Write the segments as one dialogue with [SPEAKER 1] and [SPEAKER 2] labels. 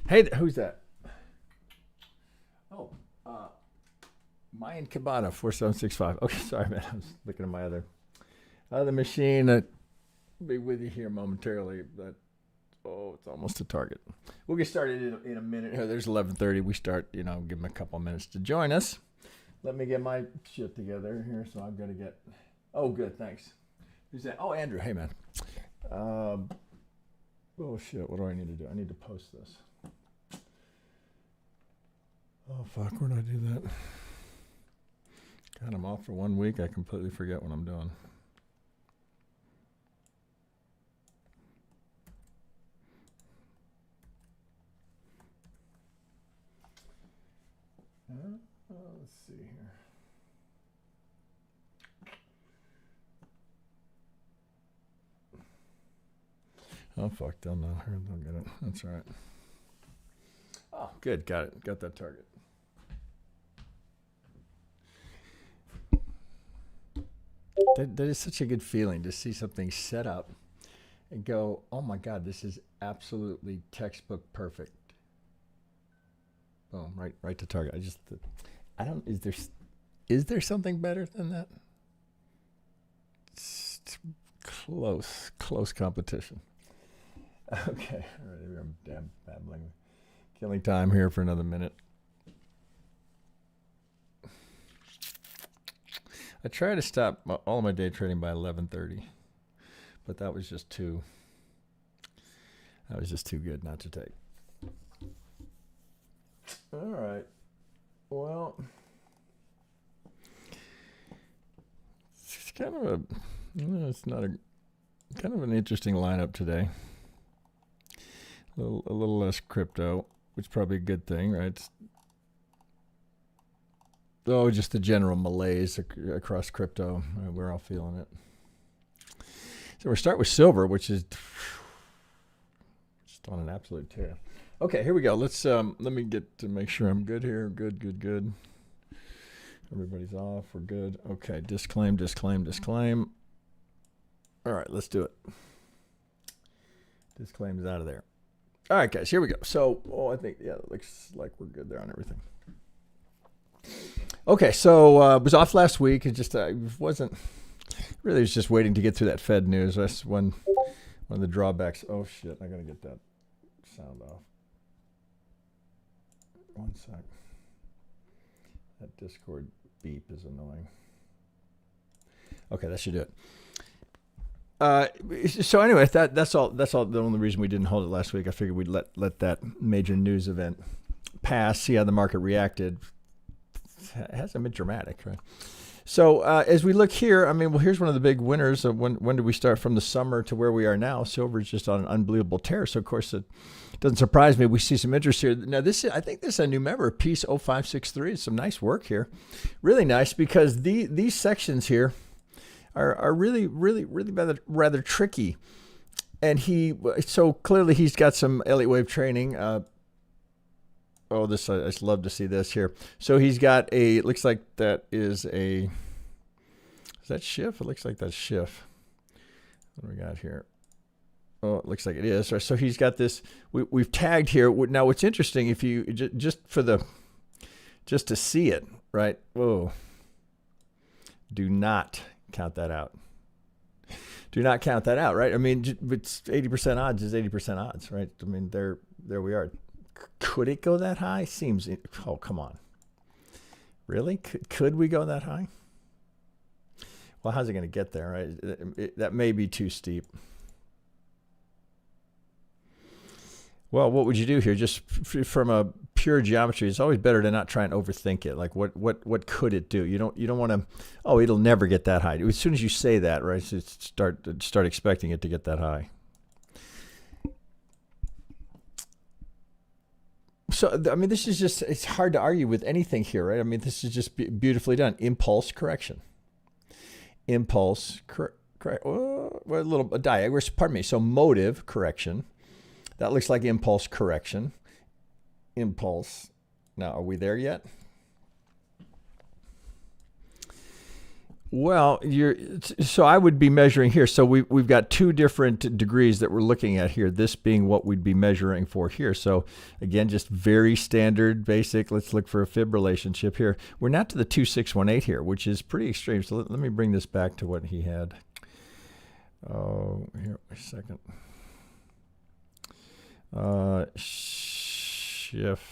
[SPEAKER 1] Hey, who's that? Oh, Mayan Cabana 4765. Okay, sorry, man. I was looking at my other machine. I'll be with you here momentarily. But it's almost a target. We'll get started in a minute. There's 11:30. We start. Give them a couple minutes to join us. Let me get my shit together here. So I'm gonna get. Oh, good. Thanks. Who's that? Oh, Andrew. Hey, man. Oh shit. What do I need to do? I need to post this. Oh, fuck, where did I do that? God, I'm off for 1 week. I completely forget what I'm doing. Let's see here. Oh, fuck, don't know. Don't get it. That's all right. Oh, good. Got it. Got that target. That is such a good feeling to see something set up and go, oh my God, this is absolutely textbook perfect. Boom, right to target. Is there something better than that? It's close competition. Okay, all right, I'm babbling. Killing time here for another minute. I try to stop all my day trading by 11:30, but that was just too good not to take. All right. Well, it's kind of it's not a kind of an interesting lineup today. A little less crypto, which is probably a good thing, right? Just the general malaise across crypto. We're all feeling it. So we'll start with silver, which is just on an absolute tear. Okay, here we go. Let's let me get to make sure I'm good here. Good. Everybody's off. We're good. Okay, disclaim. All right, let's do it. Disclaim is out of there. All right, guys, here we go. So, I think, it looks like we're good there on everything. Okay, so I was off last week. It just wasn't really. Was just waiting to get through that Fed news. That's one of the drawbacks. Oh shit! I gotta get that sound off. 1 sec. That Discord beep is annoying. Okay, that should do it. So anyway, that's all. That's all. The only reason we didn't hold it last week. I figured we'd let that major news event pass, see how the market reacted. It hasn't been dramatic, right? So as we look here, here's one of the big winners. When did we start from the summer to where we are now? Silver is just on an unbelievable tear. So of course it doesn't surprise me. We see some interest here. Now I think this is a new member, Piece 0563. It's some nice work here, really nice, because these sections here are really rather tricky. And so clearly he's got some Elliott Wave training. I just love to see this here. So he's got it looks like that is that Schiff? It looks like that's Schiff. What do we got here? Oh, it looks like it is. So he's got this, we've tagged here. Now what's interesting, if you, just to see it, right? Whoa. Do not count that out. Do not count that out, right? It's 80% odds is 80% odds, right? There we are. Could it go that high? Oh, come on. Really? Could we go that high? Well, how's it going to get there, right? That may be too steep. Well, what would you do here? Just from a pure geometry, it's always better to not try and overthink it. Like what could it do? You don't want to, it'll never get that high. As soon as you say that, right, so start expecting it to get that high. So, this is just, it's hard to argue with anything here, right? This is just beautifully done. Impulse correction. Correct. A little diagram. Pardon me. So motive correction. That looks like impulse correction. Impulse. Now, are we there yet? Well, so I would be measuring here. So we've got two different degrees that we're looking at here, this being what we'd be measuring for here. So again, just very standard, basic. Let's look for a fib relationship here. We're not to the 2618 here, which is pretty extreme. So let me bring this back to what he had. Oh, here, a second. Shift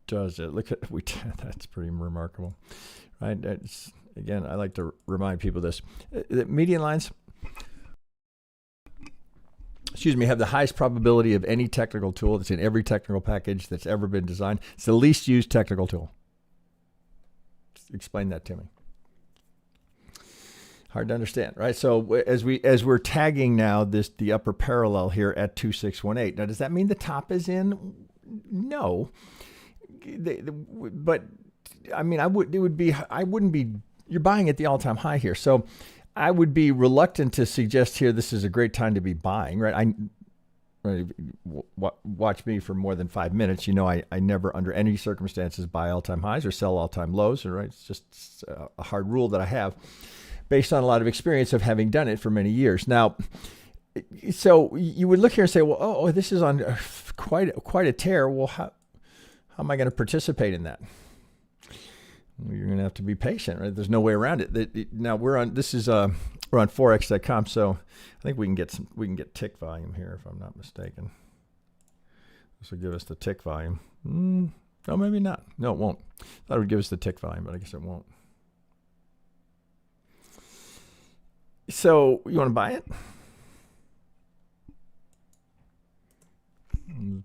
[SPEAKER 1] does it. Look at, that's pretty remarkable. Right? Again, I like to remind people this. The median lines, have the highest probability of any technical tool that's in every technical package that's ever been designed. It's the least used technical tool. Explain that to me. Hard to understand, right? So as we're tagging now the upper parallel here at 2618. Now, does that mean the top is in? No. But I mean, I wouldn't be, you're buying at the all-time high here. So I would be reluctant to suggest here this is a great time to be buying, right? Watch me for more than 5 minutes. You know, I never under any circumstances buy all-time highs or sell all-time lows, right? It's just a hard rule that I have based on a lot of experience of having done it for many years. Now, so you would look here and say, well, oh, this is on quite a tear. Well, how am I going to participate in that? Well, you're going to have to be patient, right? There's no way around it. Now we're on forex.com, so I think we can get tick volume here if I'm not mistaken. This will give us the tick volume. No, maybe not. No, it won't. I thought it would give us the tick volume, but I guess it won't. So you want to buy it?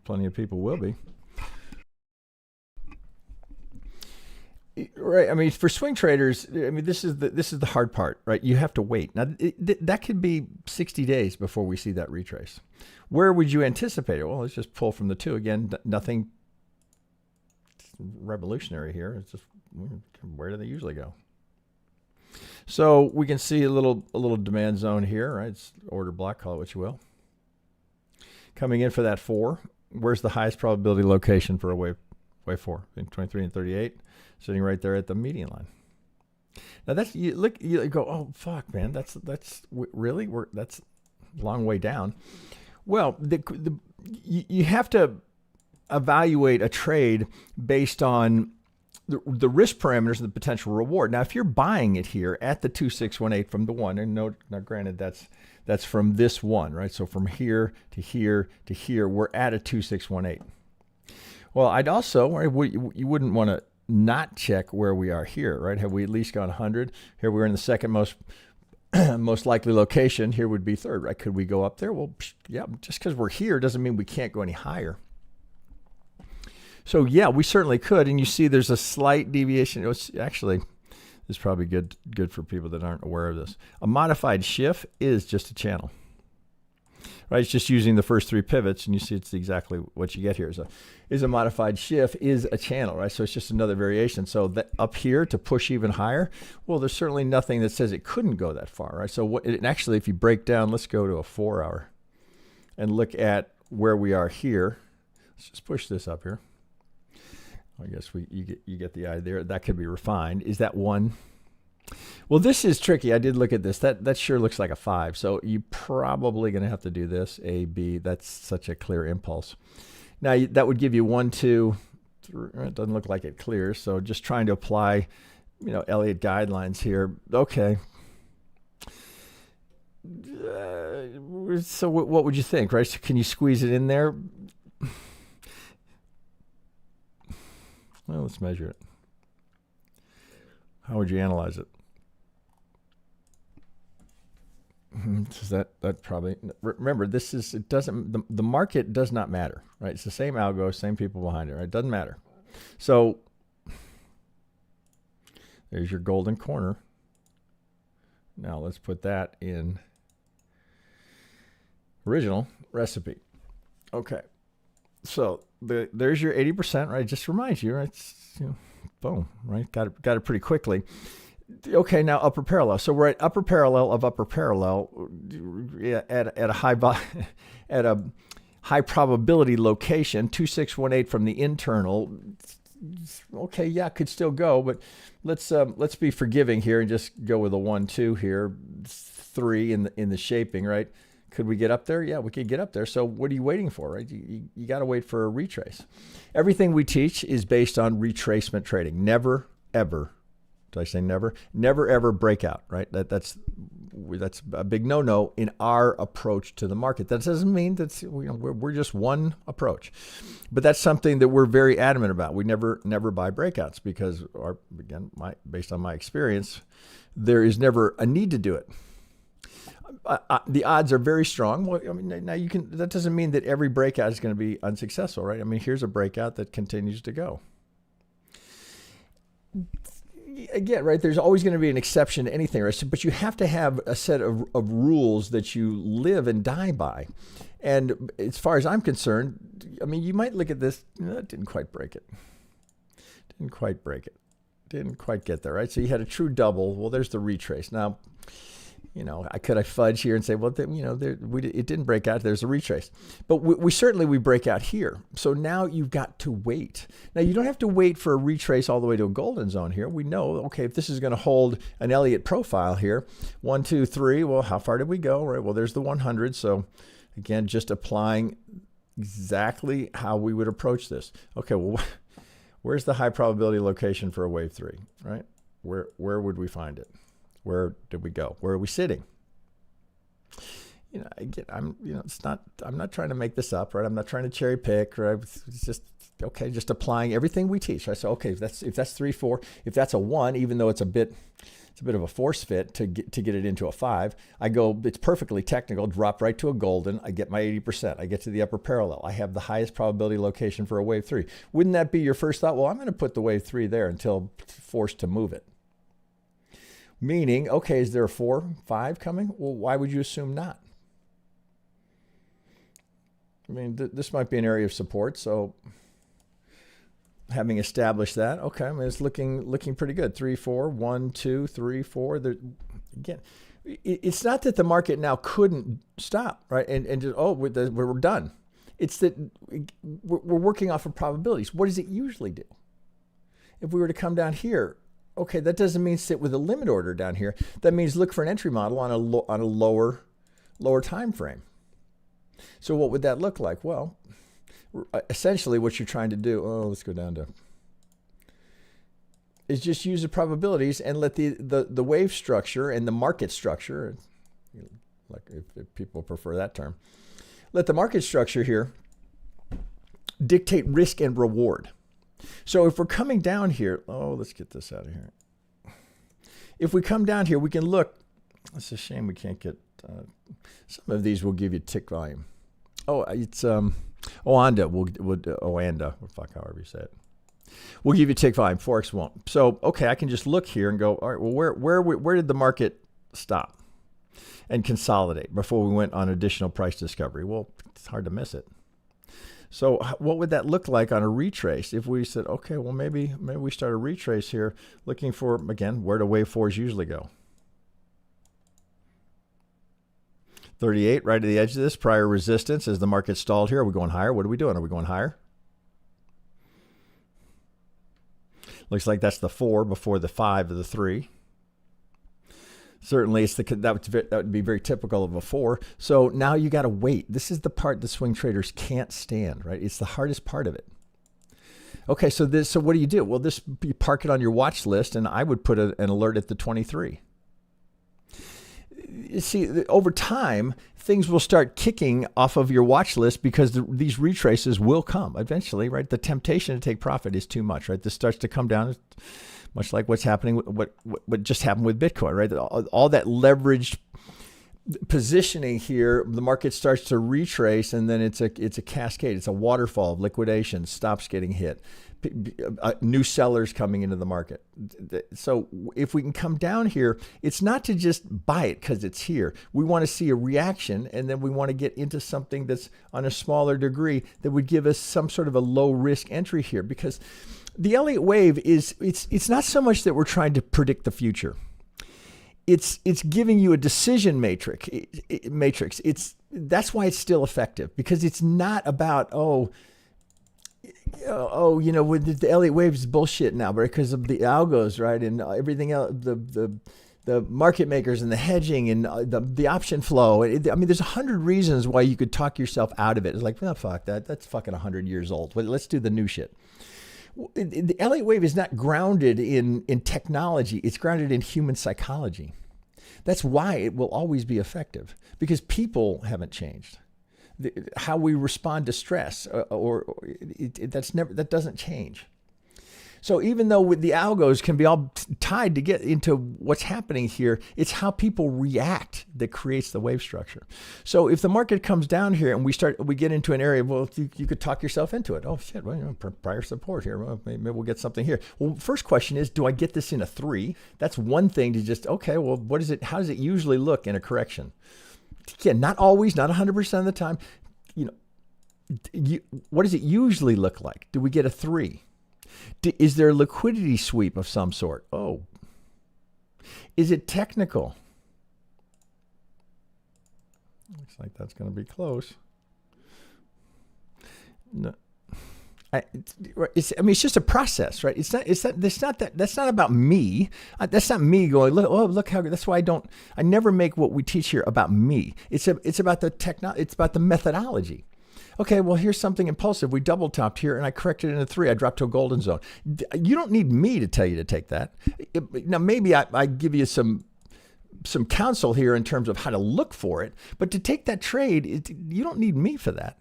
[SPEAKER 1] Plenty of people will be. Right. I mean, for swing traders, I mean, this is the hard part, right? You have to wait. Now, that could be 60 days before we see that retrace. Where would you anticipate it? Well, let's just pull from the two. Again, nothing revolutionary here. It's just, where do they usually go? So we can see a little demand zone here, right? It's order block, call it what you will. Coming in for that 4. Where's the highest probability location for a wave 4? In 23 and 38. Sitting right there at the median line. Now that's you go, oh fuck, man, that's really that's a long way down. Well, you have to evaluate a trade based on the risk parameters and the potential reward. Now, if you're buying it here at the 2618 from the 1, and now granted that's from this 1, right? So from here to here to here, we're at a 2618. Well, I'd also, you wouldn't want to not check where we are here, right? Have we at least gone 100? Here we're in the second most likely location. Here would be third, right? Could we go up there? Well, yeah, just because we're here doesn't mean we can't go any higher. So yeah, we certainly could. And you see there's a slight deviation. It's actually, this is probably good for people that aren't aware of this. A modified shift is just a channel. Right, it's just using the first 3 pivots, and you see it's exactly what you get here. Is a modified shift is a channel, right? So it's just another variation. So that up here to push even higher, well, there's certainly nothing that says it couldn't go that far, right? So actually, if you break down, let's go to a 4-hour and look at where we are here. Let's just push this up here. I guess you get the idea. That could be refined. Is that 1? Well, this is tricky. I did look at this. That sure looks like a 5. So you're probably going to have to do this, A, B. That's such a clear impulse. Now, that would give you 1, 2, 3. It doesn't look like it clears. So just trying to apply, Elliott guidelines here. Okay. So what would you think, right? So can you squeeze it in there? Well, let's measure it. How would you analyze it? Does that probably, remember, the market does not matter, right? It's the same algo, same people behind it, right? It doesn't matter. So there's your golden corner. Now let's put that in original recipe. Okay. So there's your 80%, right? Just reminds you, right? It's, boom, right? Got it pretty quickly. Okay, now upper parallel. So we're at upper parallel of upper parallel at a high probability location, 2618 from the internal. okay, yeah, could still go, but let's be forgiving here and just go with a 1, 2 here, 3 in the shaping, right? Could we get up there? Yeah, we could get up there. So what are you waiting for, right? You got to wait for a retrace. Everything we teach is based on retracement trading. Never, ever. Did I say never? Never, ever breakout, right? That's a big no-no in our approach to the market. That doesn't mean that we're just one approach. But that's something that we're very adamant about. We never buy breakouts because, based on my experience, there is never a need to do it. The odds are very strong. Well, I mean, now that doesn't mean that every breakout is going to be unsuccessful, right? I mean, here's a breakout that continues to go. Again, right, there's always going to be an exception to anything, right? But you have to have a set of rules that you live and die by. And as far as I'm concerned, I mean, you might look at this, it didn't quite break it. Didn't quite break it. Didn't quite get there, right? So you had a true double. Well, there's the retrace. Now, I could fudge here and say, well, it didn't break out. There's a retrace. But we certainly break out here. So now you've got to wait. Now, you don't have to wait for a retrace all the way to a golden zone here. We know, okay, if this is going to hold an Elliott profile here, 1, 2, 3, well, how far did we go, right? Well, there's the 100. So, again, just applying exactly how we would approach this. Okay, well, where's the high probability location for a wave 3, right? Where would we find it? Where did we go? Where are we sitting? Again, I'm not trying to make this up, right? I'm not trying to cherry pick, right? It's just, okay, just applying everything we teach. I say, okay, if that's 3, 4, if that's a 1, even though it's a bit of a force fit to get it into a 5, I go, it's perfectly technical, drop right to a golden, I get my 80%, I get to the upper parallel, I have the highest probability location for a wave 3. Wouldn't that be your first thought? Well, I'm going to put the wave 3 there until forced to move it. Meaning, okay, is there a 4, 5 coming? Well, why would you assume not? I mean, this might be an area of support. So having established that, okay, I mean, it's looking pretty good. 3, 4, 1, 2, 3, 4. Again, it's not that the market now couldn't stop, right? And just, we're done. It's that we're working off of probabilities. What does it usually do? If we were to come down here, okay, that doesn't mean sit with a limit order down here. That means look for an entry model on a lower time frame. So what would that look like? Well, essentially what you're trying to do, let's go down to, is just use the probabilities and let the wave structure and the market structure, like if people prefer that term, let the market structure here dictate risk and reward. So if we're coming down here, let's get this out of here. If we come down here, we can look. It's a shame we can't get, some of these will give you tick volume. It's Oanda, Oanda, however you say it. We'll give you tick volume, Forex won't. So, okay, I can just look here and go, all right, well, where did the market stop and consolidate before we went on additional price discovery? Well, it's hard to miss it. So what would that look like on a retrace if we said, okay, well, maybe we start a retrace here looking for, again, where do wave 4s usually go? 38, right at the edge of this, prior resistance. As the market stalled here, are we going higher? What are we doing? Are we going higher? Looks like that's the 4 before the 5 of the 3. Certainly, that would be very typical of a 4. So now you got to wait. This is the part the swing traders can't stand, right? It's the hardest part of it. Okay, so what do you do? Well, you park it on your watch list, and I would put an alert at the 23. You see, over time, things will start kicking off of your watch list because these retraces will come eventually, right? The temptation to take profit is too much, right? This starts to come down. Much like what's happening, what just happened with Bitcoin, right? All that leveraged positioning here, the market starts to retrace, and then it's a cascade. It's a waterfall of liquidation. Stops getting hit. New sellers coming into the market. So if we can come down here, it's not to just buy it because it's here. We want to see a reaction, and then we want to get into something that's on a smaller degree that would give us some sort of a low risk entry here, because the Elliott Wave it's not so much that we're trying to predict the future. It's giving you a decision matrix. That's why it's still effective, because it's not about, oh, with the Elliott Wave is bullshit now, but because of the algos, right, and everything else, the market makers and the hedging and the option flow. There's 100 reasons why you could talk yourself out of it. It's like, oh, fuck that. That's fucking 100 years old. But let's do the new shit. The Elliott Wave is not grounded in technology. It's grounded in human psychology. That's why it will always be effective, because people haven't changed. How we respond to stress, that doesn't change. So even though with the algos can be all tied to get into what's happening here, it's how people react that creates the wave structure. So if the market comes down here and we get into an area, well, you could talk yourself into it. Oh shit, well, prior support here. Well, maybe we'll get something here. Well, first question is, do I get this in a 3? That's one thing to just, okay, well, what is it? How does it usually look in a correction? Again, not always, not 100% of the time. What does it usually look like? Do we get a 3? Is there a liquidity sweep of some sort? Oh. Is it technical? Looks like that's going to be close. No. It's just a process, right? That's not about me. That's not me going, look how good. That's why I never make what we teach here about me. It's about it's about the methodology. Okay, well, here's something impulsive. We double topped here and I corrected it in a 3. I dropped to a golden zone. You don't need me to tell you to take that. Now, maybe I give you some counsel here in terms of how to look for it, but to take that trade, you don't need me for that.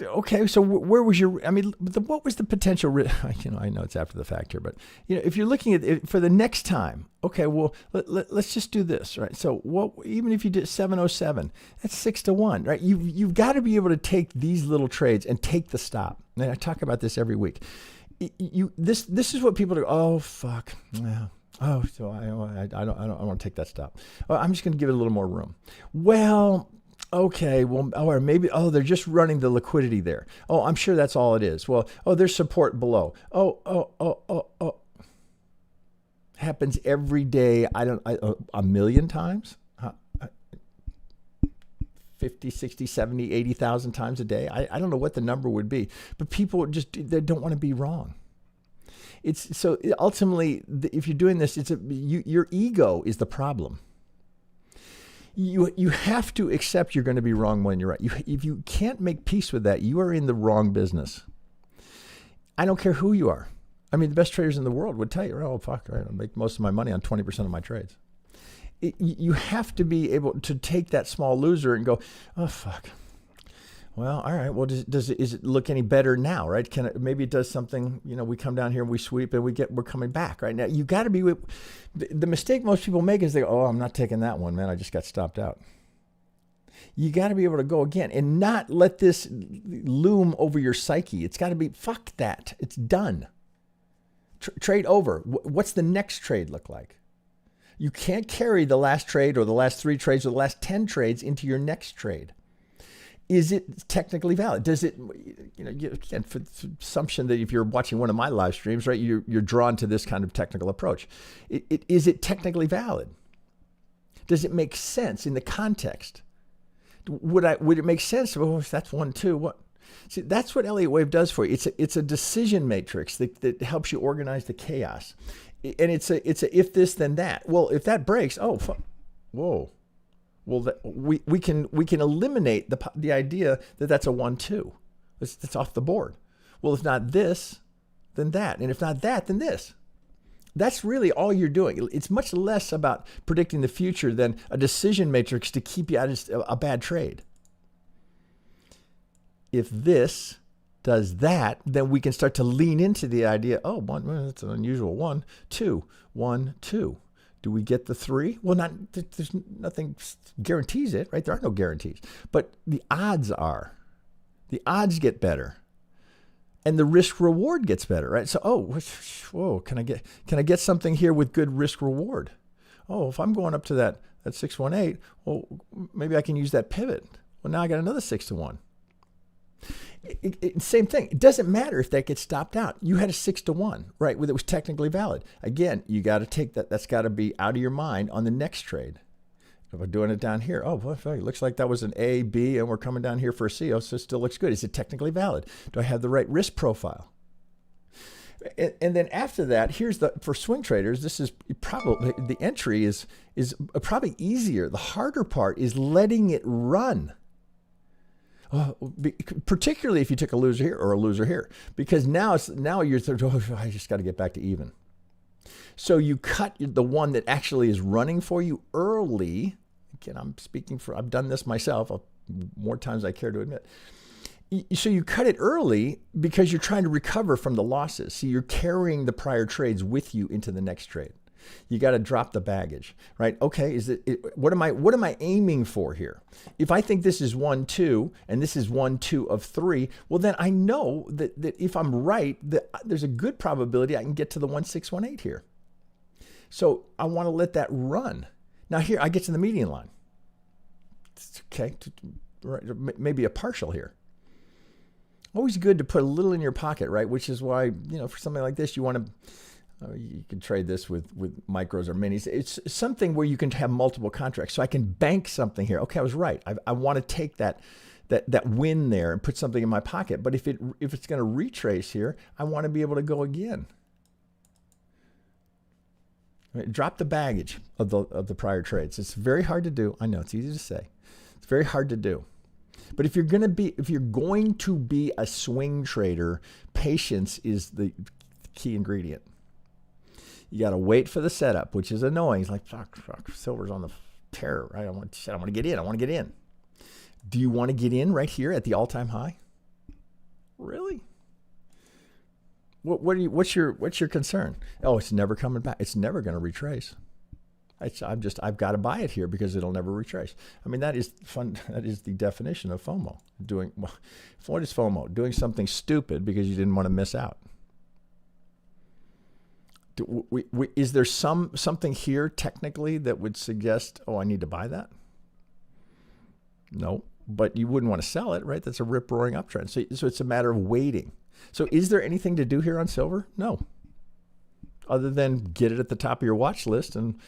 [SPEAKER 1] Okay, so where was what was the potential risk? I know it's after the fact here, but if you're looking at it for the next time, okay, well, let's just do this, right? So even if you did 707, that's 6-1, right? You've got to be able to take these little trades and take the stop. And I talk about this every week. This is what people do. Oh, fuck. Yeah. Oh, so I don't want to take that stop. Oh, I'm just going to give it a little more room. Well, okay, well, or maybe, they're just running the liquidity there. Oh, I'm sure that's all it is. Well, there's support below. Oh. Happens every day. A million times? 50, 60, 70, 80,000 times a day. I don't know what the number would be, but people they don't want to be wrong. So ultimately, if you're doing this, your ego is the problem. You have to accept you're going to be wrong when you're right. If you can't make peace with that, you are in the wrong business. I don't care who you are. The best traders in the world would tell you, oh, fuck, right, I make most of my money on 20% of my trades. You have to be able to take that small loser and go, oh, fuck. Well, all right. Well, does it look any better now, right? Maybe it does something, we come down here and we sweep and we're coming back, right? Now, you got to be the mistake most people make is they go, oh, I'm not taking that one, man. I just got stopped out. You got to be able to go again and not let this loom over your psyche. It's got to be, fuck that. It's done. Trade over. What's the next trade look like? You can't carry the last trade or the last 3 trades or the last 10 trades into your next trade. Is it technically valid? Does it, again, for the assumption that if you're watching one of my live streams, right, you're drawn to this kind of technical approach. Is it technically valid? Does it make sense in the context? Would it make sense? Oh, if that's 1, 2, what? See, that's what Elliott Wave does for you. It's a decision matrix that helps you organize the chaos. And it's a if this, then that. Well, if that breaks, whoa. Well, we can eliminate the idea that that's a 1-2. It's off the board. Well, if not this, then that. And if not that, then this. That's really all you're doing. It's much less about predicting the future than a decision matrix to keep you out of a bad trade. If this does that, then we can start to lean into the idea, that's an unusual 1, 2, 1, 2. Do we get the 3? Well, there's nothing guarantees it, right? There are no guarantees, but the odds are. The odds get better, and the risk reward gets better, right? So, whoa, can I get something here with good risk reward? Oh, if I'm going up to that 618, well, maybe I can use that pivot. Well, now I got another 6-1. Same thing. It doesn't matter if that gets stopped out. You had a 6-1, right? It was technically valid. Again, you got to take that. That's got to be out of your mind on the next trade. If I'm doing it down here, oh, well, it looks like that was an A, B, and we're coming down here for a C. Oh, so it still looks good. Is it technically valid? Do I have the right risk profile? And then after that, here's for swing traders, this is probably, the entry is probably easier. The harder part is letting it run. Particularly if you took a loser here or a loser here, because now you're thinking, oh, I just got to get back to even. So you cut the one that actually is running for you early. Again, I've done this myself more times I care to admit. So you cut it early because you're trying to recover from the losses. So you're carrying the prior trades with you into the next trade. You got to drop the baggage, right? Okay, what am I aiming for here? If I think this is 1, 2, and this is 1, 2 of 3, well, then I know that if I'm right, that there's a good probability I can get to the 1, 6, 1, 8 here. So I want to let that run. Now here, I get to the median line. Okay, maybe a partial here. Always good to put a little in your pocket, right? Which is why, for something like this, you want to, you can trade this with micros or minis. It's something where you can have multiple contracts. So I can bank something here. Okay, I was right. I want to take that win there and put something in my pocket. But if it's going to retrace here, I want to be able to go again. Right? Drop the baggage of the prior trades. It's very hard to do. I know it's easy to say. It's very hard to do. But if you're going to be a swing trader, patience is the key ingredient. You got to wait for the setup, which is annoying. It's like, fuck, silver's on the tear, right? I want to get in. I want to get in. Do you want to get in right here at the all-time high? Really? What's your concern? Oh, it's never coming back. It's never going to retrace. I've got to buy it here because it'll never retrace. I mean, that is fun. That is the definition of FOMO. What is FOMO? Doing something stupid because you didn't want to miss out. Is there something here technically that would suggest, oh, I need to buy that? No, but you wouldn't want to sell it, right? That's a rip-roaring uptrend. So it's a matter of waiting. So is there anything to do here on silver? No. Other than get it at the top of your watch list and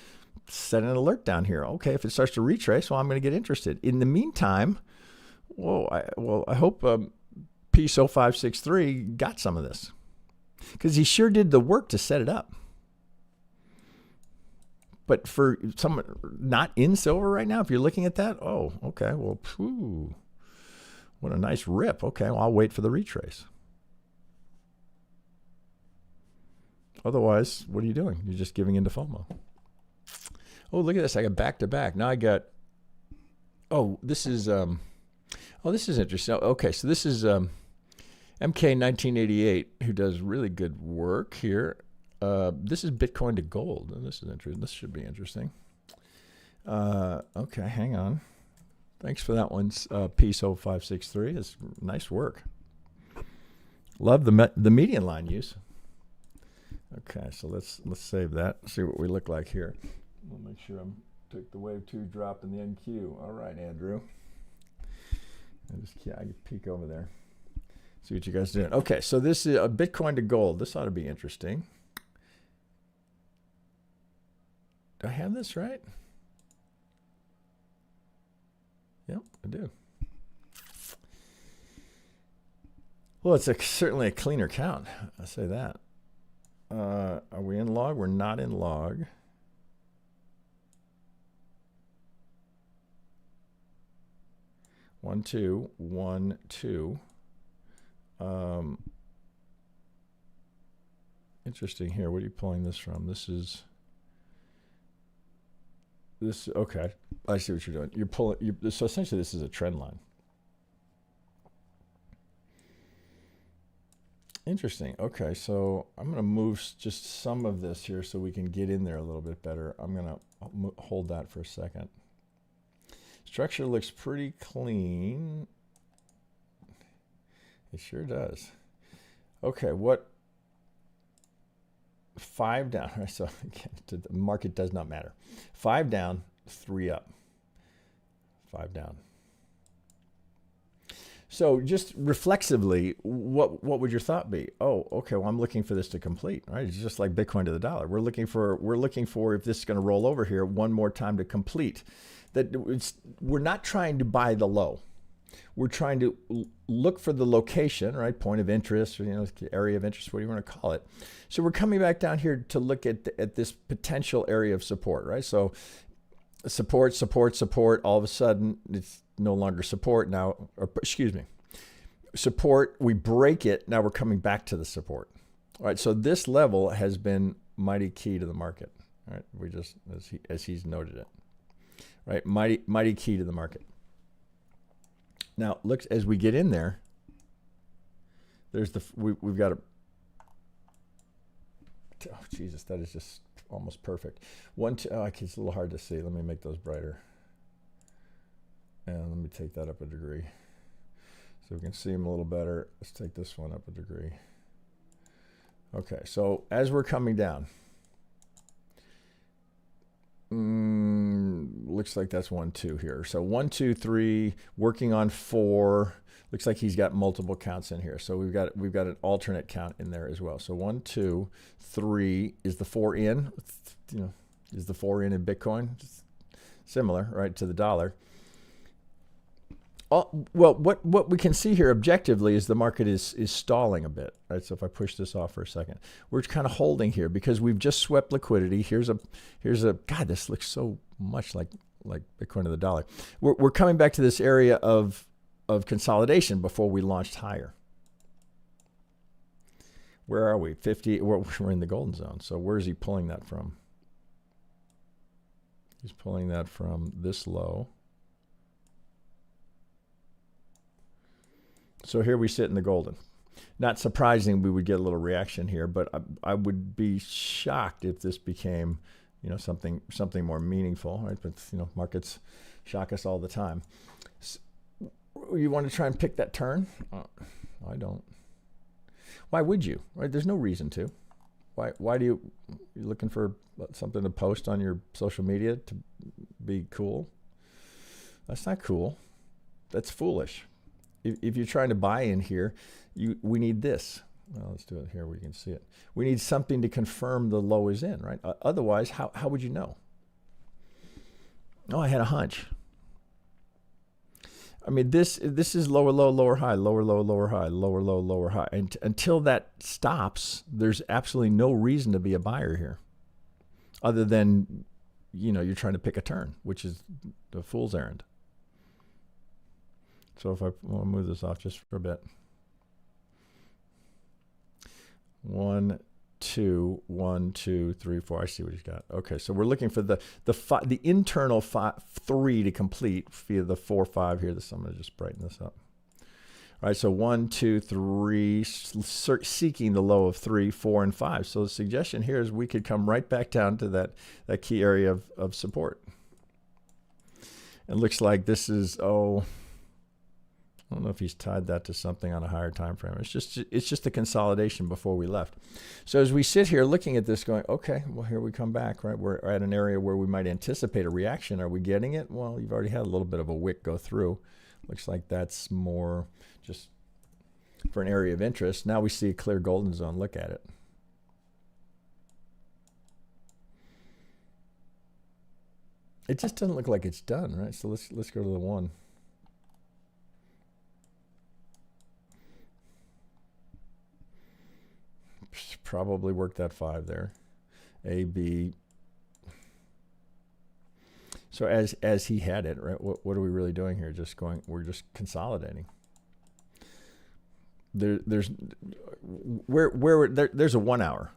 [SPEAKER 1] set an alert down here. Okay, if it starts to retrace, well, I'm going to get interested. In the meantime, I hope Piece 0563 got some of this, because he sure did the work to set it up. But for someone not in silver right now, if you're looking at that, oh, okay, well, what a nice rip. Okay, well, I'll wait for the retrace. Otherwise, what are you doing? You're just giving into FOMO. Oh, look at this. I got back to back. Now I got, this is interesting. Okay, so this is MK1988, who does really good work here. This is Bitcoin to gold. This is interesting. This should be interesting. Okay, hang on. Thanks for that one, Piece 0563. It's nice work. Love the median line use. Okay, so let's save that. See what we look like here. We'll make sure I took the wave 2 drop in the NQ. All right, Andrew. I can peek over there. See what you guys are doing. Okay, so this is a Bitcoin to gold. This ought to be interesting. Do I have this right? Yep, I do. Well, it's certainly a cleaner count. I say that. Are we in log? We're not in log. One, two, 1, 2. Interesting here. What are you pulling this from? Okay. I see what you're doing. You're pulling, so essentially this is a trend line. Interesting. Okay, so I'm going to move just some of this here so we can get in there a little bit better. I'm going to hold that for a second. Structure looks pretty clean. It sure does. Okay, what? 5 down. So again, the market does not matter. 5 down, 3 up. 5 down. So just reflexively, what would your thought be? Oh, okay, well, I'm looking for this to complete, right? It's just like Bitcoin to the dollar. We're looking for if this is going to roll over here one more time to complete. We're not trying to buy the low. We're trying to look for the location, right? Point of interest, or, area of interest, what do you want to call it? So we're coming back down here to look at this potential area of support, right? So support. All of a sudden, it's no longer support now, or excuse me, support. We break it. Now we're coming back to the support. All right. So this level has been mighty key to the market. All right. We just, as he's noted it, right? Mighty key to the market. Now, look, as we get in there, there's we've got a, oh, Jesus, that is just almost perfect. It's a little hard to see. Let me make those brighter. And let me take that up a degree so we can see them a little better. Let's take this one up a degree. Okay, so as we're coming down, looks like that's 1, 2 here. So 1, 2, 3, working on 4. Looks like he's got multiple counts in here. So we've got an alternate count in there as well. So 1, 2, 3. Is the 4 in? Is the 4 in Bitcoin? It's similar, right, to the dollar. Well, what we can see here objectively is the market is stalling a bit, right? So if I push this off for a second, we're kind of holding here because we've just swept liquidity. Here's a God, this looks so much like Bitcoin to the dollar. We're coming back to this area of consolidation before we launched higher. Where are we? 50. We're in the golden zone. So where is he pulling that from? He's pulling that from this low. So here we sit in the golden. Not surprising we would get a little reaction here, but I would be shocked if this became, something more meaningful, right? But markets shock us all the time. So, you want to try and pick that turn? I don't. Why would you? Right? There's no reason to. Why do you're looking for something to post on your social media to be cool? That's not cool. That's foolish. If you're trying to buy in here, we need this. Well, let's do it here where you can see it. We need something to confirm the low is in, right? Otherwise, how would you know? Oh, I had a hunch. I mean, this is lower low, lower high, lower low, lower high, lower low, lower high. And until that stops, there's absolutely no reason to be a buyer here, other than, you're trying to pick a turn, which is the fool's errand. So if I'll move this off just for a bit. 1, 2, 1, 2, 3, 4. I see what he's got. Okay, so we're looking for the internal 3 to complete via the 4, 5 here. I'm going to just brighten this up. All right, so 1, 2, 3, seeking the low of 3, 4, and 5. So the suggestion here is we could come right back down to that key area of support. It looks like this is, I don't know if he's tied that to something on a higher time frame. It's just a consolidation before we left. So as we sit here looking at this going, okay, well, here we come back, right? We're at an area where we might anticipate a reaction. Are we getting it? Well, you've already had a little bit of a wick go through. Looks like that's more just for an area of interest. Now we see a clear golden zone. Look at it. It just doesn't look like it's done, right? So let's go to the 1. Probably work that 5 there. A, B. So as he had it, right? What are we really doing here? We're just consolidating. There's a 1 hour.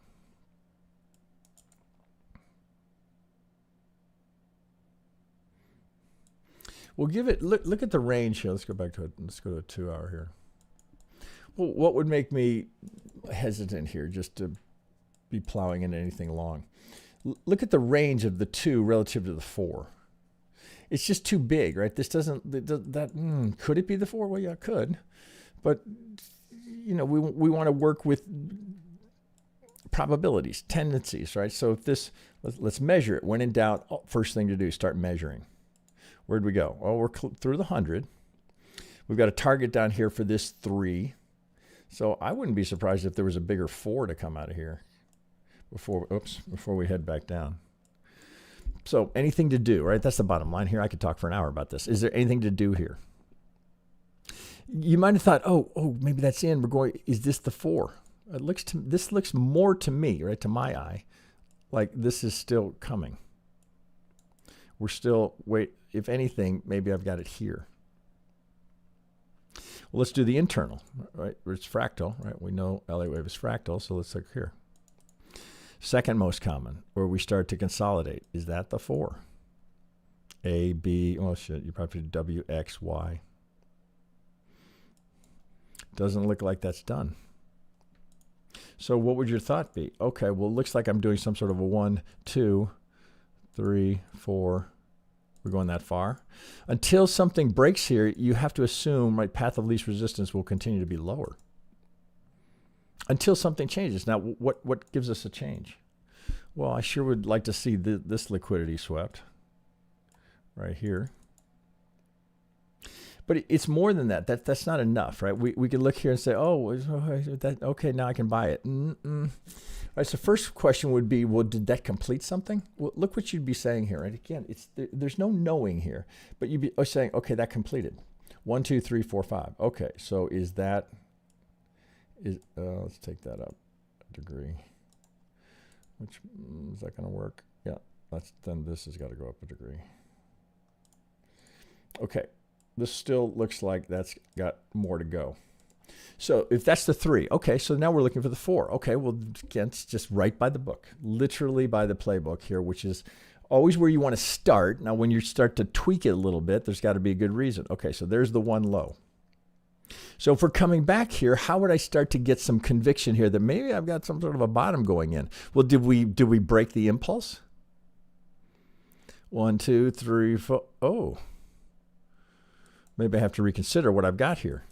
[SPEAKER 1] We'll give it. Look at the range here. Let's go back to it. Let's go to a 2 hour here. Well, what would make me hesitant here just to be plowing into anything long? Look at the range of the 2 relative to the 4. It's just too big, right? This doesn't, could it be the 4? Well, yeah, it could. But, we want to work with probabilities, tendencies, right? So if this, let's measure it. When in doubt, first thing to do, start measuring. Where'd we go? Well, we're through the 100. We've got a target down here for this 3. So I wouldn't be surprised if there was a bigger 4 to come out of here before we head back down. So anything to do, right? That's the bottom line here. I could talk for an hour about this. Is there anything to do here? You might have thought, oh, maybe that's in. We're going, is this the 4? This looks more to me, right, to my eye, like this is still coming. We're still, if anything, maybe I've got it here. Well, let's do the internal, right? It's fractal, right? We know Elliott Wave is fractal, so let's look here. Second most common, where we start to consolidate. Is that the 4? A, B, oh shit, you probably do W, X, Y. Doesn't look like that's done. So what would your thought be? Okay, well, it looks like I'm doing some sort of a 1, 2, 3, 4. We're going that far. Until something breaks here, you have to assume, right, path of least resistance will continue to be lower. Until something changes. Now, what gives us a change? Well, I sure would like to see this liquidity swept right here. But it's more than that. That's not enough, right? We could look here and say, okay, now I can buy it. Right, so first question would be, well, did that complete something? Well, look what you'd be saying here, right? Again, there's no knowing here, but you'd be saying, okay, that completed. 1, 2, 3, 4, 5. Okay, so is that, let's take that up a degree. Which, is that going to work? Yeah, then this has got to go up a degree. Okay. This still looks like that's got more to go. So if that's the 3, okay, so now we're looking for the 4. Okay, well, again, it's just right by the book, literally by the playbook here, which is always where you want to start. Now, when you start to tweak it a little bit, there's got to be a good reason. Okay, so there's the 1 low. So if we're coming back here, how would I start to get some conviction here that maybe I've got some sort of a bottom going in? Well, did we break the impulse? 1, 2, 3, 4. Oh. Maybe I have to reconsider what I've got here.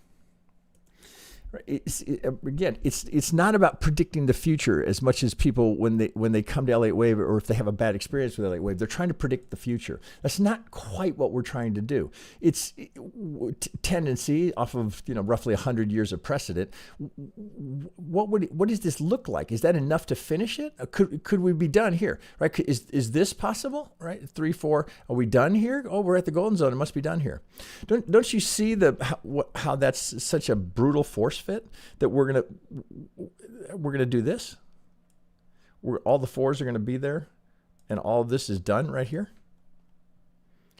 [SPEAKER 1] Again, it's not about predicting the future as much as people, when they come to Elliott Wave, or if they have a bad experience with Elliott Wave, they're trying to predict the future. That's not quite what we're trying to do. It's tendency off of roughly 100 years of precedent. What does this look like? Is that enough to finish it? Could we be done here? Right? Is this possible? Right? 3, 4. Are we done here? Oh, we're at the golden zone. It must be done here. Don't you see how that's such a brutal force fit that we're gonna do this? All the 4s are gonna be there, and all of this is done right here.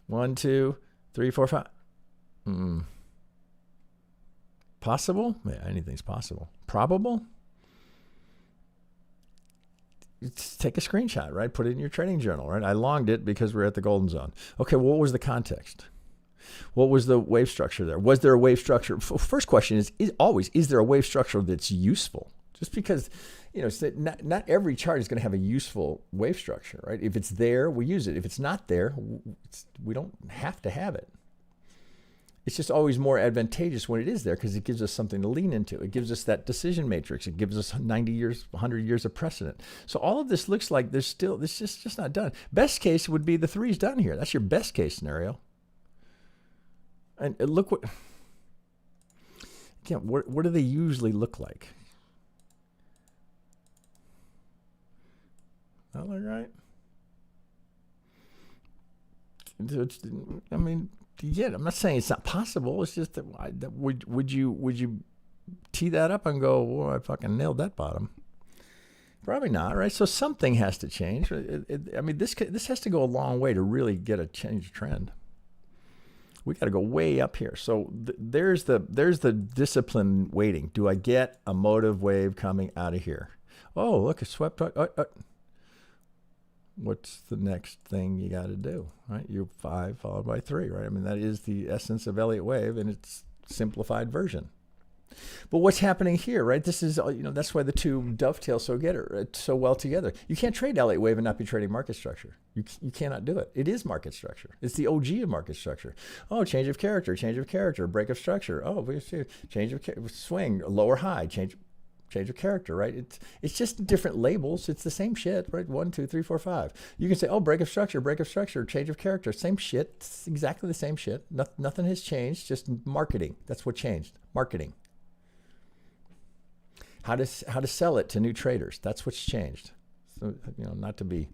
[SPEAKER 1] 1, 2, 3, 4, 5. Possible? Yeah, anything's possible. Probable? Take a screenshot, right? Put it in your trading journal, right? I longed it because we're at the golden zone. Okay, well, what was the context? What was the wave structure there? Was there a wave structure? First question is there a wave structure that's useful? Just because, not every chart is going to have a useful wave structure, right? If it's there, we use it. If it's not there, we don't have to have it. It's just always more advantageous when it is there because it gives us something to lean into. It gives us that decision matrix. It gives us 90 years, 100 years of precedent. So all of this looks like this is just not done. Best case would be the 3's done here. That's your best case scenario. And look what do they usually look like? That look right? I mean, yeah, I'm not saying it's not possible. It's just that would you tee that up and go, well, I fucking nailed that bottom? Probably not, right? So something has to change. I mean, this has to go a long way to really get a change trend. We got to go way up here. So there's the discipline waiting. Do I get a motive wave coming out of here? Oh, look, it swept. What's the next thing you got to do, right? You're 5 followed by 3, right? I mean, that is the essence of Elliott Wave in its simplified version. But what's happening here, right? This is, that's why the two dovetail so well together. You can't trade Elliott Wave and not be trading market structure. You cannot do it. It is market structure. It's the OG of market structure. Oh, change of character, break of structure. Oh, change of swing, lower high, change change of character, right? It's just different labels. It's the same shit, right? 1, 2, 3, 4, 5. You can say, oh, break of structure, change of character, same shit. It's exactly the same shit. Nothing has changed, just marketing. That's what changed, marketing. How to sell it to new traders. That's what's changed. So, not to be,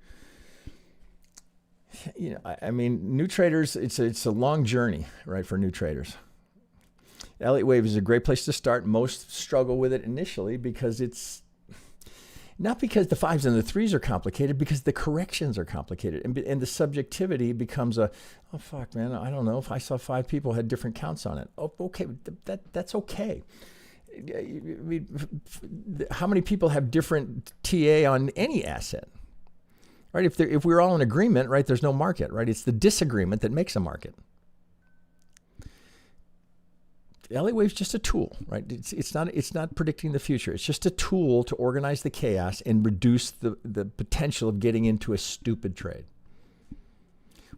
[SPEAKER 1] I mean, new traders, it's a long journey, right, for new traders. Elliott Wave is a great place to start. Most struggle with it initially because it's not because the 5s and the 3s are complicated, because the corrections are complicated. And the subjectivity becomes oh, fuck, man, I don't know. If I saw 5 people had different counts on it. Oh, okay, that's okay. How many people have different TA on any asset? Right? If we're all in agreement, right, there's no market, right? It's the disagreement that makes a market. Elliott Wave's just a tool, right? It's not predicting the future. It's just a tool to organize the chaos and reduce the potential of getting into a stupid trade.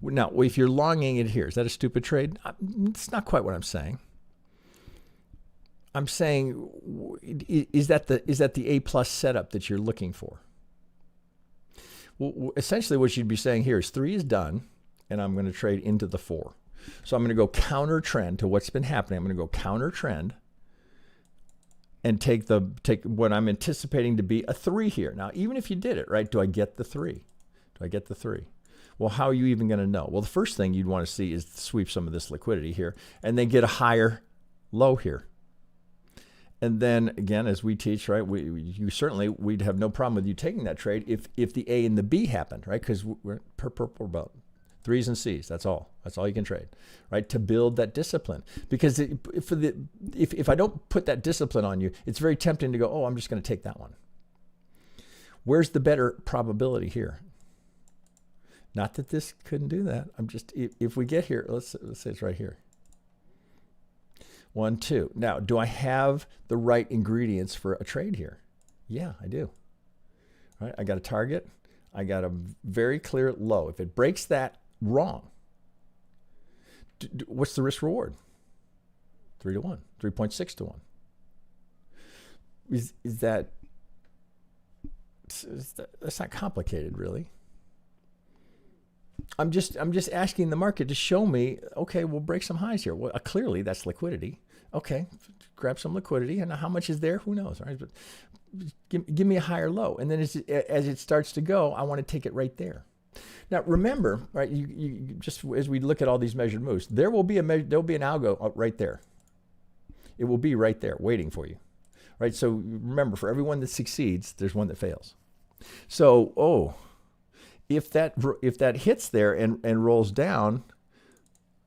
[SPEAKER 1] Now, if you're longing it here, is that a stupid trade? It's not quite what I'm saying. I'm saying, is that the A+ setup that you're looking for? Well, essentially what you'd be saying here is 3 is done, and I'm going to trade into the 4. So I'm going to go counter trend to what's been happening. I'm going to go counter trend and take what I'm anticipating to be a 3 here. Now, even if you did it, right, do I get the 3? Do I get the 3? Well, how are you even going to know? Well, the first thing you'd want to see is sweep some of this liquidity here and then get a higher low here. And then again, as we teach, right, we'd have no problem with you taking that trade if the A and the B happened, right? Because we're per purple belt. 3s and C's, that's all. That's all you can trade, right? To build that discipline. Because if I don't put that discipline on you, it's very tempting to go, oh, I'm just going to take that one. Where's the better probability here? Not that this couldn't do that. I'm just, if we get here, let's say it's right here. 1, 2. Now, do I have the right ingredients for a trade here? Yeah, I do. All right, I got a target. I got a very clear low. If it breaks that, wrong. What's the risk reward? 3 to 1, 3.6 to 1. That's not complicated, really. I'm just asking the market to show me, okay, we'll break some highs here. Well, clearly that's liquidity. Okay, grab some liquidity, and how much is there? Who knows, right? But give me a higher low, and then as it starts to go, I want to take it right there. Now remember, right? You just as we look at all these measured moves, there'll be an algo right there. It will be right there waiting for you, right? So remember, for everyone that succeeds, there's one that fails. So if that hits there and rolls down,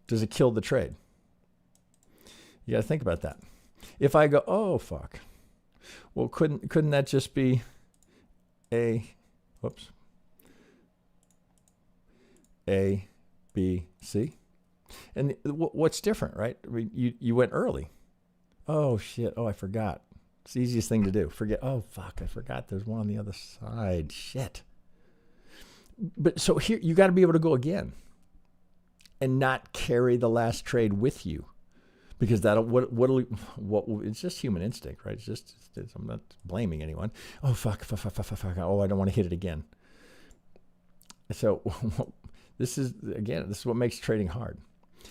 [SPEAKER 1] does it kill the trade? You got to think about that. If I go, oh fuck, well, couldn't that just be A, B, C? And what's different, right? You went early. Oh shit. Oh, I forgot. It's the easiest thing to do. Forget. Oh fuck, I forgot. There's one on the other side. Shit. But so here you got to be able to go again, and not carry the last trade with you. Because it's just human instinct, right? I'm not blaming anyone. Oh, fuck. Oh, I don't want to hit it again. So this is what makes trading hard.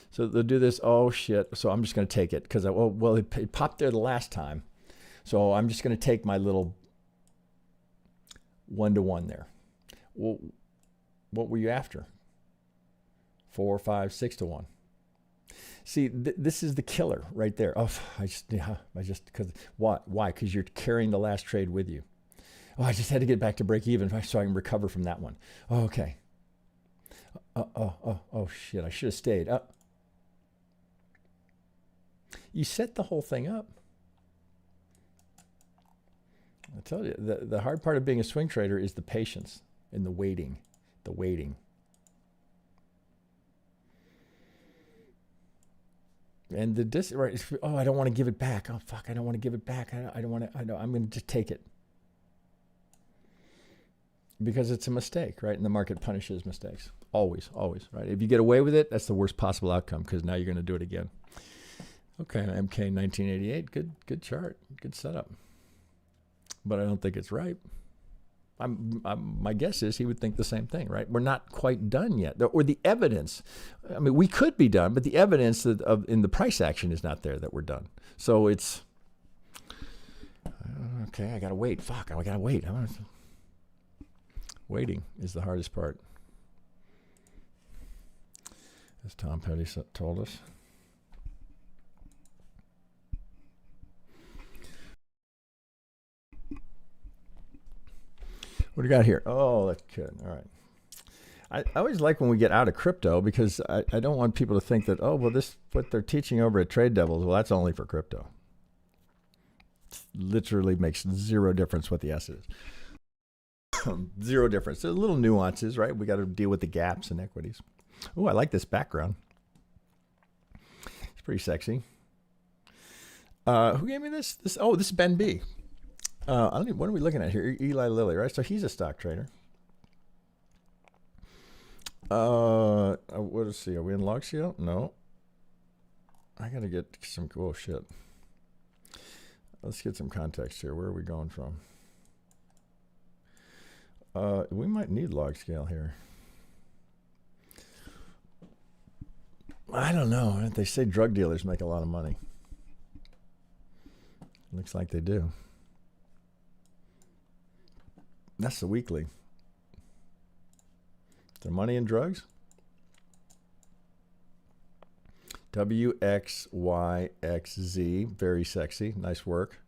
[SPEAKER 1] So they'll do this, oh shit. So I'm just going to take it because it popped there the last time. So I'm just going to take my little 1-to-1 there. Well, what were you after? 4, 5, 6-to-1. See, this is the killer right there. Oh, because why? Because you're carrying the last trade with you. Oh, I just had to get back to break even so I can recover from that one. Oh, okay. Oh, shit, I should have stayed. You set the whole thing up. I tell you, the hard part of being a swing trader is the patience and the waiting. And right, oh, I don't want to give it back. Oh, fuck, I don't want to give it back. I don't want to, I'm going to just take it. Because it's a mistake, right? And the market punishes mistakes. Always, right? If you get away with it, that's the worst possible outcome because now you're going to do it again. Okay, MK 1988, good chart, good setup. but I don't think it's right. My guess is he would think the same thing, right? We're not quite done yet. Or the evidence, I mean, we could be done, but the evidence in the price action is not there that we're done. So it's, okay, I got to wait. Fuck, I got to wait. Waiting is the hardest part, as Tom Petty told us. What do you got here? Oh, that's good. All right. I always like when we get out of crypto because I don't want people to think that, oh, well, this what they're teaching over at TradeDevils, well, that's only for crypto. It literally makes zero difference what the asset is. Zero difference. There's little nuances, right? We got to deal with the gaps in equities. Oh, I like this background. It's pretty sexy. Who gave me this? Oh, this is Ben B. I don't even, what are we looking at here? Eli Lilly, right? So he's a stock trader. Let's see. Are we in log scale? No. I got to get some, oh shit. Let's get some context here. Where are we going from? We might need log scale here. I don't know. They say drug dealers make a lot of money. Looks like they do. That's the weekly. Is there money in drugs? WXYXZ, very sexy, nice work.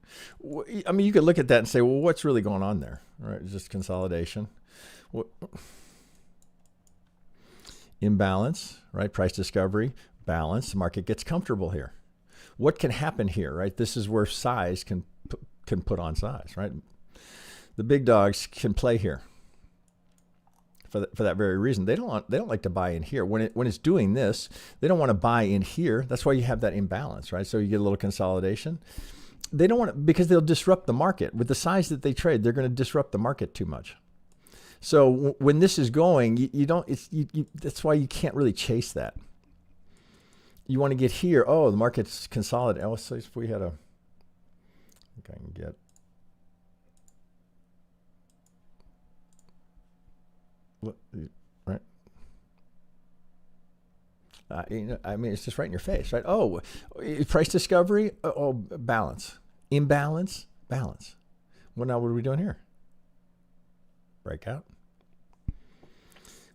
[SPEAKER 1] I mean, you could look at that and say, well, what's really going on there? Right? It's just consolidation. What? Imbalance, right? Price discovery, balance. The market gets comfortable here. What can happen here, right? This is where size can put on size, right? The big dogs can play here for that very reason. They don't like to buy in here. When it's doing this, they don't want to buy in here. That's why you have that imbalance, right? So you get a little consolidation. They don't want to, because they'll disrupt the market. With the size that they trade, they're going to disrupt the market too much. So when this is going, that's why you can't really chase that. You want to get here. Oh, the market's consolidated. Oh, so if we had a, I think I can get. Right. I mean, it's just right in your face, right? Oh, price discovery. Oh, balance, imbalance, balance. Well, now what are we doing here? Breakout.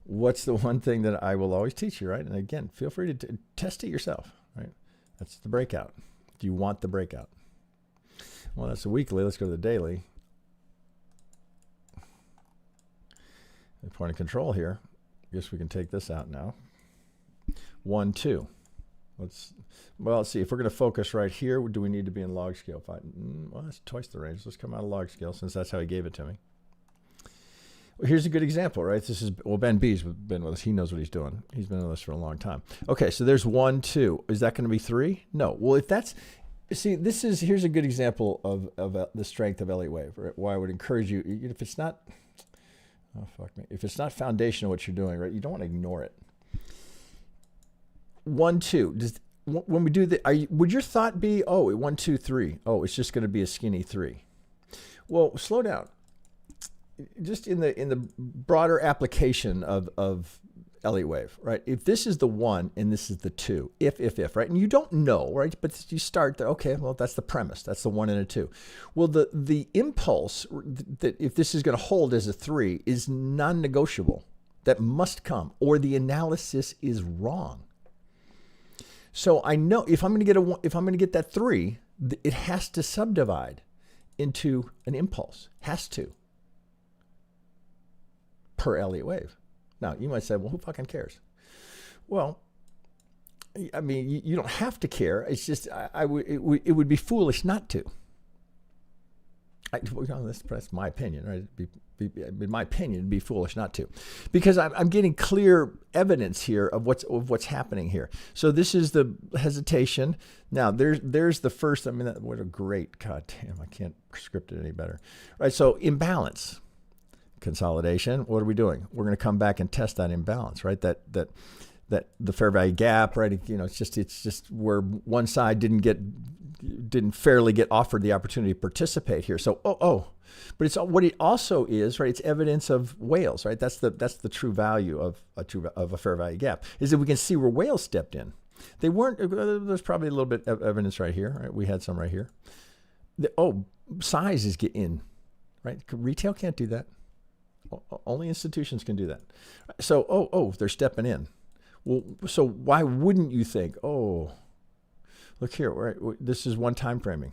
[SPEAKER 1] What's the one thing that I will always teach you, right? And again, feel free to test it yourself, right? That's the breakout. Do you want the breakout? Well, that's the weekly. Let's go to the daily. The point of control here. I guess we can take this out now. 1, 2. Let's see. If we're going to focus right here, do we need to be in log scale? Well, that's twice the range. Let's come out of log scale since that's how he gave it to me. Well, here's a good example, right? This is, well, Ben B's been with us. He knows what he's doing. He's been with us for a long time. Okay, so there's 1, 2. Is that going to be 3? No. Well, if that's, see, here's a good example of the strength of Elliott Wave, right? Why I would encourage you, if it's not, oh, fuck me. If it's not foundational what you're doing, right, you don't want to ignore it. 1, 2. When we do the, would your thought be, oh, 1, 2, 3. Oh, it's just going to be a skinny 3. Well, slow down. Just in the broader application of Elliott Wave, right? If this is the 1 and this is the 2, if, right? And you don't know, right? But you start there, okay, well, that's the premise. That's the 1 and a 2. Well, the impulse that if this is going to hold as a 3 is non-negotiable. That must come, or the analysis is wrong. So I know if I'm going to get that 3, it has to subdivide into an impulse. Has to. Per Elliott Wave. Now, you might say, well, who fucking cares? Well, I mean, you don't have to care. It's just, it would be foolish not to. That's my opinion, right? In my opinion, it'd be foolish not to. Because I'm getting clear evidence here of what's happening here. So this is the hesitation. Now, there's the first, I mean, what a great, god damn, I can't script it any better. Right, so imbalance. Consolidation. What are we doing? We're going to come back and test that imbalance, right? That that the fair value gap, right? You know, it's just where one side didn't fairly get offered the opportunity to participate here. So, but it's what it also is, right? It's evidence of whales, right? That's the true value of a fair value gap, is that we can see where whales stepped in. They weren't. There's probably a little bit of evidence right here, right? We had some right here. Size is get in, right? Retail can't do that. Only institutions can do that. So, they're stepping in. Well, so why wouldn't you think, look here, right? This is one time framing,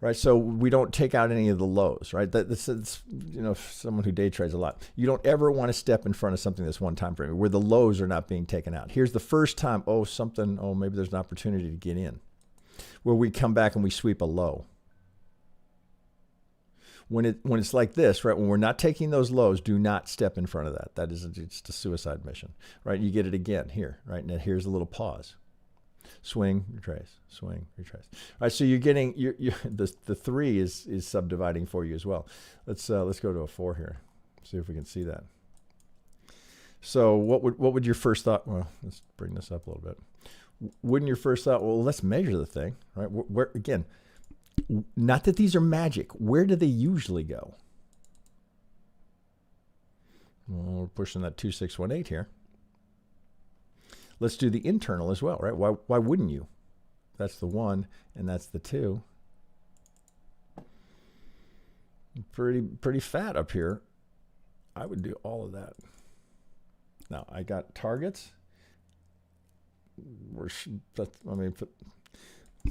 [SPEAKER 1] right? So we don't take out any of the lows, right? This is, you know, someone who day trades a lot, you don't ever want to step in front of something that's one time framing where the lows are not being taken out. Here's the first time, maybe there's an opportunity to get in, where we come back and we sweep a low. When it's like this, right? When we're not taking those lows, do not step in front of that. That is just a suicide mission, right? You get it again here, right? And here's a little pause. Swing, retrace, swing, retrace. All right, so you're getting the 3 is subdividing for you as well. Let's go to a 4 here. See if we can see that. So what would your first thought? Well, let's bring this up a little bit. Wouldn't your first thought? Well, let's measure the thing, right? Where again? Not that these are magic. Where do they usually go? Well, we're pushing that 2618 here. Let's do the internal as well, right? Why wouldn't you? That's the 1 and that's the 2. Pretty fat up here. I would do all of that. Now I got targets. It's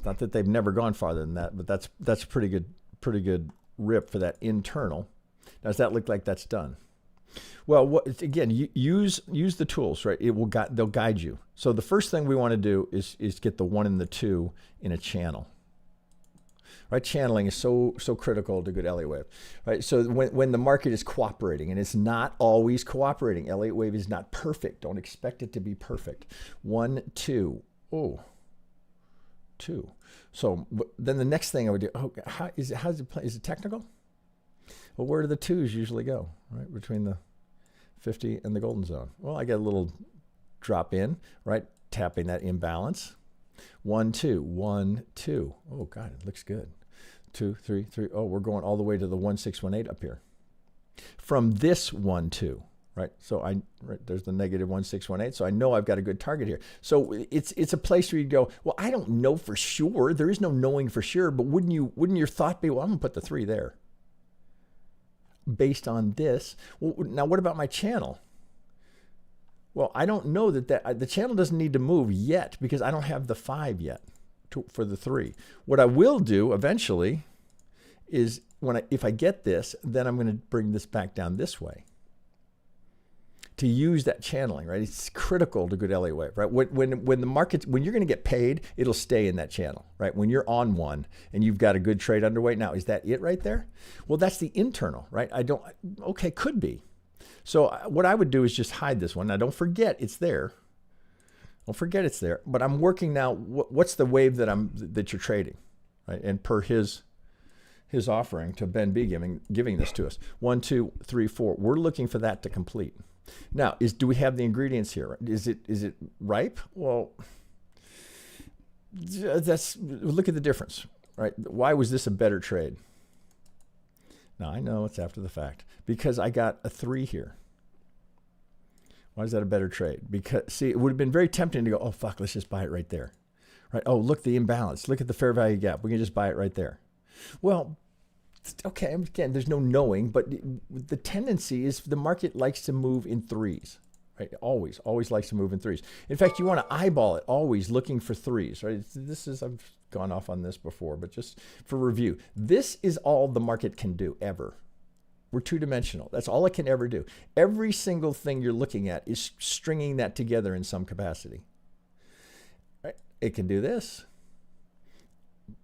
[SPEAKER 1] not that they've never gone farther than that, but that's a pretty good rip for that internal. Now, does that look like that's done? Well, again, use the tools, right? They'll guide you. So the first thing we want to do is get the 1 and the 2 in a channel. Right? Channeling is so critical to good Elliott Wave. Right? So when the market is cooperating, and it's not always cooperating, Elliott Wave is not perfect. Don't expect it to be perfect. 1, 2. 2. So then the next thing I would do, is it technical? Well, where do the 2s usually go, right? Between the 50 and the golden zone. Well, I get a little drop in, right? Tapping that imbalance. 1, 2, 1, 2. Oh God, it looks good. 2, 3, 3. Oh, we're going all the way to the 1618 up here. From this 1, 2. Right, so there's the negative 1618. So I know I've got a good target here. So it's a place where you go, well, I don't know for sure. There is no knowing for sure. But wouldn't your thought be, well, I'm gonna put the 3 there, based on this. Well, now what about my channel? Well, I don't know that the channel doesn't need to move yet because I don't have the 5 yet for the 3. What I will do eventually is if I get this, then I'm going to bring this back down this way. To use that channeling, right? It's critical to good Elliott Wave, right? When the market, when you're going to get paid, it'll stay in that channel, right? When you're on one and you've got a good trade underway, now is that it right there? Well, that's the internal, right? Could be. So what I would do is just hide this one. Now don't forget it's there. Don't forget it's there. But I'm working now. What's the wave that you're trading, right? And per his offering to Ben B giving this to us, 1, 2, 3, 4. We're looking for that to complete. Now, do we have the ingredients here? Is it ripe? Well, look at the difference, right? Why was this a better trade? Now, I know it's after the fact because I got a 3 here. Why is that a better trade? Because, see, it would have been very tempting to go, oh, fuck, let's just buy it right there, right? Oh, look, the imbalance. Look at the fair value gap. We can just buy it right there. Well, okay, again, there's no knowing, but the tendency is the market likes to move in 3s, right? Always likes to move in 3s. In fact, you want to eyeball it, always looking for 3s, right? I've gone off on this before, but just for review, this is all the market can do ever. We're 2-dimensional. That's all it can ever do. Every single thing you're looking at is stringing that together in some capacity. Right? It can do this.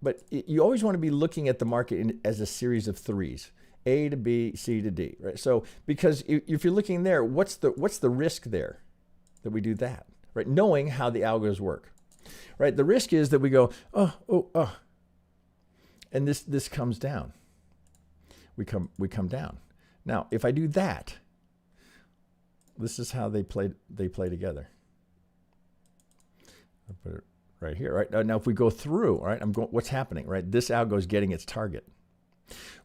[SPEAKER 1] But you always want to be looking at the market as a series of 3s, A to B, C to D, right? So because if you're looking there, what's the risk there that we do that, right? Knowing how the algos work, right? The risk is that we go, and this comes down. We come down. Now, if I do that, this is how they play together. I put it right here, right? Now, if we go through, right, what's happening, right? This algo is getting its target.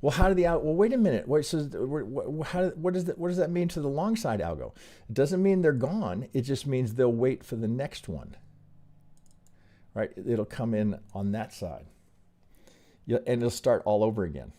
[SPEAKER 1] Well, how did well, wait a minute. What does that mean to the long side algo? It doesn't mean they're gone. It just means they'll wait for the next one, right? It'll come in on that side. And it'll start all over again.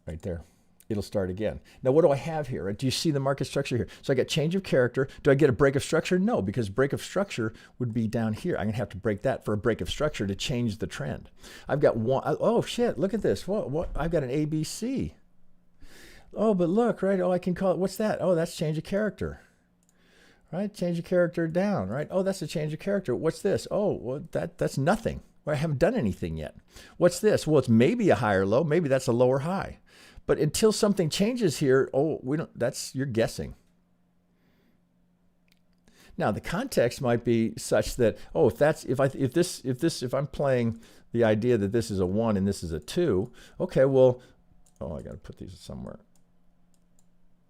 [SPEAKER 1] Right there. It'll start again. Now, what do I have here? Right? Do you see the market structure here? So I got change of character. Do I get a break of structure? No, because break of structure would be down here. I'm going to have to break that for a break of structure to change the trend. I've got one. Oh, shit. Look at this. What? I've got an ABC. Oh, but look, right? Oh, I can call it. What's that? Oh, that's change of character. Right? Change of character down. Right? Oh, that's a change of character. What's this? Oh, well, that's nothing. Well, I haven't done anything yet. What's this? Well, it's maybe a higher low. Maybe that's a lower high. But until something changes here, oh, you're guessing. Now the context might be such that, oh, if I'm playing the idea that this is a 1 and this is a 2, okay, well, oh, I got to put these somewhere.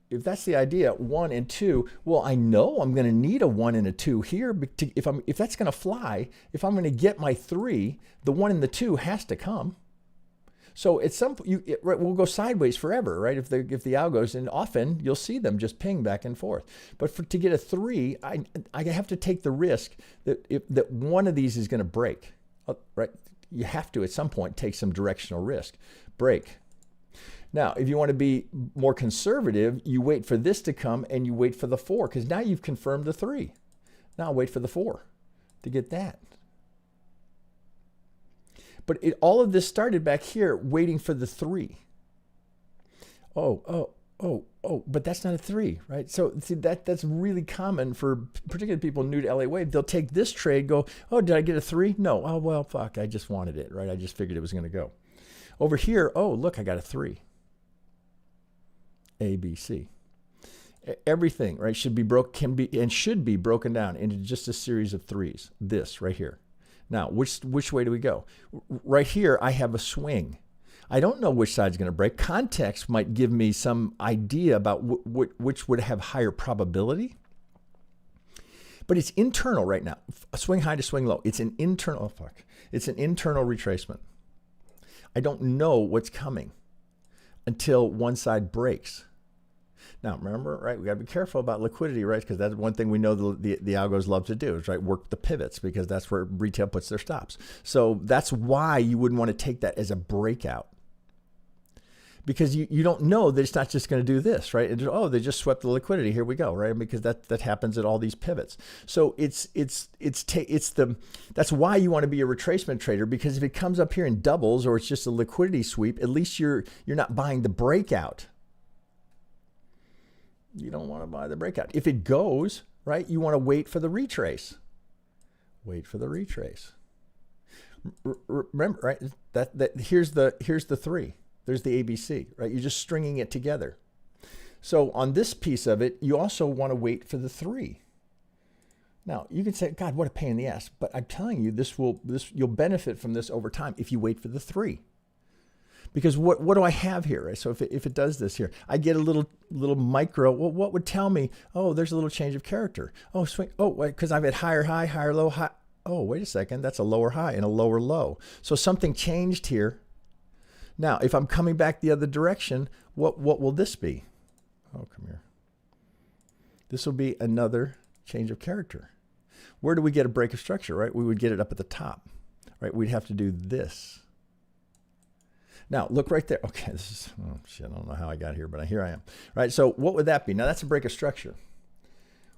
[SPEAKER 1] If that's the idea, 1 and 2, well, I know I'm going to need a 1 and a 2 here. If that's going to fly, if I'm going to get my 3, the 1 and the 2 has to come. So at some point, we'll go sideways forever, right? If the algos, and often you'll see them just ping back and forth. But to get a 3, I have to take the risk that one of these is going to break, right? You have to at some point take some directional risk, break. Now, if you want to be more conservative, you wait for this to come and you wait for the 4, because now you've confirmed the 3. Now wait for the 4 to get that. But all of this started back here waiting for the 3. Oh, but that's not a 3, right? So see, that's really common for particularly people new to LA Wave. They'll take this trade, go, oh, did I get a 3? No. Oh, well, fuck, I just wanted it, right? I just figured it was going to go. Over here, oh, look, I got a 3. A, B, C. Everything, right, should be broken down into just a series of 3s. This right here. Now, which way do we go? Right here, I have a swing. I don't know which side's going to break. Context might give me some idea about which would have higher probability. But it's internal right now. A swing high to swing low. It's an internal, oh fuck. It's an internal retracement. I don't know what's coming until one side breaks. Now, remember, right, we got to be careful about liquidity, right? Because that's one thing we know the algos love to do is, right, work the pivots, because that's where retail puts their stops. So that's why you wouldn't want to take that as a breakout, because you don't know that it's not just going to do this, right? And, oh, they just swept the liquidity. Here we go, right? Because that happens at all these pivots. So that's why you want to be a retracement trader, because if it comes up here and doubles, or it's just a liquidity sweep, at least you're not buying the breakout. You don't want to buy the breakout. If it goes, right, you want to wait for the retrace. Wait for the retrace. Remember, right, that here's the 3. There's the ABC, right? You're just stringing it together. So on this piece of it, you also want to wait for the 3. Now, you can say, God, what a pain in the ass. But I'm telling you, you'll benefit from this over time if you wait for the 3. Because what do I have here? Right? So if it does this here, I get a little micro. Well, what would tell me, oh, there's a little change of character. Oh, swing. Oh, wait, because I've had higher high, higher low, high. Oh, wait a second. That's a lower high and a lower low. So something changed here. Now, if I'm coming back the other direction, what will this be? Oh, come here. This will be another change of character. Where do we get a break of structure, right? We would get it up at the top, right? We'd have to do this. Now, look right there. Okay, this is, oh shit, I don't know how I got here, but here I am. Right, so what would that be? Now, that's a break of structure.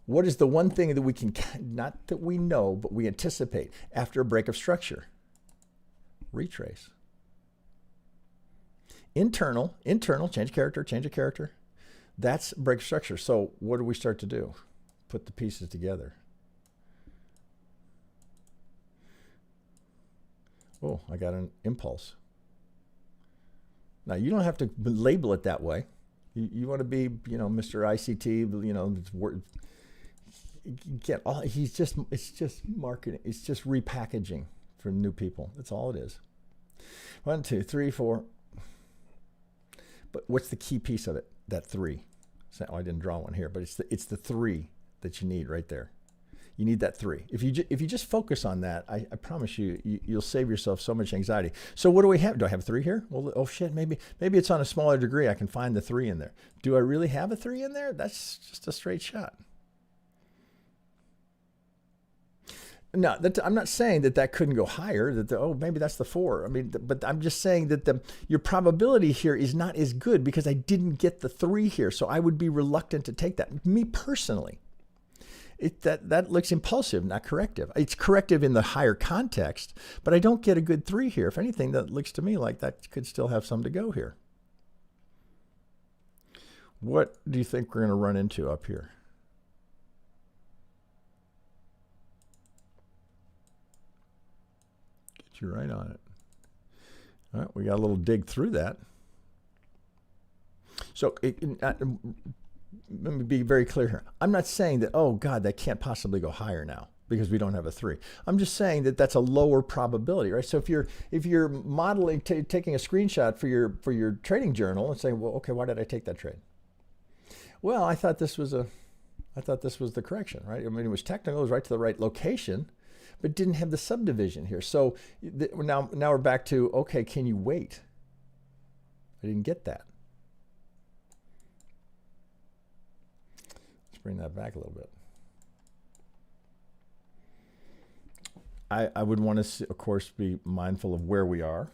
[SPEAKER 1] What is the one thing that we can, not that we know, but we anticipate after a break of structure? Retrace. Internal, change of character. That's break of structure. So what do we start to do? Put the pieces together. Oh, I got an impulse. Now, you don't have to label it that way. You want to be, Mr. ICT, get all, it's just marketing. It's just repackaging for new people. That's all it is. 1, 2, 3, 4. But what's the key piece of it? That 3. So, I didn't draw one here, but it's the 3. that you need right there. You need that 3. If you just focus on that, I promise you'll save yourself so much anxiety. So what do we have? Do I have 3 here? Well, oh shit, maybe it's on a smaller degree. I can find the 3 in there. Do I really have a 3 in there? That's just a straight shot. No, I'm not saying that couldn't go higher. Maybe that's the 4. I mean, but I'm just saying that your probability here is not as good because I didn't get the 3 here. So I would be reluctant to take that. Me personally, that looks impulsive, not corrective. It's corrective in the higher context, but I don't get a good 3 here. If anything, that looks to me like that could still have some to go here. What do you think we're going to run into up here? You're right on it. All right, we got a little dig through that. So let me be very clear here. I'm not saying that, oh God, that can't possibly go higher now because we don't have a 3. I'm just saying that that's a lower probability, right? So if you're modeling, taking a screenshot for your trading journal and saying, well, okay, why did I take that trade? Well, I thought this was the correction, right? I mean, it was technical, it was right to the right location, but didn't have the subdivision here. So now we're back to, okay, can you wait? I didn't get that. Let's bring that back a little bit. I would want to, of course, be mindful of where we are.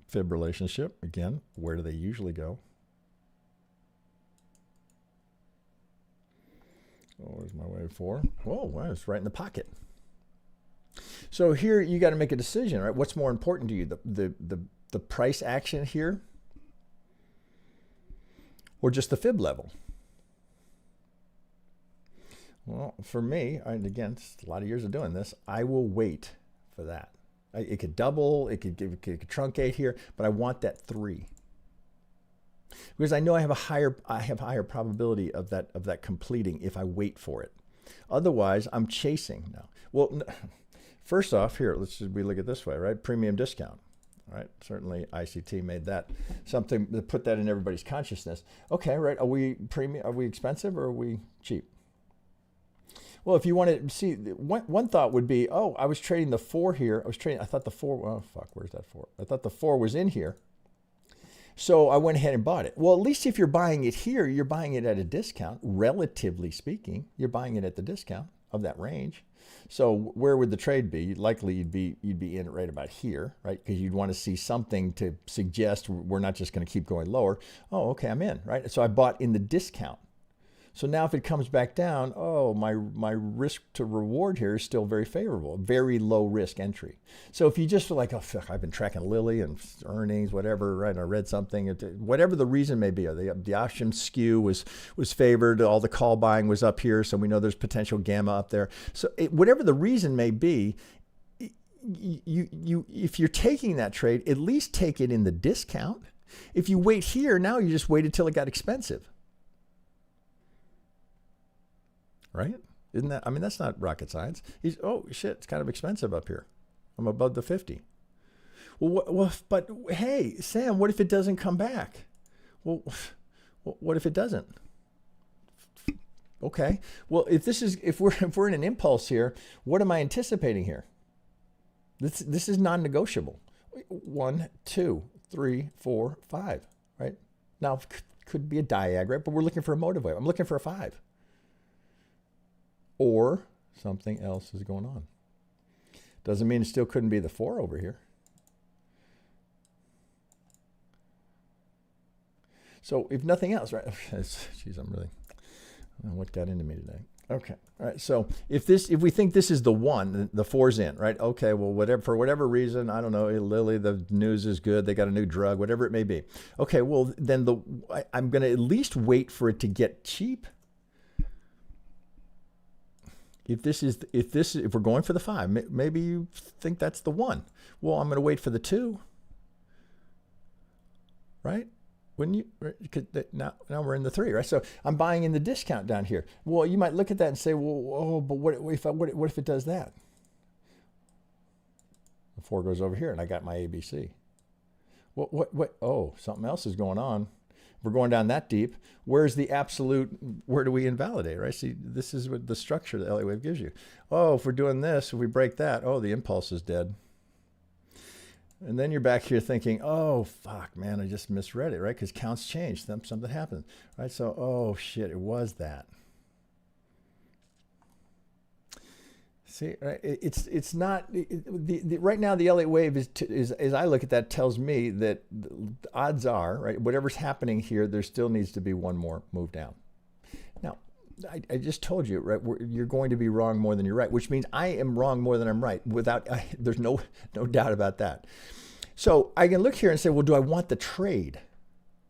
[SPEAKER 1] Fib relationship, again, where do they usually go? Oh, where's my wave 4? Whoa, wow, it's right in the pocket. So here you got to make a decision, right? What's more important to you, the price action here or just the fib level? Well, for me, and again, it's a lot of years of doing this, I will wait for that. It could double, it could truncate here, but I want that 3. Because I know I have higher probability of that completing if I wait for it. Otherwise, I'm chasing now. Well, first off, here, we look at it this way, right? Premium discount, right? Certainly ICT made that something to put that in everybody's consciousness. Okay, right? Are we premium? Are we expensive or are we cheap? Well, if you want to see, one thought would be, oh, I was trading the 4 here. I thought the 4, oh, fuck, where's that 4? I thought the 4 was in here. So I went ahead and bought it. Well, at least if you're buying it here, you're buying it at a discount, relatively speaking. You're buying it at the discount of that range. So where would the trade be? Likely you'd be in it right about here, right? Because you'd want to see something to suggest we're not just going to keep going lower. Oh, okay, I'm in, right? So I bought in the discount. So now if it comes back down, oh, my risk to reward here is still very favorable, very low risk entry. So if you just feel like, oh, fuck, I've been tracking Lilly and earnings, whatever, right? I read something, whatever the reason may be, or the option skew was favored, all the call buying was up here, so we know there's potential gamma up there. So whatever the reason may be, if you're taking that trade, at least take it in the discount. If you wait here, now you just waited till it got expensive. Right? Isn't that, I mean, that's not rocket science. Oh shit, it's kind of expensive up here. I'm above the 50. Well, but hey, Sam, what if it doesn't come back? Well, what if it doesn't? Okay. Well, if we're in an impulse here, what am I anticipating here? This is non-negotiable. 1, 2, 3, 4, 5, right? Now, could be a diag, right? But we're looking for a motive wave. I'm looking for a 5. Or something else is going on. Doesn't mean it still couldn't be the 4 over here. So if nothing else, right? Geez, I'm really, I don't know what got into me today. Okay, all right. So if we think this is the 1, the 4's in, right? Okay, well, for whatever reason, I don't know, Lilly, the news is good, they got a new drug, whatever it may be. Okay, well then I'm going to at least wait for it to get cheap. If we're going for the 5, maybe you think that's the 1. Well, I'm going to wait for the 2, right? Wouldn't you? Now we're in the 3, right? So I'm buying in the discount down here. Well, you might look at that and say, well, oh, but what if it does that? The 4 goes over here, and I got my ABC. What? Oh, something else is going on. We're going down that deep. Where's the absolute, where do we invalidate, right? See, this is what the structure the Elliott Wave gives you. Oh, if we're doing this, if we break that, oh, the impulse is dead. And then you're back here thinking, oh, fuck, man, I just misread it, right? Because counts changed, something happened, right? So, oh, shit, it was that. See, right? It's not, right now the Elliott Wave is, as I look at that, tells me that the odds are, right, whatever's happening here, there still needs to be one more move down. Now, I just told you, right, you're going to be wrong more than you're right, which means I am wrong more than I'm right. There's no doubt about that. So I can look here and say, well, do I want the trade?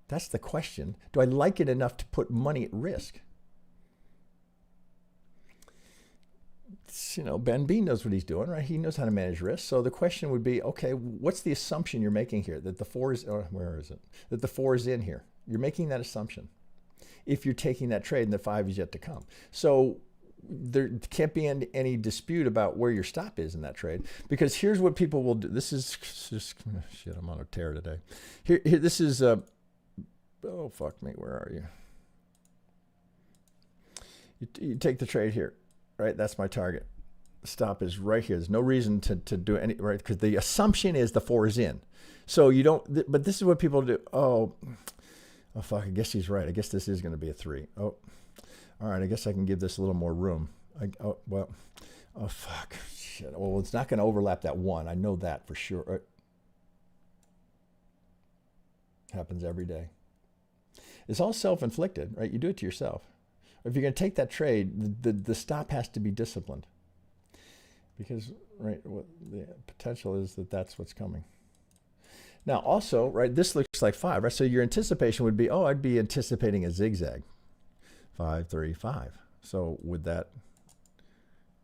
[SPEAKER 1] That's the question. Do I like it enough to put money at risk? You know, Ben B knows what he's doing, right? He knows how to manage risk. So the question would be, okay, what's the assumption you're making here? That the 4 is, or where is it? That the 4 is in here. You're making that assumption if you're taking that trade and the 5 is yet to come. So there can't be any dispute about where your stop is in that trade, because here's what people will do. This is just, shit, I'm on a tear today. Here this is, oh, fuck me, where are you? You take the trade here. Right, that's my target. Stop is right here. There's no reason to do any, right? Because the assumption is the 4 is in. So you don't, but this is what people do. Oh, fuck, I guess he's right. I guess this is going to be a 3. Oh, all right, I guess I can give this a little more room. Oh, fuck, shit. Well, it's not going to overlap that 1. I know that for sure. Right? Happens every day. It's all self-inflicted, right? You do it to yourself. If you're going to take that trade, the stop has to be disciplined, because, right, what the potential is that that's what's coming. Now, also, right, this looks like 5, right? So your anticipation would be, oh, I'd be anticipating a zigzag, 5, 3, 5. So would that,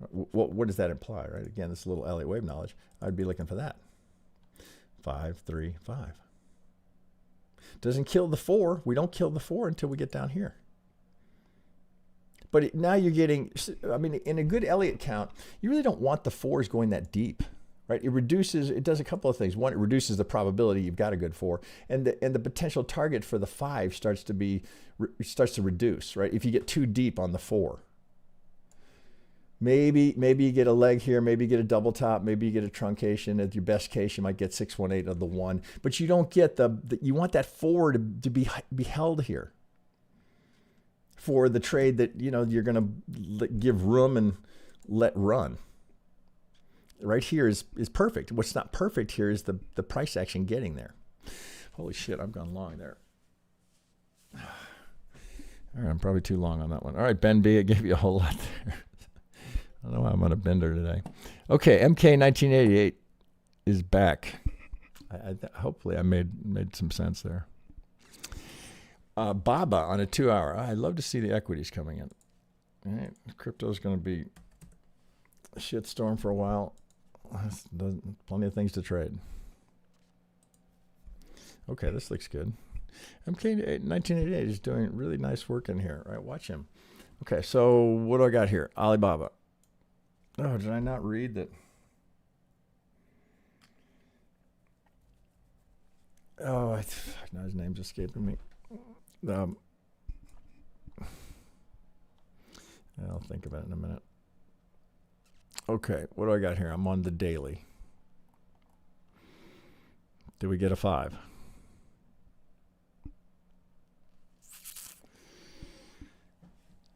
[SPEAKER 1] what does that imply, right? Again, this is a little Elliott Wave knowledge. I'd be looking for that, 5, 3, 5. Doesn't kill the 4. We don't kill the 4 until we get down here. But now you're getting, I mean, in a good Elliott count, you really don't want the 4s going that deep, right? It does a couple of things. One, it reduces the probability you've got a good 4, and the potential target for the 5 starts to reduce, right? If you get too deep on the 4. Maybe you get a leg here, maybe you get a double top, maybe you get a truncation. At your best case, you might get 618 of the 1, but you don't get you want that 4 to be held here for the trade that, you know, you're going to give room and let run. Right here is perfect. What's not perfect here is the price action getting there. Holy shit, I've gone long there. All right, I'm probably too long on that one. All right, Ben B, I gave you a whole lot there. I don't know why I'm on a bender today. Okay, MK 1988 is back. Hopefully I made some sense there. Baba on a 2-hour. I'd love to see the equities coming in. All right, crypto's going to be a shitstorm for a while. Plenty of things to trade. Okay, this looks good. MK 1988 is doing really nice work in here. All right, watch him. Okay, so what do I got here? Alibaba. Oh, did I not read that? Oh, now his name's escaping me. I'll think about it in a minute. Okay, what do I got here? I'm on the daily. Did we get a 5?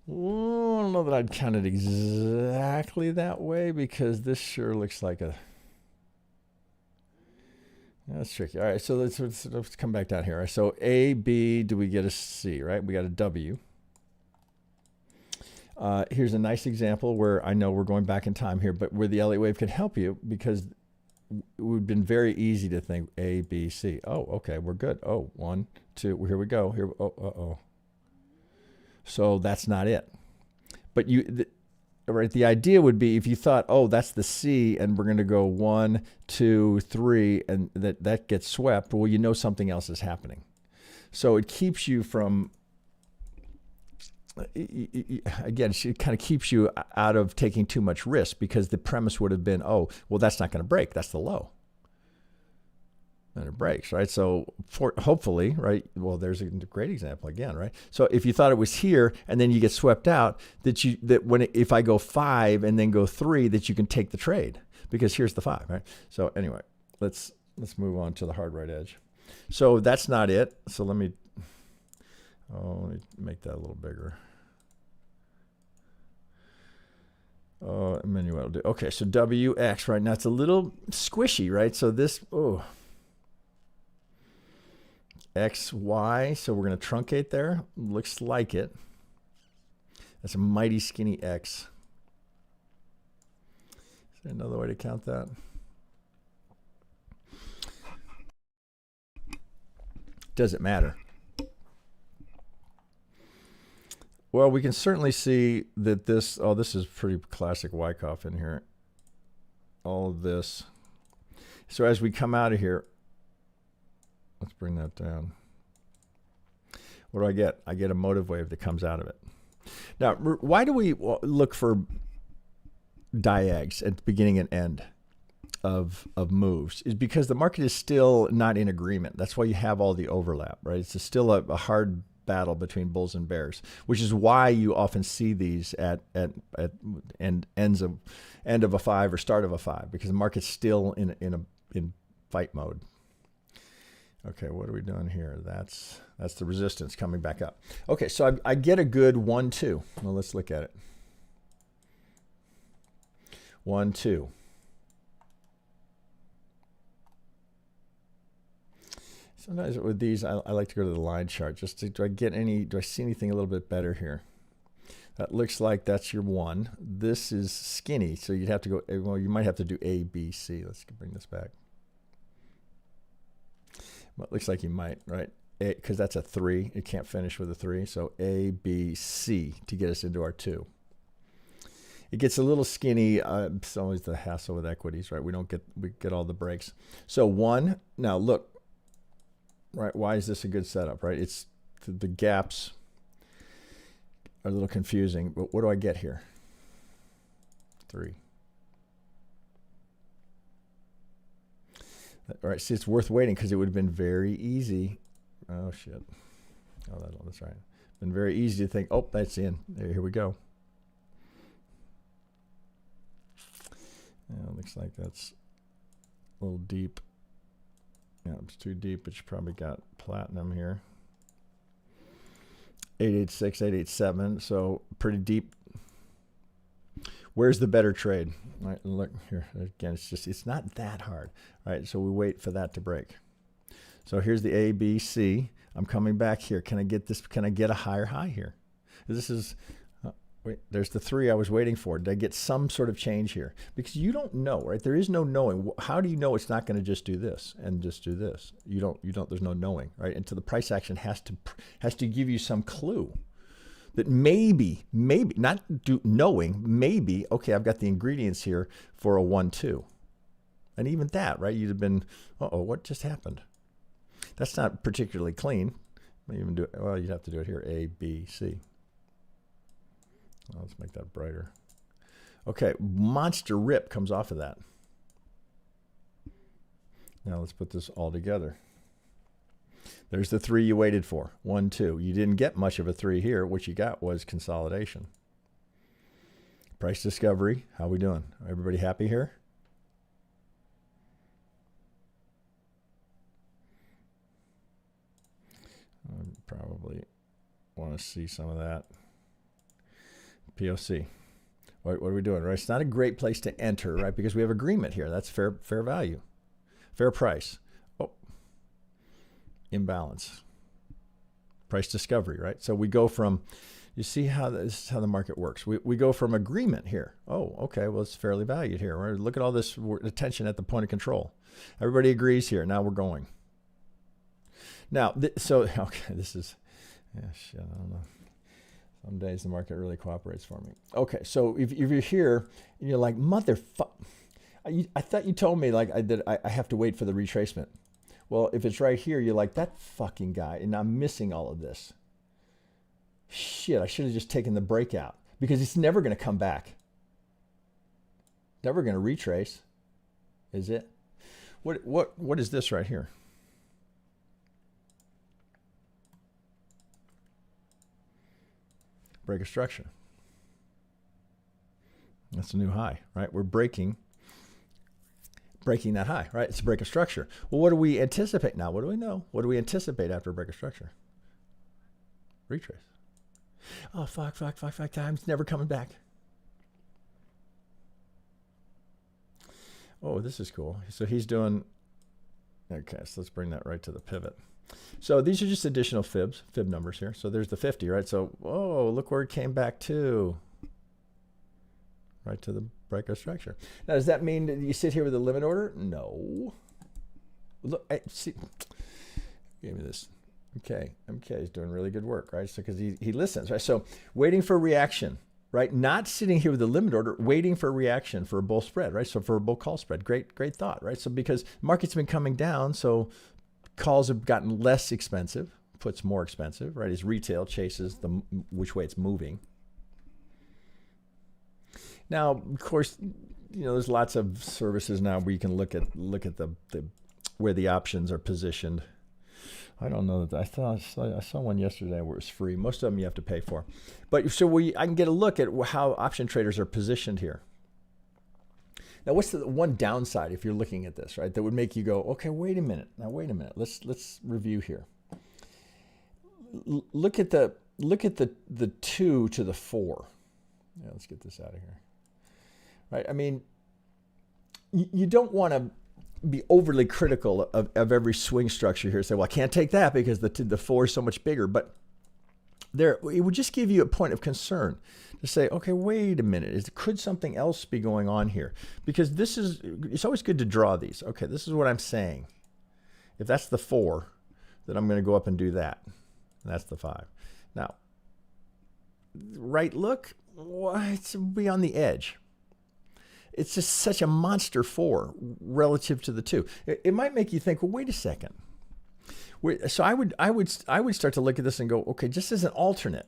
[SPEAKER 1] Well, I don't know that I'd count it exactly that way, because this sure looks like a... That's tricky. All right, so let's come back down here. So A, B, do we get a C, right? We got a W. Here's a nice example where I know we're going back in time here, but where the Elliott Wave can help you, because it would have been very easy to think A, B, C. Oh, okay, we're good. Oh, 1, 2, here we go. Here, oh. So that's not it. But right, the idea would be if you thought, oh, that's the C, and we're going to go 1, 2, 3, and that gets swept, well, you know something else is happening. So it keeps you from, again, it kind of keeps you out of taking too much risk, because the premise would have been, oh, well, that's not going to break. That's the low. And when it breaks, right? So hopefully, right? Well, there's a great example again, right? So if you thought it was here and then you get swept out, if I go 5 and then go 3, that you can take the trade because here's the 5, right? So anyway, let's move on to the hard right edge. So that's not it. So let me make that a little bigger. Menu will do. Okay, so WX right now it's a little squishy, right? So this XY, so we're going to truncate there. Looks like it. That's a mighty skinny X. Is there another way to count that? Does it matter? Well, we can certainly see that this is pretty classic Wyckoff in here. All of this. So as we come out of here, let's bring that down. What do I get? I get a motive wave that comes out of it. Now, why do we look for diags at the beginning and end of moves? Is because the market is still not in agreement. That's why you have all the overlap, right? It's still a hard battle between bulls and bears, which is why you often see these at end of a 5 or start of a 5, because the market's still in fight mode. Okay, what are we doing here? That's the resistance coming back up. Okay, so I get a good 1-2. Well, let's look at it. 1-2. Sometimes with these, I like to go to the line chart just to, do I see anything a little bit better here? That looks like that's your 1. This is skinny, so you'd have to go, well, you might have to do A, B, C. Let's bring this back. Well, it looks like you might, right? Because that's a 3. It can't finish with a 3. So A, B, C to get us into our 2. It gets a little skinny. It's always the hassle with equities, right? We get all the breaks. So 1, now look. Right, why is this a good setup, right? It's the gaps are a little confusing, but what do I get here? 3. All right, see, it's worth waiting because it would have been very easy. Oh, shit. Oh, that's right. Been very easy to think, oh, that's in. Here we go. Yeah, looks like that's a little deep. Yeah, it's too deep, but you probably got platinum here. 886, 887, so pretty deep. Where's the better trade? All right, look here again. It's not that hard. All right, so we wait for that to break. So here's the A, B, C. I'm coming back here. Can I get this? Can I get a higher high here? This is. Wait, there's the 3 I was waiting for. Did I get some sort of change here? Because you don't know, right? There is no knowing. How do you know it's not going to just do this and just do this? You don't. There's no knowing, right? Until the price action has to give you some clue that maybe not knowing, maybe, okay, I've got the ingredients here for a 1-2. And even that, right? You'd have been, uh-oh, what just happened? That's not particularly clean. Even do it, well, you'd have to do it here, A, B, C. Well, let's make that brighter. Okay, monster rip comes off of that. Now let's put this all together. There's the 3 you waited for, 1-2. You didn't get much of a 3 here. What you got was consolidation. Price discovery, how we doing? Everybody happy here? I probably want to see some of that. POC. What are we doing, right? It's not a great place to enter, right? Because we have agreement here. That's fair value, fair price. Oh, imbalance. Price discovery, right? So we go from, you see how this is how the market works. We go from agreement here. Oh, okay, well, it's fairly valued here. Right? Look at all this attention at the point of control. Everybody agrees here. Now we're going. Now, okay, this is, yeah, shit, I don't know. Some days the market really cooperates for me. Okay, so if you're here and you're like, motherfucker, I thought you told me like I have to wait for the retracement. Well, if it's right here, you're like, that fucking guy, and I'm missing all of this. Shit, I should have just taken the breakout because it's never going to come back. Never going to retrace, is it? What is this right here? break a structure. That's a new high, right? We're breaking that high, right? It's a break of structure. Well, what do we anticipate now? What do we know? What do we anticipate after a break of structure? Retrace. Oh, fuck, time's never coming back. Oh, this is cool. So he's doing, okay, so let's bring that right to the pivot. So these are just additional fib numbers here. So there's the 50, right? So, oh, look where it came back to. Right to the break of structure. Now, does that mean that you sit here with a limit order? No. Look, see, give me this. Okay, MK is doing really good work, right? So because he listens, right? So waiting for reaction, right? Not sitting here with a limit order, waiting for a reaction for a bull spread, right? So for a bull call spread, great thought, right? So because market's been coming down, so calls have gotten less expensive, puts more expensive, right? As retail chases which way it's moving. Now, of course, you know, there's lots of services now where you can look at the where the options are positioned. I don't know that I saw one yesterday where it was free. Most of them you have to pay for, but so I can get a look at how option traders are positioned here. Now, what's the one downside if you're looking at this, right? That would make you go, okay, wait a minute. Now, wait a minute. Let's review here. Look at the 2 to the 4. Yeah, let's get this out of here. Right? I mean, you don't want to be overly critical of every swing structure here. Say, well, I can't take that because the 4 is so much bigger. But it would just give you a point of concern to say, okay, wait a minute. Could something else be going on here? Because it's always good to draw these. Okay, this is what I'm saying. If that's the 4, then I'm going to go up and do that. And that's the 5. Now, right look, it's beyond the edge. It's just such a monster 4 relative to the 2. It might make you think, well, wait a second. So I would start to look at this and go, okay, just as an alternate,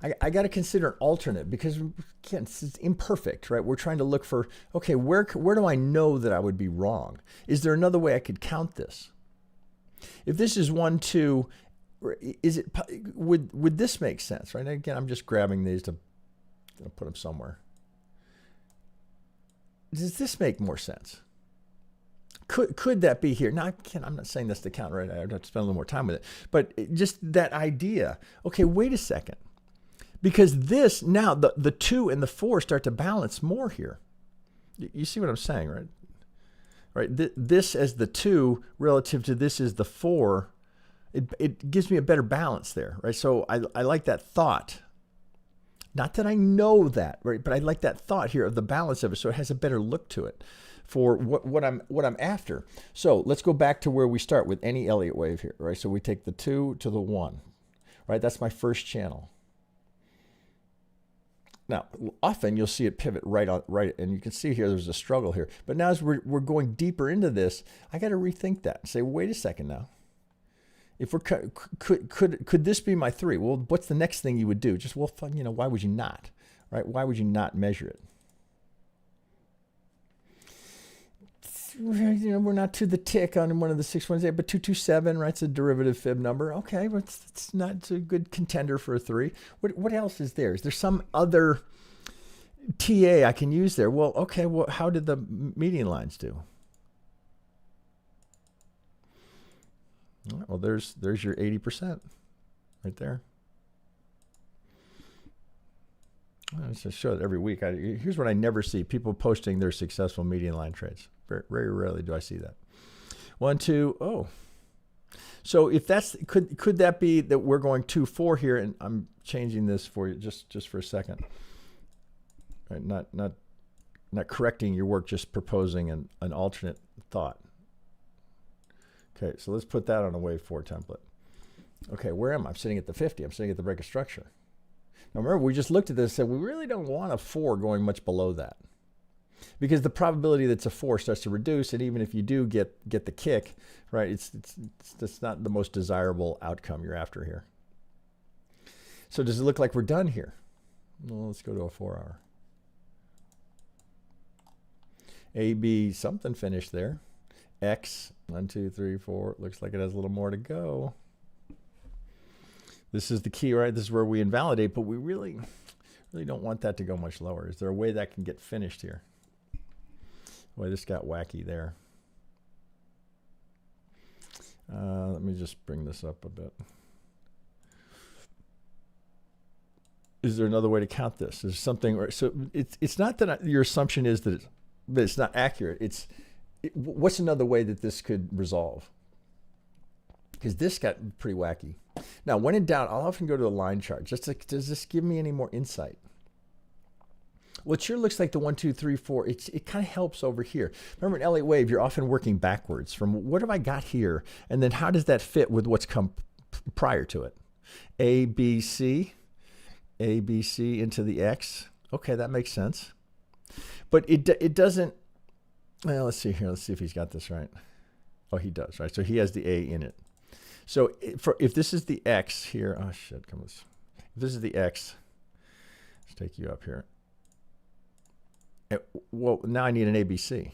[SPEAKER 1] I got to consider an alternate because again, it's imperfect, right? We're trying to look for, okay, where do I know that I would be wrong? Is there another way I could count this? If this is 1, 2, would this make sense, right? Again, I'm just grabbing these to put them somewhere. Does this make more sense? Could that be here? Now, I'm not saying that's the count, right? I'd have to spend a little more time with it. But just that idea. Okay, wait a second. Because this, now, the 2 and the 4 start to balance more here. You see what I'm saying, right? Right. This as the 2 relative to this is the 4. It gives me a better balance there, right? So I like that thought. Not that I know that, right? But I like that thought here of the balance of it, so it has a better look to it for what I'm after. So let's go back to where we start with any Elliott wave here, right? So we take the 2 to the 1, right? That's my first channel. Now, often you'll see it pivot right, and you can see here there's a struggle here. But now as we're going deeper into this, I got to rethink that and say, wait a second now. If we're could this be my 3? Well, what's the next thing you would do? Just, well, you know, why would you not, right? Why would you not measure it? You know, we're not to the tick on one of the 618, but 227, right? It's a derivative fib number. Okay, but it's not a good contender for a 3. What else is there? Is there some other TA I can use there? Well, okay. Well, how did the median lines do? Well, there's your 80% right there. I just show it every week. Here's what I never see: people posting their successful median line trades. Very, very rarely do I see that. 1, 2, oh. So if that's could that be that we're going 2, 4 here, and I'm changing this for you just for a second. Right, not correcting your work, just proposing an alternate thought. Okay, so let's put that on a wave 4 template. Okay, where am I? I'm sitting at the 50. I'm sitting at the break of structure. Now remember, we just looked at this and said we really don't want a 4 going much below that, because the probability that it's a 4 starts to reduce, and even if you do get the kick, right, it's not the most desirable outcome you're after here. So does it look like we're done here? Well, let's go to a 4-hour. A, B, something finished there. X, 1, 2, 3, 4. Looks like it has a little more to go. This is the key, right? This is where we invalidate, but we really don't want that to go much lower. Is there a way that can get finished here? Boy, this got wacky there. Let me just bring this up a bit. Is there another way to count this? Is something, so it's not that your assumption is that it's not accurate. What's another way that this could resolve? Because this got pretty wacky. Now, when in doubt, I'll often go to a line chart. Does this give me any more insight? Well, it sure looks like the 1, 2, 3, 4. It kind of helps over here. Remember in Elliott Wave, you're often working backwards from what have I got here, and then how does that fit with what's come prior to it? A, B, C into the X. Okay, that makes sense. But it doesn't. Well, let's see here. Let's see if he's got this right. Oh, he does, right? So he has the A in it. So if this is the X here, oh shit, come on. If this is the X, let's take you up here. Well, now I need an ABC.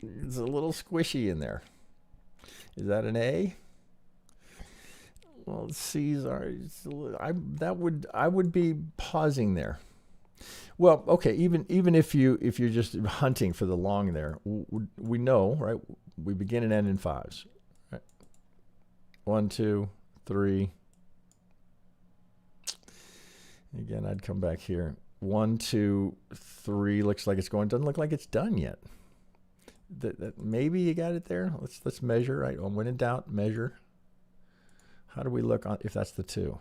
[SPEAKER 1] It's a little squishy in there. Is that an A? Well, C's are. I would be pausing there. Well, okay. Even if you're just hunting for the long there, we know, right? We begin and end in fives. Right? 1, 2, 3. Again, I'd come back here. 1, 2, 3 looks like it's going. Doesn't look like it's done yet. Maybe you got it there. Let's measure, right? When in doubt, measure. How do we look on if that's the 2?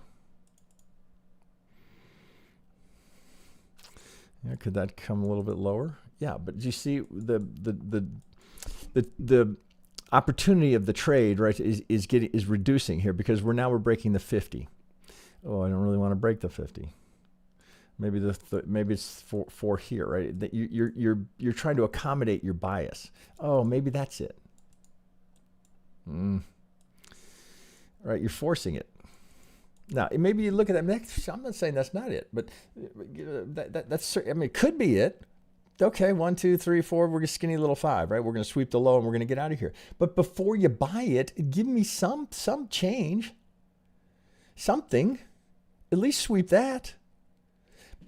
[SPEAKER 1] Yeah, could that come a little bit lower? Yeah, but do you see the opportunity of the trade, right, is reducing here because we're breaking the 50. Oh, I don't really want to break the 50. Maybe maybe it's for here, right? That you're trying to accommodate your bias. Oh, maybe that's it. Right, you're forcing it. Now, maybe you look at that. I'm not saying that's not it, but that's. I mean, it could be it. Okay, 1, 2, 3, 4. We're a skinny little 5, right? We're going to sweep the low and we're going to get out of here. But before you buy it, give me some change. Something. At least sweep that.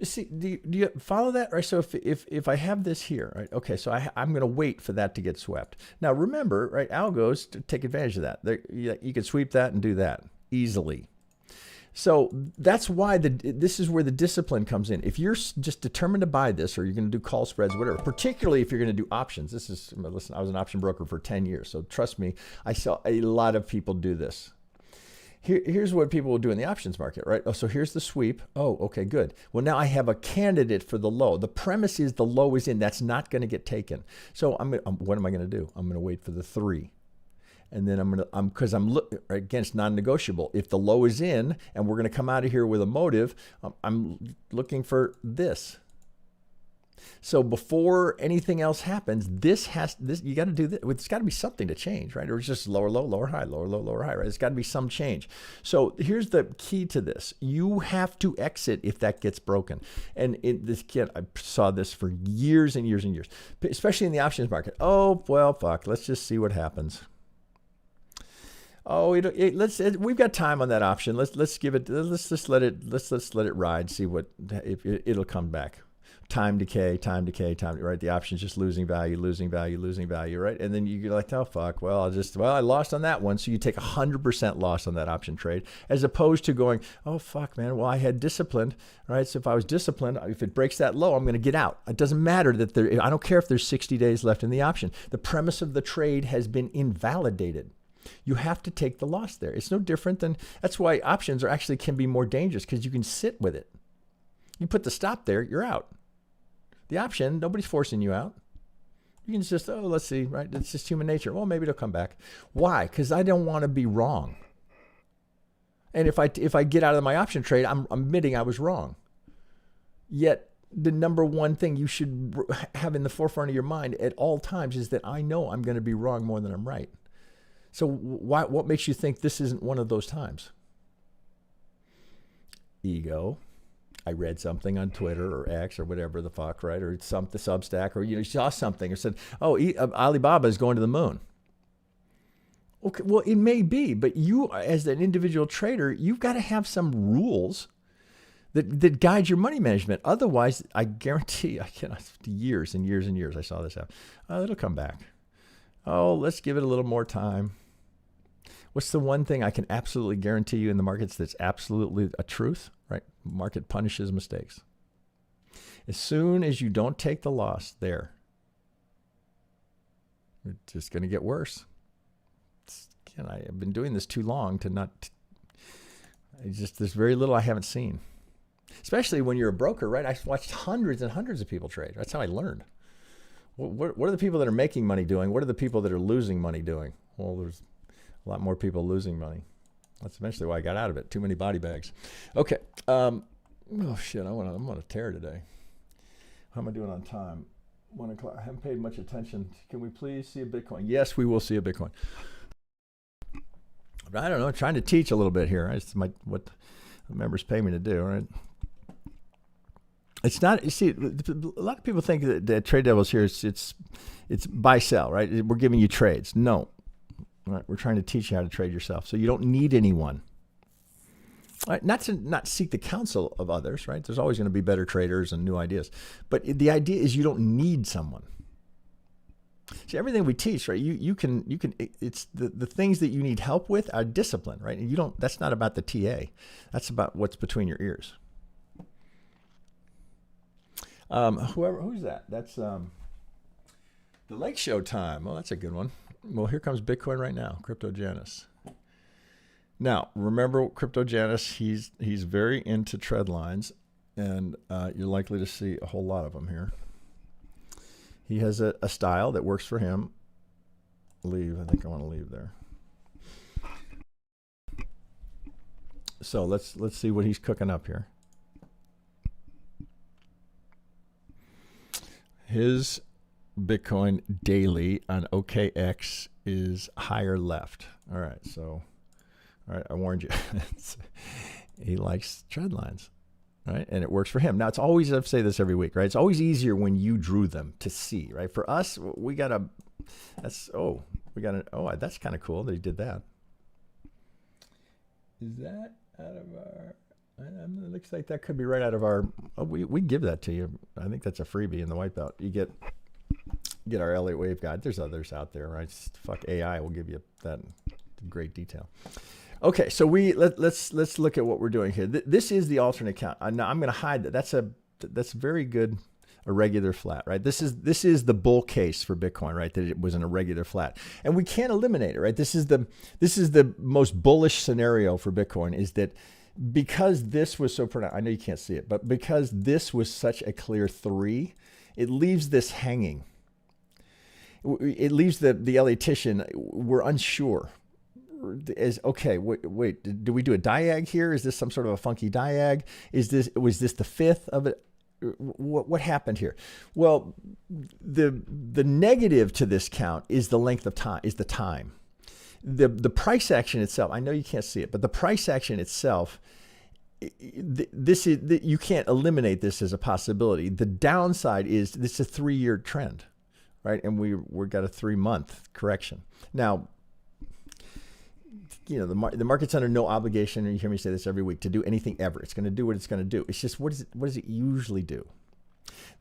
[SPEAKER 1] See, do you follow that? Right. So if I have this here, right? Okay. So I'm going to wait for that to get swept. Now remember, right? Algos to take advantage of that. You can sweep that and do that easily. So that's why this is where the discipline comes in. If you're just determined to buy this, or you're going to do call spreads, whatever. Particularly if you're going to do options. Listen, I was an option broker for 10 years, so trust me, I saw a lot of people do this. Here's what people will do in the options market, right? Oh, so here's the sweep. Oh, okay, good. Well, now I have a candidate for the low. The premise is the low is in. That's not going to get taken. So what am I going to do? I'm going to wait for the 3. And then because I'm against non-negotiable. If the low is in and we're going to come out of here with a motive, I'm looking for this. So before anything else happens, you got to do this. It's got to be something to change, right? Or it's just lower low, lower high, lower low, lower high, right? It's got to be some change. So here's the key to this: you have to exit if that gets broken. And I saw this for years and years and years, especially in the options market. Oh well, fuck. Let's just see what happens. Oh, we've got time on that option. Let's give it. Let's just let it ride. See if it'll come back. Time decay, right? The option's just losing value, right? And then you're like, oh, fuck, well, I lost on that one. So you take 100% loss on that option trade, as opposed to going, oh, fuck, man, well, I had disciplined, right? So if I was disciplined, if it breaks that low, I'm going to get out. It doesn't matter I don't care if there's 60 days left in the option. The premise of the trade has been invalidated. You have to take the loss there. It's no different that's why options can be more dangerous, because you can sit with it. You put the stop there, you're out. The option, nobody's forcing you out. You can just, let's see, right? It's just human nature. Well, maybe it'll come back. Why? Because I don't want to be wrong. And if I get out of my option trade, I'm admitting I was wrong. Yet the number one thing you should have in the forefront of your mind at all times is that I know I'm going to be wrong more than I'm right. So what makes you think this isn't one of those times? Ego. I read something on Twitter or X or whatever the fuck, right? Or the Substack, or you saw something or said, oh, Alibaba is going to the moon. Okay, well, it may be, but you, as an individual trader, you've got to have some rules that guide your money management. Otherwise, I guarantee, I cannot, years and years and years, I saw this happen. Oh, it'll come back. Oh, let's give it a little more time. What's the one thing I can absolutely guarantee you in the markets that's absolutely a truth, right? Market punishes mistakes. As soon as you don't take the loss there, it's just going to get worse. I've been doing this too long to not, there's very little I haven't seen. Especially when you're a broker, right? I watched hundreds and hundreds of people trade. That's how I learned. What are the people that are making money doing? What are the people that are losing money doing? Well, there's a lot more people losing money. That's eventually why I got out of it. Too many body bags. Okay. Oh shit! I'm on a tear today. How am I doing on time? 1 o'clock. I haven't paid much attention. Can we please see a Bitcoin? Yes, we will see a Bitcoin. But I don't know. I'm trying to teach a little bit here. It's what the members pay me to do, right? It's not. You see, a lot of people think that TradeDevils here it's buy sell, right? We're giving you trades. No, right? We're trying to teach you how to trade yourself, so you don't need anyone. Right? Not to seek the counsel of others, right? There's always going to be better traders and new ideas, but the idea is you don't need someone. See, everything we teach, right? You can. It's the things that you need help with are discipline, right? And you don't. That's not about the TA. That's about what's between your ears. Who's that? That's the Lake Show time. Well, that's a good one. Well, here comes Bitcoin right now. Crypto Janus. Now, remember Crypto Janus, he's very into trend lines, and you're likely to see a whole lot of them here. He has a style that works for him. Leave. I think I want to leave there. So let's see what he's cooking up here. His Bitcoin daily on OKX is higher left. All right, so, all right, I warned you. He likes trend lines, right? And it works for him. Now, it's always, I say this every week, right? It's always easier when you drew them to see, right? For us, we got a, that's kind of cool that he did that. Is that out of our... It looks like that could be right out of our. Oh, we give that to you. I think that's a freebie in the white belt. You get our Elliott Wave guide. There's others out there, right? Fuck AI will give you that in great detail. Okay, so let's look at what we're doing here. This is the alternate count. Now I'm going to hide that. That's very good. A regular flat, right? This is the bull case for Bitcoin, right? That it was an irregular flat, and we can't eliminate it, right? This is the most bullish scenario for Bitcoin, is that. Because this was so pronounced, I know you can't see it, but because this was such a clear 3, it leaves this hanging. It leaves the Elliottician, we're unsure. Okay, wait, do we do a diag here? Is this some sort of a funky diag? Was this the 5th of it? What happened here? Well, the negative to this count is the length of time, is the time. The price action itself, I know you can't see it, but the price action itself, you can't eliminate this as a possibility. The downside is this is a 3-year trend, right? And we've got a 3-month correction. Now, you know, the market's under no obligation, and you hear me say this every week, to do anything ever. It's going to do what it's going to do. It's just, what does it usually do?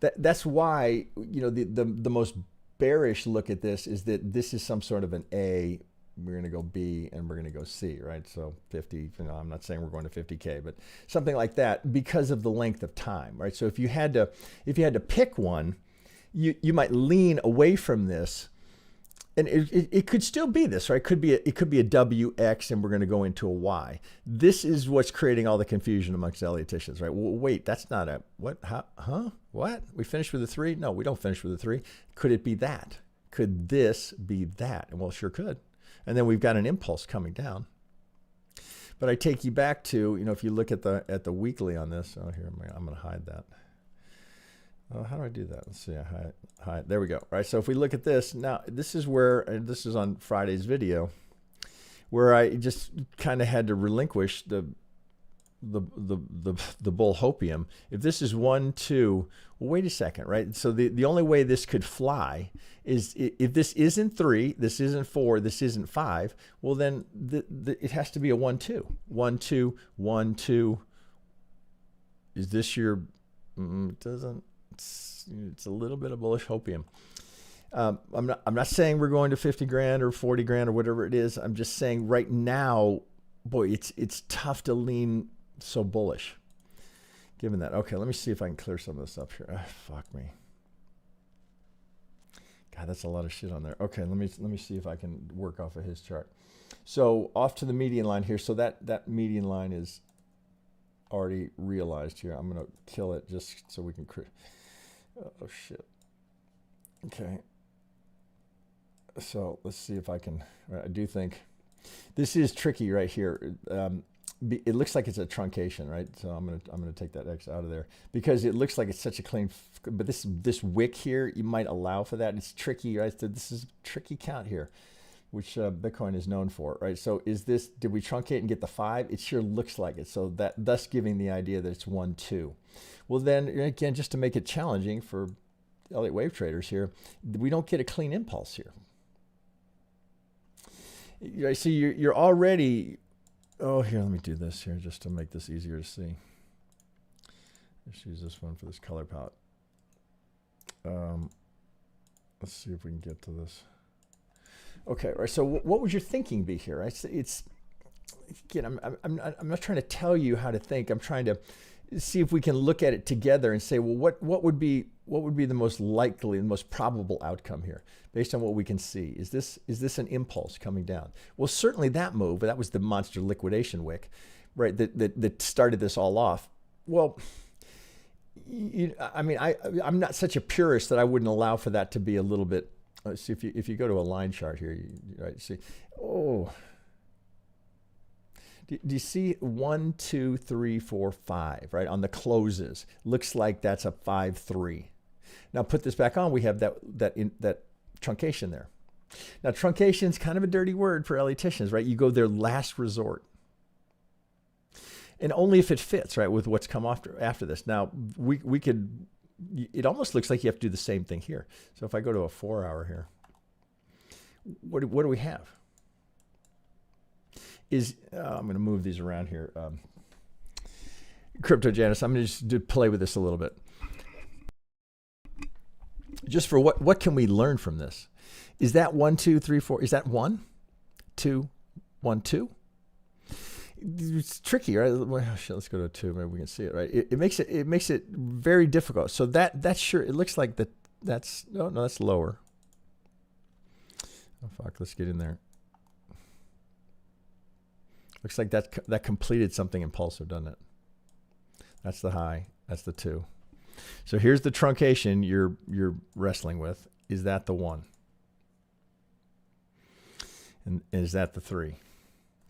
[SPEAKER 1] That's why, you know, the most bearish look at this is that this is some sort of an A. We're going to go B and we're going to go C, right? So 50, you know, I'm not saying we're going to 50K, but something like that because of the length of time, right? So if you had to pick one, you might lean away from this, and it could still be this, right? It could be a WX and we're going to go into a Y. This is what's creating all the confusion amongst Elliotticians, right? Well, wait, that's not a, what, huh? What? We finished with a 3? No, we don't finish with a 3. Could it be that? Could this be that? And well, sure could. And then we've got an impulse coming down. But I take you back to, you know, if you look at the weekly on this. Oh, here, I'm going to hide that. Oh, how do I do that? Let's see. Hide. There we go. All right. So if we look at this now, this is where, and this is on Friday's video, where I just kind of had to relinquish the bull hopium. If this is 1, 2, well, wait a second, right? So the only way this could fly is if this isn't 3, this isn't 4, this isn't 5. Well, then it has to be a 1, 2, 1, 2, 1, 2. Is this your? It doesn't. It's a little bit of bullish hopium. I'm not saying we're going to 50 grand or 40 grand or whatever it is. I'm just saying right now, boy, it's tough to lean so bullish. Given that, okay, let me see if I can clear some of this up here. Fuck me. God, that's a lot of shit on there. Okay, let me see if I can work off of his chart. So off to the median line here. So that median line is already realized here. I'm gonna kill it just so we can. Oh shit. Okay. So let's see if I can. I do think this is tricky right here. It looks like it's a truncation, right? So I'm gonna take that X out of there because it looks like it's such a clean. But this wick here, you might allow for that. It's tricky, right? So this is a tricky count here, which Bitcoin is known for, right? So did we truncate and get the 5? It sure looks like it. So thus giving the idea that it's 1, 2. Well, then again, just to make it challenging for Elliott Wave traders here, we don't get a clean impulse here. I see you're already. Oh, here, let me do this here just to make this easier to see. Let's use this one for this color palette. Let's see if we can get to this. Okay, right. So what would your thinking be here? Right? It's again, I'm not trying to tell you how to think. I'm trying to see if we can look at it together and say, well, what would be the most likely and most probable outcome here based on what we can see? Is this an impulse coming down? Well, certainly that move, that was the monster liquidation wick, right? That started this all off. Well, I mean, I'm not such a purist that I wouldn't allow for that to be a little bit. Let's see if you go to a line chart here, right? See, oh. Do you see 1, 2, 3, 4, 5, right? On the closes. Looks like that's a 5, 3. Now put this back on, we have that truncation there. Now truncation is kind of a dirty word for Elliotticians, right? You go their last resort. And only if it fits, right, with what's come after this. Now we could, it almost looks like you have to do the same thing here. So if I go to a 4-hour here, what do we have? I'm going to move these around here. Crypto Janice, I'm going to just play with this a little bit. Just for what can we learn from this? Is that 1, 2, 3, 4? Is that 1, 2, 1, 2? It's tricky, right? Well, shit, let's go to 2. Maybe we can see it, right? It makes it very difficult. So that's sure. It looks like that's no, that's lower. Oh fuck, let's get in there. Looks like that completed something impulsive, doesn't it? That's the high. That's the 2. So here's the truncation you're wrestling with. Is that the 1? And is that the 3?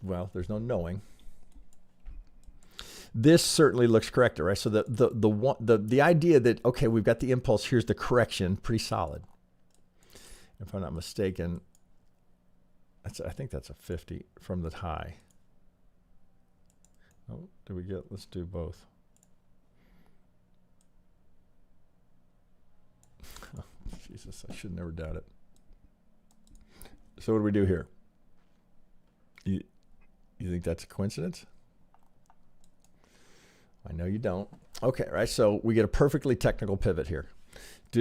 [SPEAKER 1] Well, there's no knowing. This certainly looks correct, right? So the idea that okay, we've got the impulse. Here's the correction. Pretty solid. If I'm not mistaken, I think that's a 50 from the high. Oh, do we get? Let's do both. Oh, Jesus, I should never doubt it. So what do we do here? You think that's a coincidence? I know you don't. Okay, right. So we get a perfectly technical pivot here.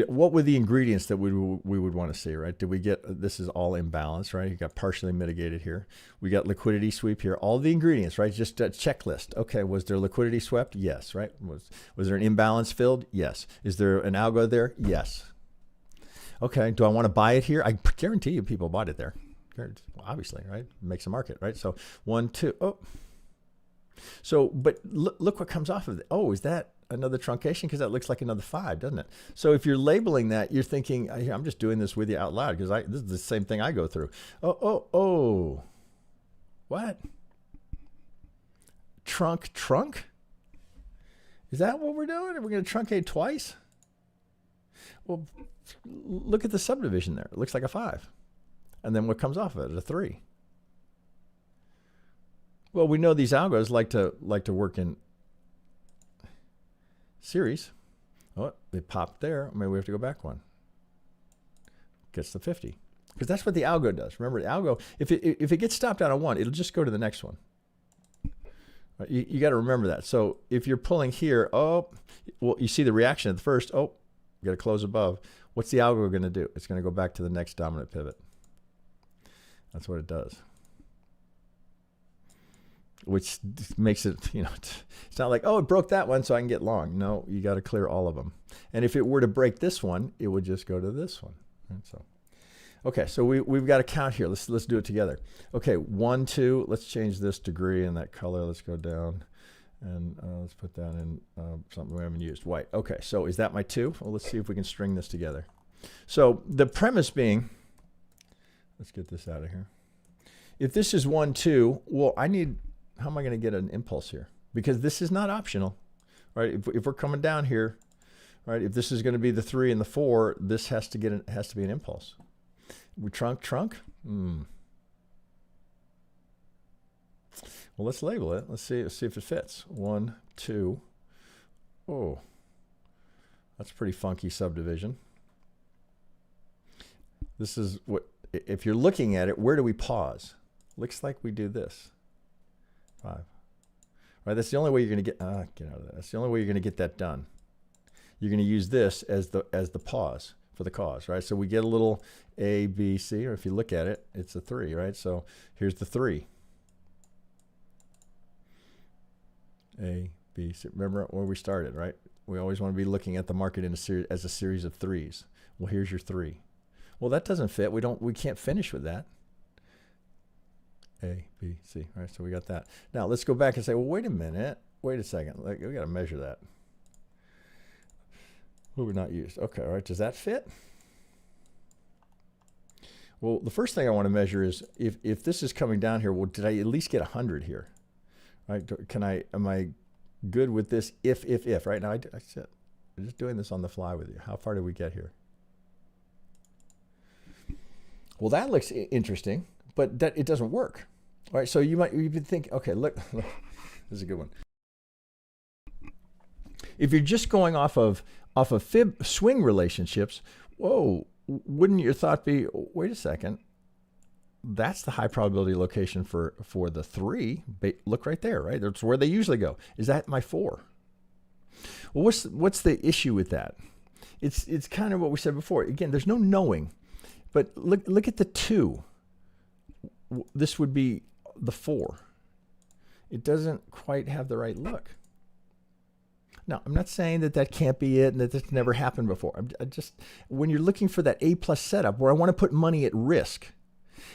[SPEAKER 1] What were the ingredients that we would want to see, right? Did we get, this is all imbalanced, right? You got partially mitigated here. We got liquidity sweep here. All the ingredients, right? Just a checklist. Okay, was there liquidity swept? Yes, right? Was there an imbalance filled? Yes. Is there an algo there? Yes. Okay, do I want to buy it here? I guarantee you people bought it there. Obviously, right? Makes a market, right? So 1, 2, oh. So, but look what comes off of it. Oh, is that another truncation? Because that looks like another 5, doesn't it? So if you're labeling that, you're thinking, I'm just doing this with you out loud because this is the same thing I go through. Oh. What? Trunk? Is that what we're doing? Are we going to truncate twice? Well, look at the subdivision there. It looks like a 5. And then what comes off of it? A 3. Well, we know these algos like to work in series. Oh, they popped there. Maybe we have to go back one. Gets to 50. Because that's what the algo does. Remember, the algo, if it gets stopped out on one, it'll just go to the next one. Right? You got to remember that. So if you're pulling here, oh, well, you see the reaction at the first. Oh, you got to close above. What's the algo going to do? It's going to go back to the next dominant pivot. That's what it does. Which makes it, it's not like, oh, it broke that one, so I can get long. No, you got to clear all of them. And if it were to break this one, it would just go to this one. Right? So, okay, so we've got a count here. Let's do it together. Okay, 1, 2. Let's change this degree and that color. Let's go down, and let's put that in something we haven't used. White. Okay, so is that my 2? Well, let's see if we can string this together. So the premise being, let's get this out of here. If this is 1, 2, well, how am I going to get an impulse here? Because this is not optional, right? If we're coming down here, right? If this is going to be the 3 and the 4, this has to be an impulse. We trunk. Well, let's label it. Let's see if it fits. 1, 2. Oh, that's a pretty funky subdivision. This is what, if you're looking at it, where do we pause? Looks like we do this. 5. Right, that's the only way you're going to get out of that. That's the only way you're going to get that done. You're going to use this as the pause for the cause, right? So we get a little A, B, C, or if you look at it, it's a 3, right? So here's the 3. A, B, C. Remember where we started, right? We always want to be looking at the market in as a series of 3s. Well, here's your 3. Well, that doesn't fit. We can't finish with that. A, B, C. All right, so we got that. Now let's go back and say, well, wait a minute. Wait a second. We got to measure that. What we not used? Okay, all right. Does that fit? Well, the first thing I want to measure is if this is coming down here, well, did I at least get 100 here? Right? Am I good with this if, right? Now, I'm just doing this on the fly with you. How far did we get here? Well, that looks interesting, but it doesn't work. All right, so you would think, okay, look, this is a good one. If you're just going off of fib swing relationships, whoa, wouldn't your thought be, wait a second, that's the high probability location for the 3. Look right there, right? That's where they usually go. Is that my 4? Well, what's the issue with that? It's kind of what we said before. Again, there's no knowing, but look at the 2. This would be the 4. It doesn't quite have the right look. Now, I'm not saying that can't be it and that this never happened before. I just, when you're looking for that A+ setup where I want to put money at risk,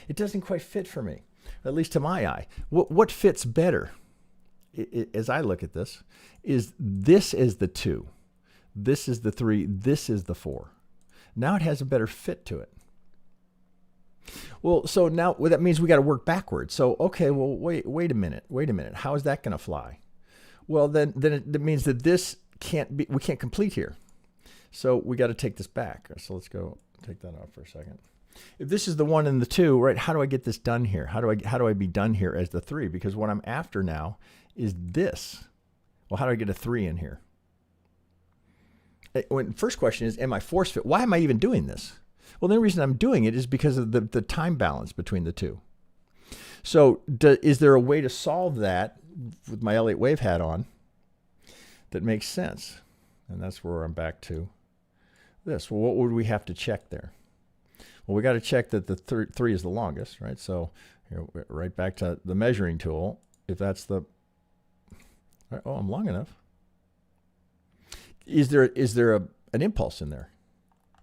[SPEAKER 1] it doesn't quite fit for me, at least to my eye. What fits better, as I look at this, is this is the 2. This is the 3. This is the 4. Now it has a better fit to it. Well, so now that means we got to work backwards. So, okay, well, wait a minute. How is that going to fly? Well, then it means that we can't complete here. So we got to take this back. So let's go take that off for a second. If this is the 1 and the 2, right, how do I get this done here? How do I be done here as the 3? Because what I'm after now is this. Well, how do I get a 3 in here? First question is, am I force fit? Why am I even doing this? Well, the only reason I'm doing it is because of the time balance between the 2. So is there a way to solve that with my Elliott Wave hat on that makes sense? And that's where I'm back to this. Well, what would we have to check there? Well, we got to check that the 3 is the longest, right? So here, right back to the measuring tool. If that's the, oh, I'm long enough. Is there an impulse in there?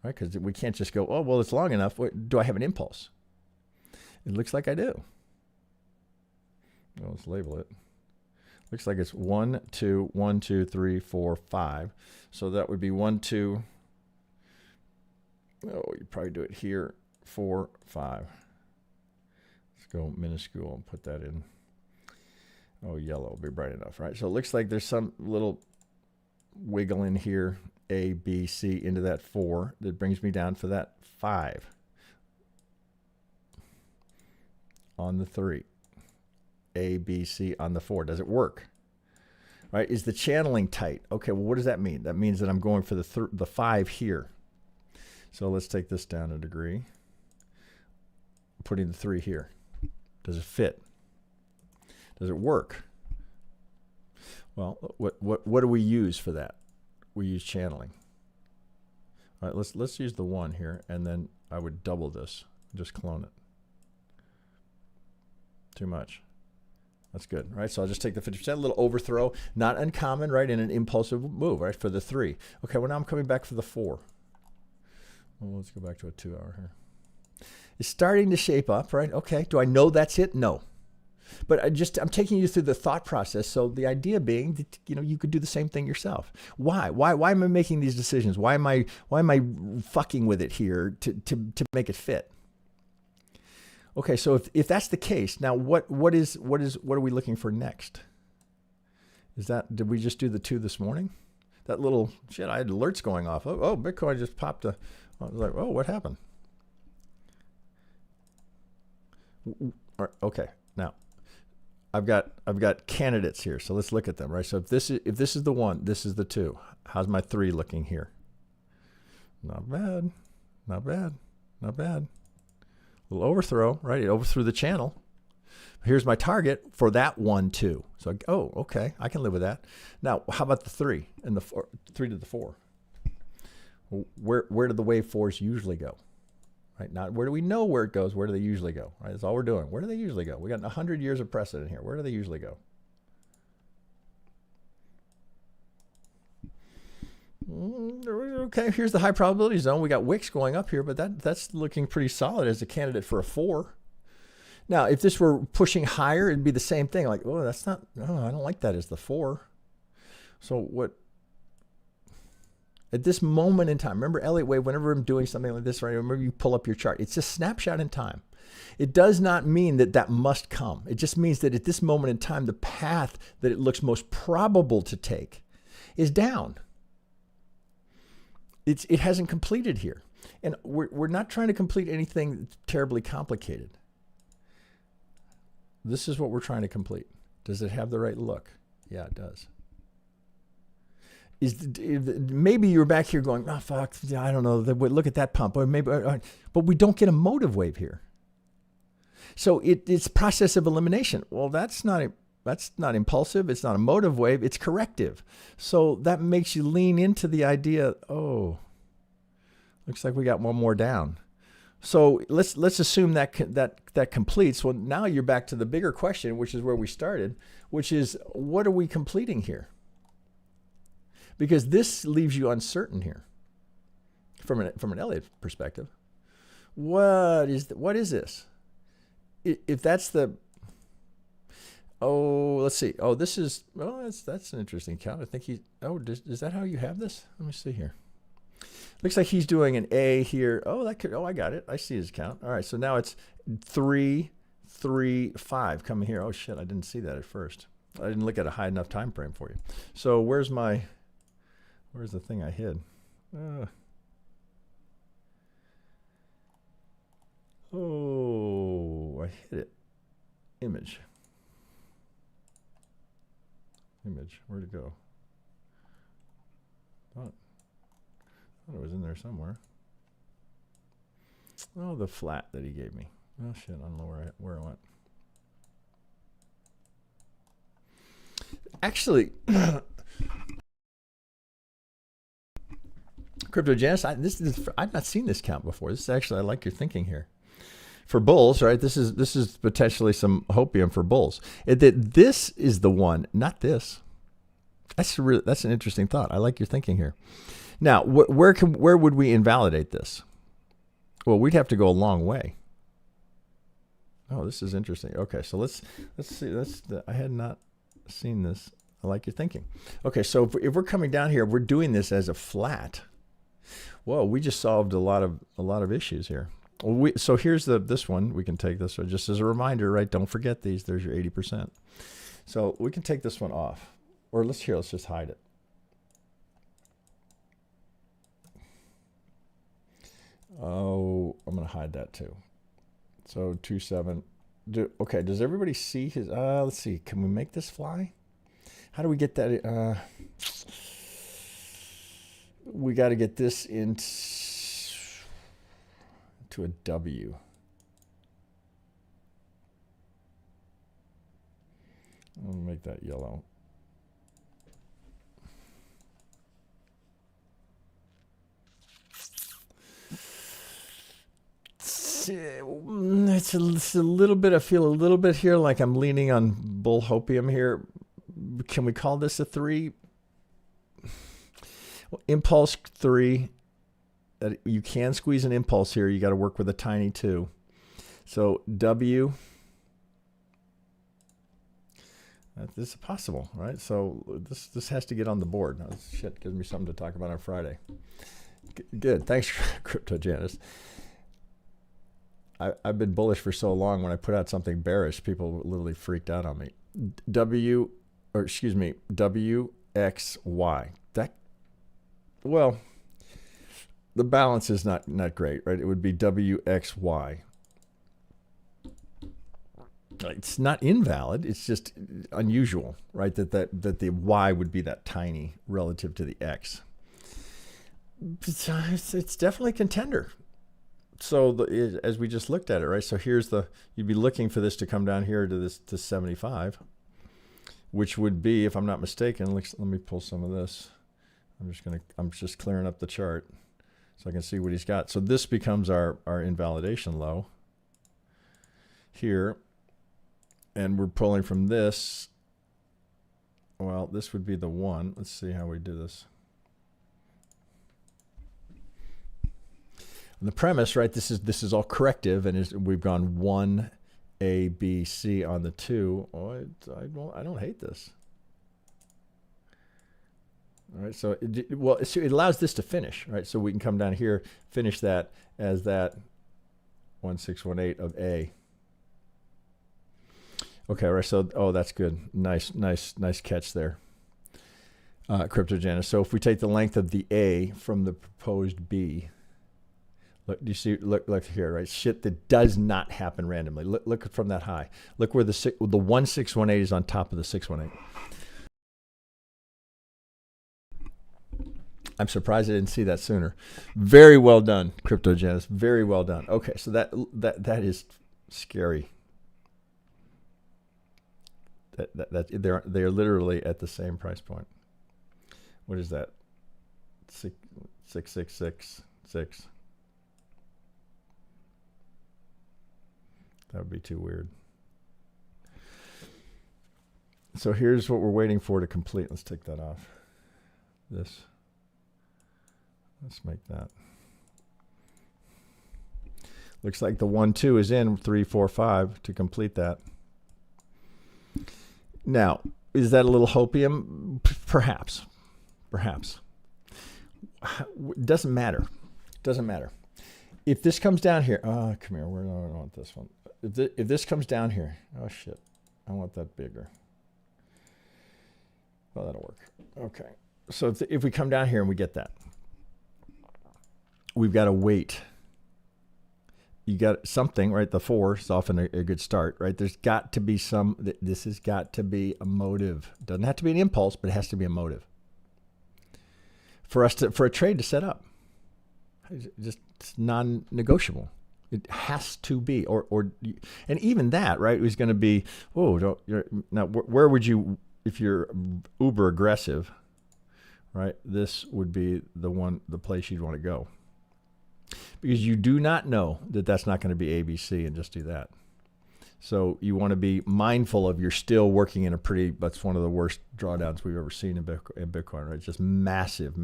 [SPEAKER 1] Right? Because we can't just go, oh, well, it's long enough. Do I have an impulse? It looks like I do. Well, let's label it. Looks like it's 1, 2, 1, 2, 3, 4, 5. So that would be 1, 2. Oh, you probably do it here. 4, 5. Let's go minuscule and put that in. Oh, yellow will be bright enough, right? So it looks like there's some little wiggle in here. A, B, C into that 4 that brings me down for that 5 on the 3. A, B, C on the 4. Does it work? Right? Is the channeling tight? Okay, well, what does that mean? That means that I'm going for the 5 here. So let's take this down a degree. Putting the 3 here. Does it fit? Does it work? Well, what do we use for that? We use channeling. All right, let's use the 1 here, and then I would double this. Just clone it. Too much. That's good, right? So I'll just take the 50%, a little overthrow, not uncommon, right, in an impulsive move, right, for the 3. Okay, well, now I'm coming back for the 4. Well, let's go back to a 2-hour here. It's starting to shape up, right? Okay, do I know that's it? No. But I'm taking you through the thought process. So the idea being that, you could do the same thing yourself. Why am I making these decisions? Why am I fucking with it here to make it fit? Okay, so if that's the case, now what are we looking for next? Did we just do the 2 this morning? That little shit, I had alerts going off. Oh, Bitcoin just popped I was like, oh, what happened? Okay, now I've got candidates here, so let's look at them, right? So if this is the 1, this is the 2. How's my 3 looking here? Not bad, not bad, not bad. A little overthrow, right? It overthrew the channel. Here's my target for that 1, 2. So, oh, okay, I can live with that. Now, how about the 3 and the 4, 3 to the 4? Where do the wave 4s usually go? Right? Not where do we know where it goes? Where do they usually go? Right? That's all we're doing. Where do they usually go? We got 100 years of precedent here. Where do they usually go? Okay, here's the high probability zone. We got wicks going up here, but that's looking pretty solid as a candidate for a 4. Now, if this were pushing higher, it'd be the same thing. Like, oh, that's not, no, I don't like that as the 4. So what? At this moment in time, remember Elliott Wave, whenever I'm doing something like this, right, remember you pull up your chart. It's a snapshot in time. It does not mean that must come. It just means that at this moment in time, the path that it looks most probable to take is down. It hasn't completed here. And we're not trying to complete anything terribly complicated. This is what we're trying to complete. Does it have the right look? Yeah, it does. Maybe you're back here going, oh, fuck, I don't know, look at that pump. Or maybe, but we don't get a motive wave here. So it's process of elimination. Well, that's not impulsive. It's not a motive wave. It's corrective. So that makes you lean into the idea, oh, looks like we got one more down. So let's assume that completes. Well, now you're back to the bigger question, which is where we started, which is what are we completing here? Because this leaves you uncertain here from an Elliott perspective. What is this? If that's the, oh, let's see. Oh, this is, oh, that's an interesting count. I think is that how you have this? Let me see here. Looks like he's doing an A here. Oh, I got it. I see his count. All right, so now it's 3, 3, 5 coming here. Oh shit, I didn't see that at first. I didn't look at a high enough time frame for you. So where's the thing I hid? Oh, I hit it. Image. Where'd it go? Thought it was in there somewhere. Oh, the flat that he gave me. Oh shit, I don't know where I went. Actually, CryptoGenesis, I've not seen this count before. This is actually, I like your thinking here. For bulls, right? This is potentially some hopium for bulls. This is the one, not this. That's an interesting thought. I like your thinking here. Now, where would we invalidate this? Well, we'd have to go a long way. Oh, this is interesting. Okay, so let's see. I had not seen this. I like your thinking. Okay, so if we're coming down here, we're doing this as a flat. Whoa, we just solved a lot of issues here. So here's this one. We can take this just as a reminder, right? Don't forget these. There's your 80%. So we can take this one off, or let's just hide it. Oh, I'm going to hide that too. So 2.7. Okay, does everybody see his? Let's see. Can we make this fly? How do we get that? We got to get this into a W. I'll make that yellow. It's a little bit, I feel a little bit here like I'm leaning on bull hopium here. Can we call this a 3? Well, impulse 3. You can squeeze an impulse here. You got to work with a tiny 2. So W. This is possible, right? So this has to get on the board. Oh, shit, gives me something to talk about on Friday. Good. Thanks, Crypto Janice. I've been bullish for so long. When I put out something bearish, people literally freaked out on me. WXY. Well, the balance is not great, right? It would be WXY. It's not invalid. It's just unusual, right? That the Y would be that tiny relative to the X. It's definitely a contender. So as we just looked at it, right? So here's you'd be looking for this to come down here to to 75, which would be, if I'm not mistaken, let me pull some of this. I'm just clearing up the chart so I can see what he's got. So this becomes our invalidation low here. And we're pulling from this. Well, this would be the 1. Let's see how we do this. And the premise, right? This is all corrective, and we've gone 1 A, B, C on the 2. Oh, I don't hate this. All right, so it allows this to finish, right? So we can come down here, finish that as that 1618 of A. Okay, right. So that's good. Nice catch there, Crypto Janice. So if we take the length of the A from the proposed B. Look, do you see? Look here, right? Shit that does not happen randomly. Look from that high. Look where the 1618 is on top of the 618. I'm surprised I didn't see that sooner. Very well done, Crypto Janice. Very well done. Okay, so that is scary. They're literally at the same price point. What is that? 6666. That would be too weird. So here's what we're waiting for to complete. Let's take that off. Let's make that. Looks like the 1-2 is in 3, 4, 5 to complete that. Now, is that a little hopium? Perhaps. Doesn't matter. If this comes down here, come here. Where do I want this one? If this comes down here, oh shit, I want that bigger. Well, that'll work. Okay. So if we come down here and we get that, we've got to wait. You got something, right? The 4 is often a good start, right? There's got to be this has got to be a motive. Doesn't have to be an impulse, but it has to be a motive for a trade to set up. Just it's non-negotiable. It has to be, and even that, right, is going to be, now where would you, if you're uber aggressive, right? This would be the place you'd want to go. Because you do not know that that's not going to be ABC and just do that. So you want to be mindful of you're still working in that's one of the worst drawdowns we've ever seen in Bitcoin, right? It's just massive.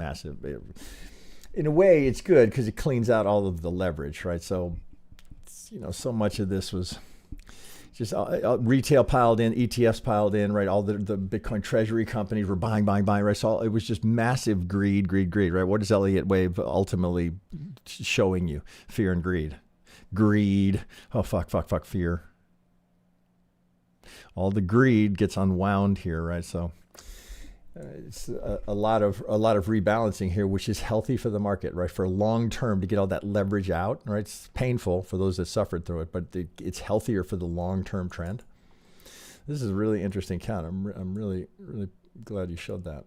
[SPEAKER 1] In a way, it's good because it cleans out all of the leverage, right? So, so much of this was just retail piled in, ETFs piled in, right? All the Bitcoin treasury companies were buying, right? So it was just massive greed, right? What is Elliott Wave ultimately showing you? Fear and greed. Greed. Oh, fuck, fear. All the greed gets unwound here, right? So It's a lot of rebalancing here, which is healthy for the market, right? For long term to get all that leverage out, right? It's painful for those that suffered through it, but it's healthier for the long term trend. This is a really interesting count. I'm really glad you showed that.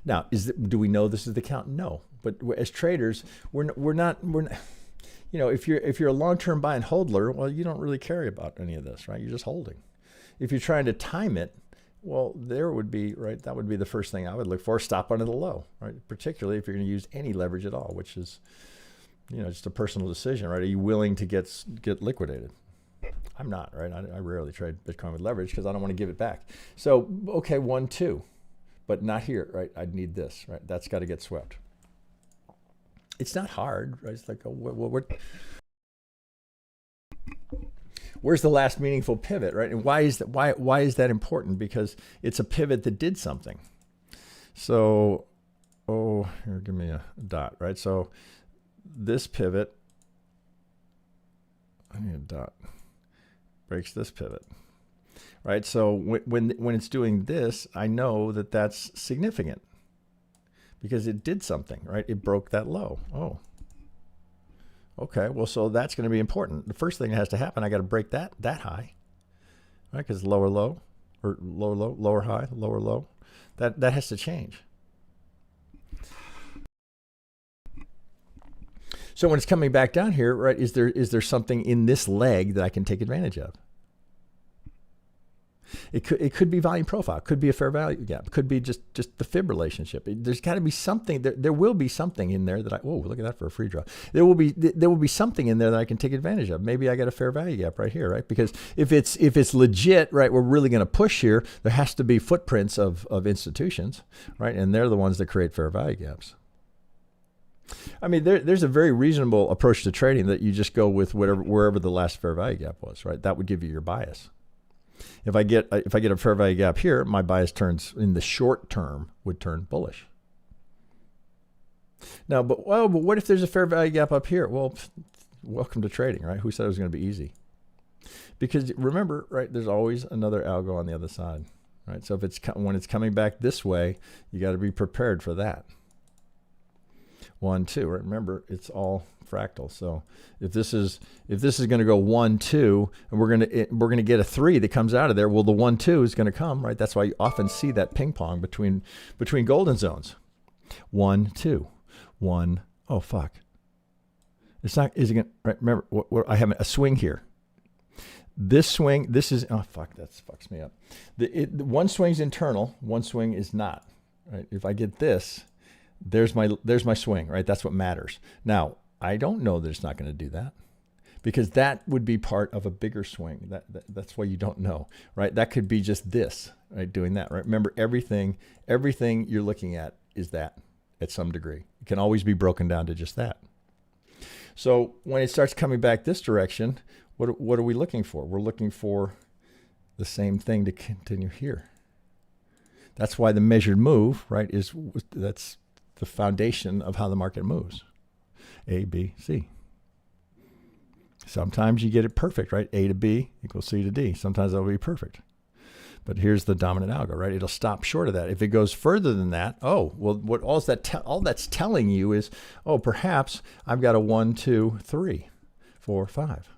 [SPEAKER 1] Now, do we know this is the count? No, but as traders, we're not. You know, if you're a long term buy and holdler, well, you don't really care about any of this, right? You're just holding. If you're trying to time it, well, there would be, right, that would be the first thing I would look for, stop under the low, right? Particularly if you're going to use any leverage at all, which is, you know, just a personal decision, right? Are you willing to get liquidated? I'm not, right? I rarely trade Bitcoin with leverage because I don't want to give it back. So, okay, 1, 2, but not here, right? I'd need this, right? That's got to get swept. It's not hard, right? It's like, oh, where's the last meaningful pivot, right? And why is that important? Because it's a pivot that did something. So, oh, here, give me a dot, right? So this pivot, I need a dot, breaks this pivot, right? So when it's doing this, I know that that's significant because it did something, right? It broke that low. Oh. Okay, well, so that's going to be important. The first thing that has to happen, I got to break that high, right? Because lower low, or lower low, lower high, lower low, that has to change. So when it's coming back down here, right? Is there something in this leg that I can take advantage of? It could be volume profile, could be a fair value gap, could be just the fib relationship. There's got to be something. There will be something in there that whoa, look at that for a free draw. There will be something in there that I can take advantage of. Maybe I got a fair value gap right here, right? Because if it's legit, right, we're really going to push here. There has to be footprints of institutions, right, and they're the ones that create fair value gaps. I mean, there's a very reasonable approach to trading that you just go with wherever the last fair value gap was, right? That would give you your bias. If I get a fair value gap here, my bias turns in the short term would turn bullish. Now, but what if there's a fair value gap up here? Well, welcome to trading, right? Who said it was going to be easy? Because remember, right? There's always another algo on the other side, right? So when it's coming back this way, you got to be prepared for that. 1, 2, right? Remember, it's all fractal. So if this is going to go 1, 2, and we're going to get a 3 that comes out of there, well, the 1, 2 is going to come, right? That's why you often see that ping pong between golden zones. 1, 2, 1. Oh fuck! It's not. Is it going? Right? Remember, I have a swing here. This swing. This is. Oh fuck! That fucks me up. One swing's internal. One swing is not. Right? If I get this. There's my swing, right? That's what matters. Now, I don't know that it's not going to do that because that would be part of a bigger swing. That's why you don't know, right? That could be just this, right? Doing that, right? Remember, everything you're looking at is that at some degree. It can always be broken down to just that. So when it starts coming back this direction, what are we looking for? We're looking for the same thing to continue here. That's why the measured move, right, that's the foundation of how the market moves. A, B, C. Sometimes you get it perfect, right? A to B equals C to D. Sometimes that'll be perfect. But here's the dominant algo, right? It'll stop short of that. If it goes further than that, oh, well, all that's telling you is, oh, perhaps I've got a 1, 2, 3, 4, 5.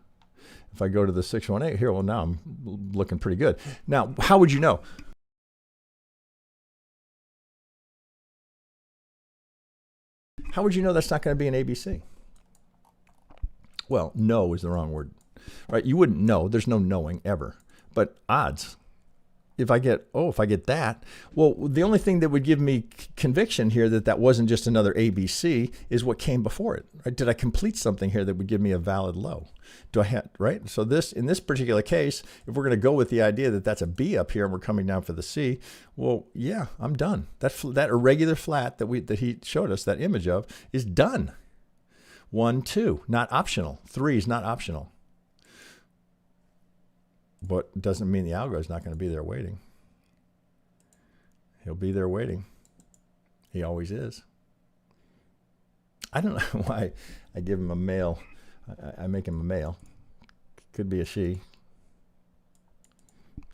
[SPEAKER 1] If I go to the 618 here, well, now I'm looking pretty good. Now, how would you know? How would you know that's not going to be an ABC? Well, know is the wrong word, right? You wouldn't know. There's no knowing ever. But odds, if I get that, well, the only thing that would give me conviction here that wasn't just another ABC is what came before it. Right? Did I complete something here that would give me a valid low? Do I have, right? So in this particular case, if we're going to go with the idea that that's a B up here and we're coming down for the C, well, yeah, I'm done. That irregular flat that he showed us, that image of, is done. 1, 2, not optional. 3 is not optional. But doesn't mean the algo is not going to be there waiting. He'll be there waiting. He always is. I don't know why I give him a male. I make him a male. Could be a she.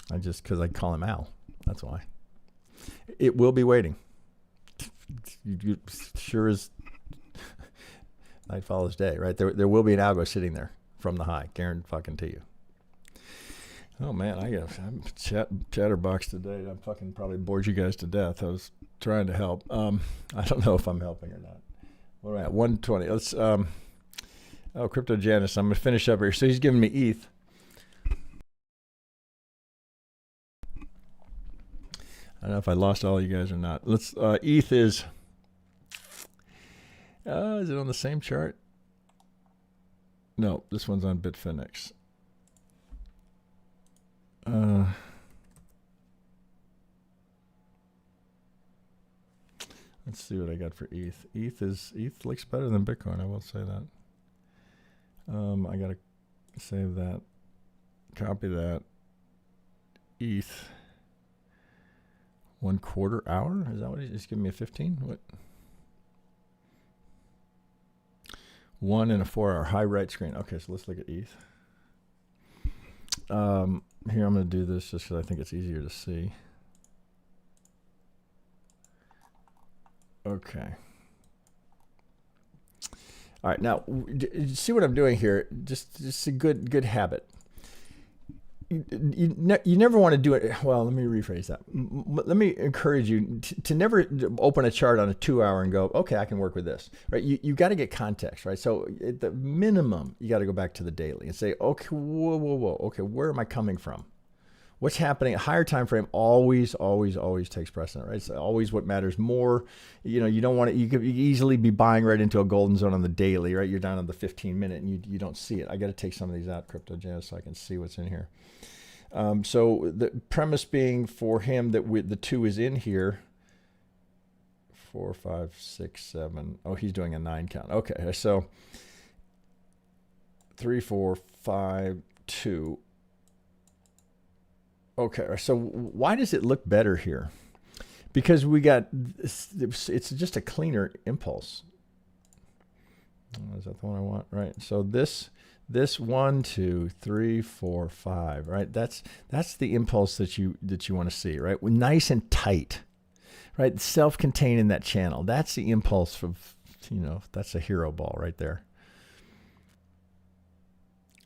[SPEAKER 1] Because I call him Al. That's why. It will be waiting. You sure as night follows day, right? There will be an algo sitting there from the high, guaranteed fucking to you. Oh man, I'm chatterbox today. I'm fucking probably bored you guys to death. I was trying to help. I don't know if I'm helping or not. What are we at? 120. Let's Crypto Janice. I'm gonna finish up here. So he's giving me ETH. I don't know if I lost all you guys or not. Let's ETH is it on the same chart? No, this one's on Bitfinex. Let's see what I got for ETH. ETH looks better than Bitcoin, I will say that. I gotta save that, copy that. ETH 1/4 hour? Is that what he's giving me a 15? What? 1 and a 4 hour high right screen. Okay, so let's look at ETH. Here I'm going to do this just because I think it's easier to see. Okay. All right, now see what I'm doing here. Just a good habit. You never want to do it. Well, let me rephrase that. Let me encourage you to never open a chart on a 2 hour and go, okay, I can work with this, right? You got to get context, right? So at the minimum, you got to go back to the daily and say, okay, whoa. Okay, where am I coming from? What's happening? A higher time frame always takes precedent, right? It's always what matters more. You don't want to. You could easily be buying right into a golden zone on the daily, right? You're down on the 15-minute and you don't see it. I got to take some of these out, Crypto Janice, so I can see what's in here. So the premise being for him that the 2 is in here. 4, 5, 6, 7. Oh, he's doing a 9 count. Okay, so 3, 4, 5, 2. Okay, so why does it look better here? Because we got, it's just a cleaner impulse. Is that the one I want? Right. So this 1, 2, 3, 4, 5, right? That's the impulse that you want to see, right? Nice and tight, right? Self-contained in that channel. That's the impulse of, that's a hero ball right there.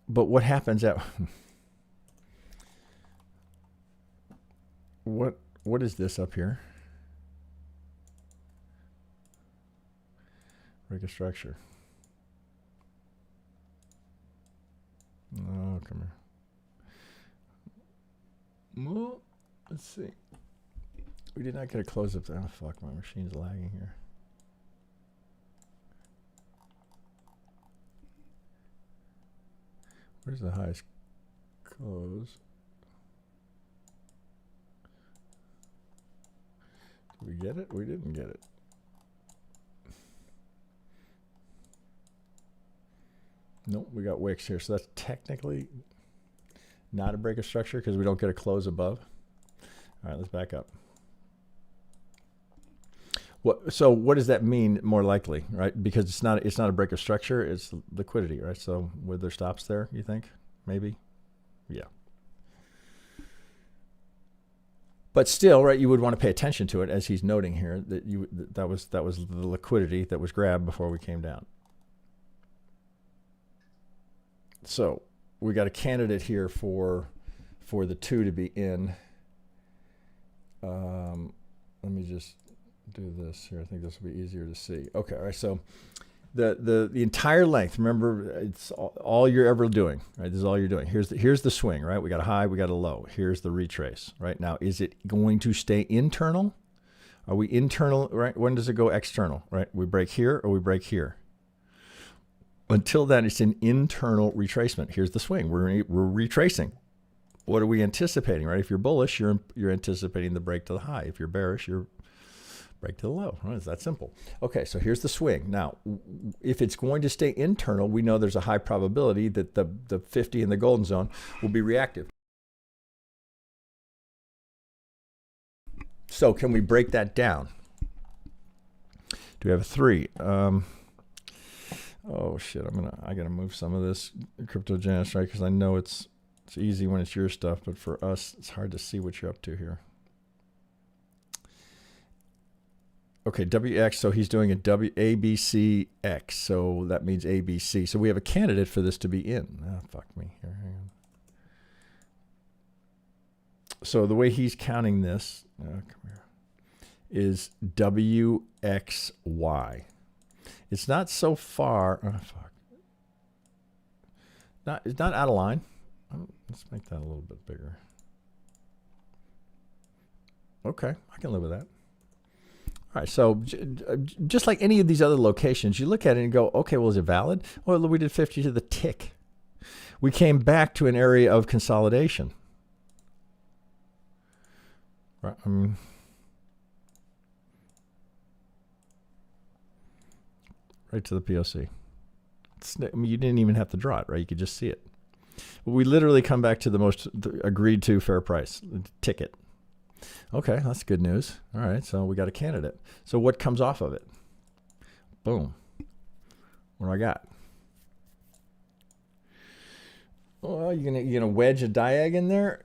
[SPEAKER 1] But what happens at what is this up here? Break a structure. Oh, come here. Well, let's see. We did not get a close up. Oh, fuck, my machine's lagging here. Where's the highest close? Did we get it? We didn't get it. Nope, we got wicks here. So that's technically not a break of structure because we don't get a close above. All right, let's back up. So what does that mean more likely, right? Because it's not a break of structure, it's liquidity, right? So were there stops there, you think? Maybe? Yeah. But still, right, you would want to pay attention to it, as he's noting here, that was the liquidity that was grabbed before we came down. So we got a candidate here for the 2 to be in. Let me just do this here. I think this will be easier to see. Okay, all right. So the entire length. Remember, it's all you're ever doing, right? This is all you're doing. Here's the swing, right? We got a high, we got a low. Here's the retrace, right? Now, is it going to stay internal? Are we internal, right? When does it go external, right? We break here or we break here. Until then, it's an internal retracement. Here's the swing. We're retracing. What are we anticipating, right? If you're bullish, you're anticipating the break to the high. If you're bearish, you're break to the low. Right? It's that simple. Okay, so here's the swing. Now, if it's going to stay internal, we know there's a high probability that the 50 in the golden zone will be reactive. So can we break that down? Do we have a 3? Oh shit! I gotta move some of this Crypto Janice, right? Because I know it's easy when it's your stuff, but for us, it's hard to see what you're up to here. Okay, WX, so he's doing a ABCX, so that means ABC. So we have a candidate for this to be in. Oh, fuck me. Here, hang on. So the way he's counting this come here, is WXY. It's not so far. Oh, fuck. It's not out of line. Let's make that a little bit bigger. Okay, I can live with that. All right, so just like any of these other locations, you look at it and go, okay, well, is it valid? Well, we did 50 to the tick. We came back to an area of consolidation. Right, right to the POC. You didn't even have to draw it, right? You could just see it. But we literally come back to the agreed to fair price ticket. Okay, that's good news. All right, so we got a candidate. So what comes off of it? Boom. What do I got? Well, you're gonna wedge a diag in there.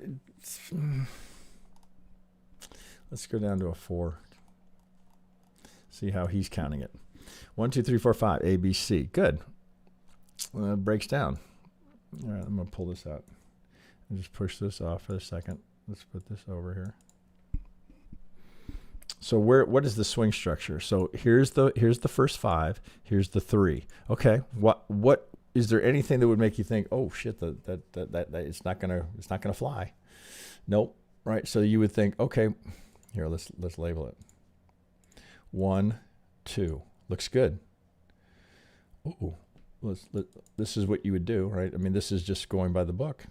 [SPEAKER 1] Let's go down to a 4. See how he's counting it. 1, 2, 3, 4, 5. A, B, C. Good. Well, it breaks down. All right, I'm gonna pull this out and just push this off for a second. Let's put this over here. So what is the swing structure? So here's the first 5. Here's the 3. Okay. What is there anything that would make you think, oh shit, that it's not gonna fly? Nope. Right. So you would think, okay, here let's label it. 1, 2. Looks good. Ooh. This is what you would do, right? I mean, this is just going by the book.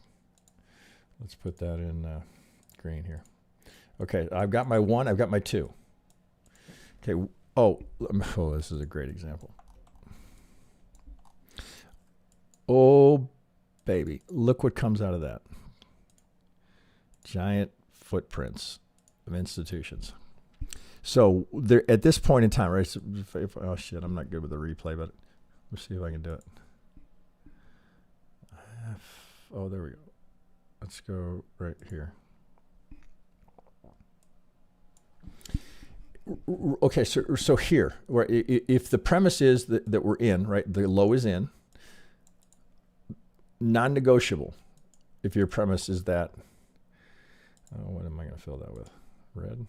[SPEAKER 1] Let's put that in green here. Okay, I've got my 1, I've got my 2. Okay, oh, this is a great example. Oh, baby, look what comes out of that. Giant footprints of institutions. So there, at this point in time, right? So oh shit, I'm not good with the replay, but let's see if I can do it. Oh, there we go. Let's go right here. Okay, so here, where if the premise is that we're in, right, the low is in, non-negotiable. If your premise is that, what am I going to fill that with? Red.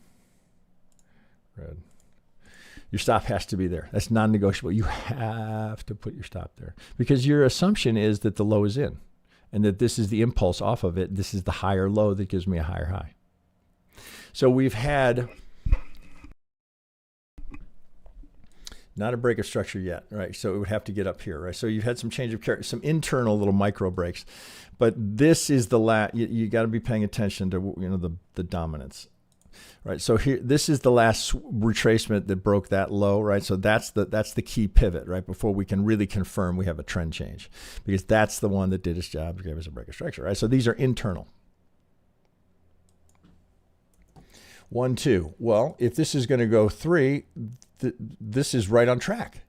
[SPEAKER 1] Your stop has to be there. That's non-negotiable. You have to put your stop there because your assumption is that the low is in and that this is the impulse off of it. This is the higher low that gives me a higher high. So we've had not a break of structure yet, right? So it would have to get up here, right? So you've had some change of character, some internal little micro breaks, but this is the last. You got to be paying attention to the dominance. Right, so here, this is the last retracement that broke that low, right? So that's the key pivot, right? Before we can really confirm we have a trend change, because that's the one that did its job, gave us a break of structure, right? So these are internal. 1, 2. Well, if this is going to go 3, this is right on track.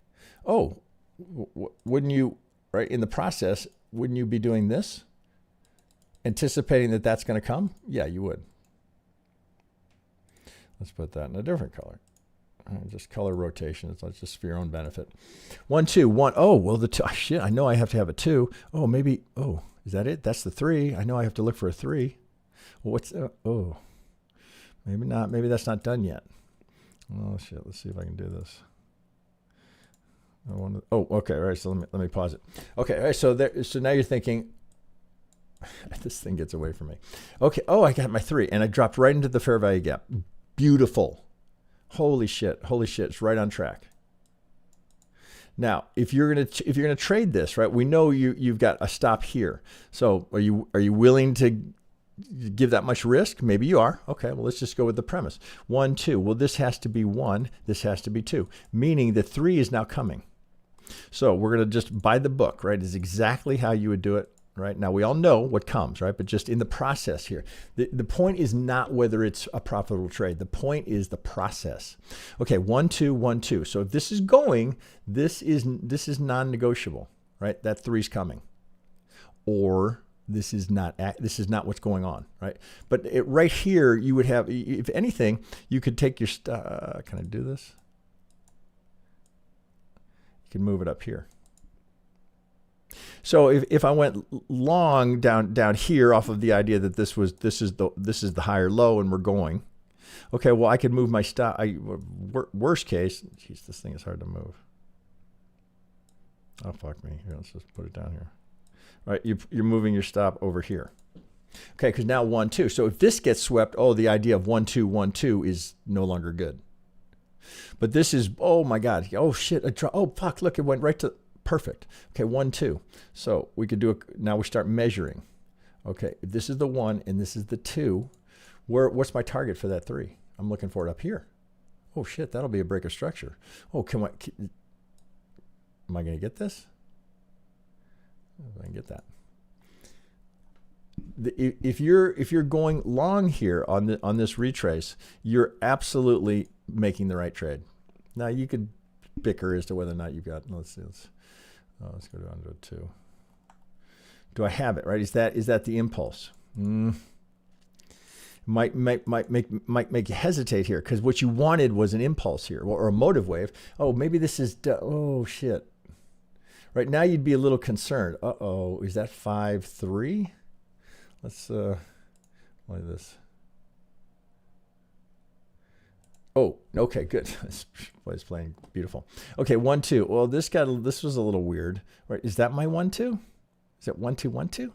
[SPEAKER 1] Oh, wouldn't you, right? In the process, wouldn't you be doing this, anticipating that that's going to come? Yeah, you would. Let's put that in a different color. Just color rotation. It's just for your own benefit. 1, 2, 1. Oh, well, the 2. Shit, I know I have to have a 2. Oh, maybe. Oh, is that it? That's the 3. I know I have to look for a 3. Well, what's? Oh, maybe not. Maybe that's not done yet. Oh shit. Let's see if I can do this. Oh, okay. All right. So let me pause it. Okay. All right. So now you're thinking. This thing gets away from me. Okay. Oh, I got my 3, and I dropped right into the fair value gap. Beautiful. Holy shit. It's right on track. Now, if you're gonna trade this, right? We know you've got a stop here. So are you willing to give that much risk? Maybe you are. Okay, well, let's just go with the premise. 1, 2. Well, this has to be 1. This has to be 2. Meaning that 3 is now coming. So we're gonna just buy the book, right? Is exactly how you would do it. Right now, we all know what comes, right? But just in the process here, the point is not whether it's a profitable trade. The point is the process. Okay, 1, 2, 1, 2. So if this is going, this is non-negotiable, right? That 3's coming, or this is not what's going on, right? But right here, you would have, if anything, you could take your. Can I do this? can move it up here. So if I went long down here off of the idea that this is the higher low and we're going, okay, well I could move my stop. Worst case, geez, this thing is hard to move. Oh fuck me! Here, let's just put it down here. All right, you're moving your stop over here. Okay, because now 1, 2. So if this gets swept, oh, the idea of 1, 2, 1, 2 is no longer good. But this is, oh my God, oh shit, oh fuck, look, it went right to. Perfect. Okay, 1, 2. So we could do it. Now we start measuring. Okay, if this is the 1 and this is the 2, what's my target for that 3? I'm looking for it up here. Oh shit, that'll be a break of structure. Oh, am I going to get this? I can get that. If you're going long here on this retrace, you're absolutely making the right trade. Now you could bicker as to whether or not you've got. Let's see. Let's go down to 2. Do I have it right? Is that the impulse? Might make you hesitate here, because what you wanted was an impulse here, or a motive wave. Oh, maybe this is. Oh shit! Right now you'd be a little concerned. Uh-oh, is that 5-3? Let's look at this. Oh, okay, good. This is playing beautiful. Okay, 1, 2. Well, this was a little weird. Right? Is that my 1, 2? Is it 1, 2, 1, 2?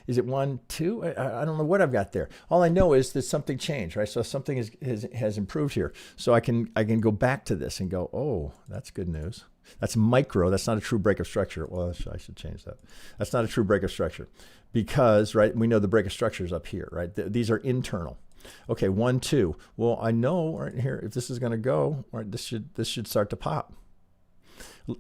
[SPEAKER 1] Is it 1, 2? I don't know what I've got there. All I know is that something changed, right? So something has improved here. So I can go back to this and go, oh, that's good news. That's micro. That's not a true break of structure. Well, I should change that. That's not a true break of structure, because right, we know the break of structure is up here, right? These are internal. Okay, 1, 2. Well, I know right here, if this is going to go, right, this should start to pop.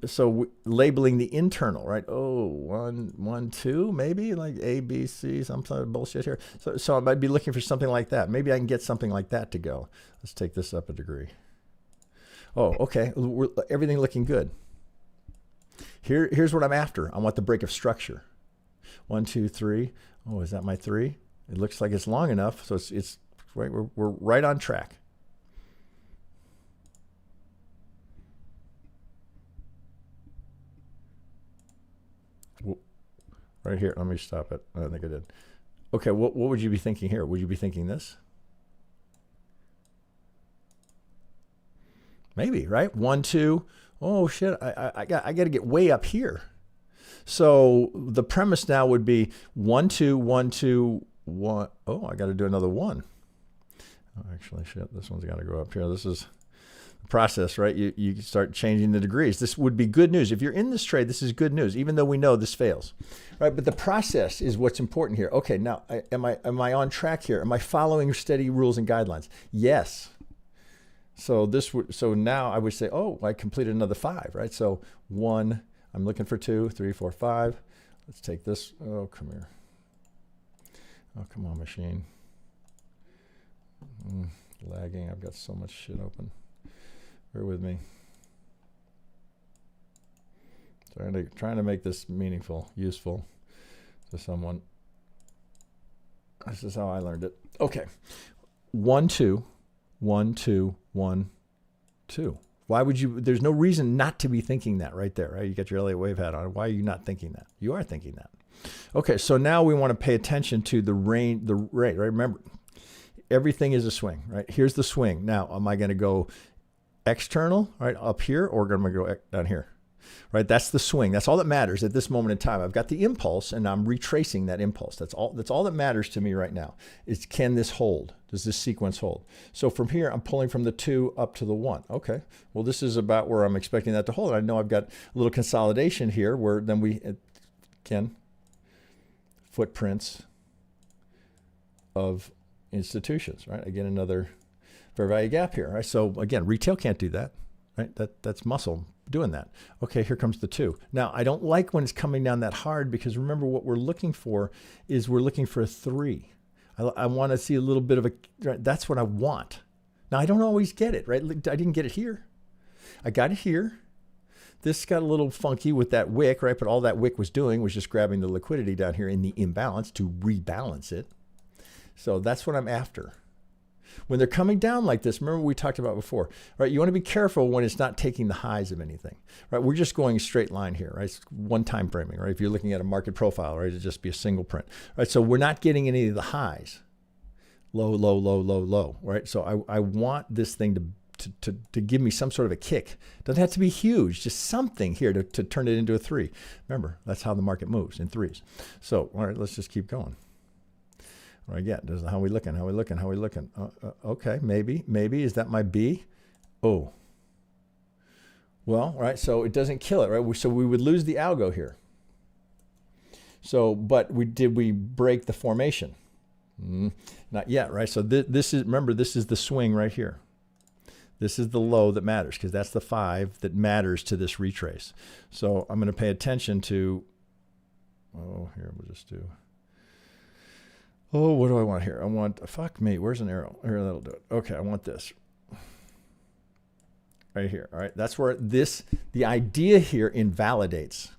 [SPEAKER 1] So labeling the internal, right? Oh, 1, 2, maybe like A, B, C, some sort of bullshit here. So I might be looking for something like that. Maybe I can get something like that to go. Let's take this up a degree. Oh, okay. Everything looking good. Here's what I'm after. I want the break of structure. 1, 2, 3. Oh, is that my 3? It looks like it's long enough, so it's right. We're right on track. Right here. Let me stop it. I think I did. Okay, what would you be thinking here? Would you be thinking this? Maybe, right? 1, 2. Oh shit! I got to get way up here. So the premise now would be 1, 2, 1, 2, 1. Oh, I got to do another 1. Oh, actually, shit, this one's got to go up here. This is the process, right? You start changing the degrees. This would be good news. If you're in this trade, this is good news, even though we know this fails, right? But the process is what's important here. Okay, now, am I on track here? Am I following steady rules and guidelines? Yes. So now I would say, oh, I completed another 5, right? So 1, I'm looking for 2, 3, 4, 5. Let's take this. Oh, come here. Oh, come on, machine. Lagging. I've got so much shit open. Bear with me. Trying to make this meaningful, useful to someone. This is how I learned it. Okay. 1, 2. 1, 2, 1, 2. Why would you? There's no reason not to be thinking that right there, right? You got your Elliott Wave hat on. Why are you not thinking that? You are thinking that. Okay, so now we want to pay attention to the rate, right? Remember, everything is a swing, right? Here's the swing. Now, am I going to go external, right, up here, or am I going to go down here? Right, that's the swing. That's all that matters at this moment in time. I've got the impulse, and I'm retracing that impulse. That's all that matters to me right now. Is, can this hold? Does this sequence hold? So from here, I'm pulling from the 2 up to the 1. Okay, well, this is about where I'm expecting that to hold. I know I've got a little consolidation here, where then we can footprints of institutions, right? Again, another fair value gap here, right? So again, retail can't do that, right? That's muscle doing that. Okay, here comes the 2. Now, I don't like when it's coming down that hard, because remember what we're looking for is we're looking for a 3. I want to see a little bit of a, that's what I want. Now, I don't always get it, right? I didn't get it here. I got it here. This got a little funky with that wick, right? But all that wick was doing was just grabbing the liquidity down here in the imbalance to rebalance it. So that's what I'm after. When they're coming down like this, remember what we talked about before, right? You want to be careful when it's not taking the highs of anything, right? We're just going a straight line here, right? It's one time framing, right? If you're looking at a market profile, right, it'd just be a single print, right? So we're not getting any of the highs, low, low, low, low, low, right? So I want this thing to give me some sort of a kick. Doesn't have to be huge, just something here to turn it into a 3. Remember, that's how the market moves, in 3s. So, all right, let's just keep going. All right, yeah, this is how we looking, how we looking, how we looking. Okay, maybe, is that my B? Oh. Well, right, so it doesn't kill it, right? So we would lose the algo here. So, but did we break the formation? Not yet, right? So this is, remember, this is the swing right here. This is the low that matters because that's the 5 that matters to this retrace. So I'm going to pay attention to, here, we'll just do, what do I want here? I want, fuck me, where's an arrow? Here, that'll do it. Okay, I want this. Right here, all right? That's where the idea here invalidates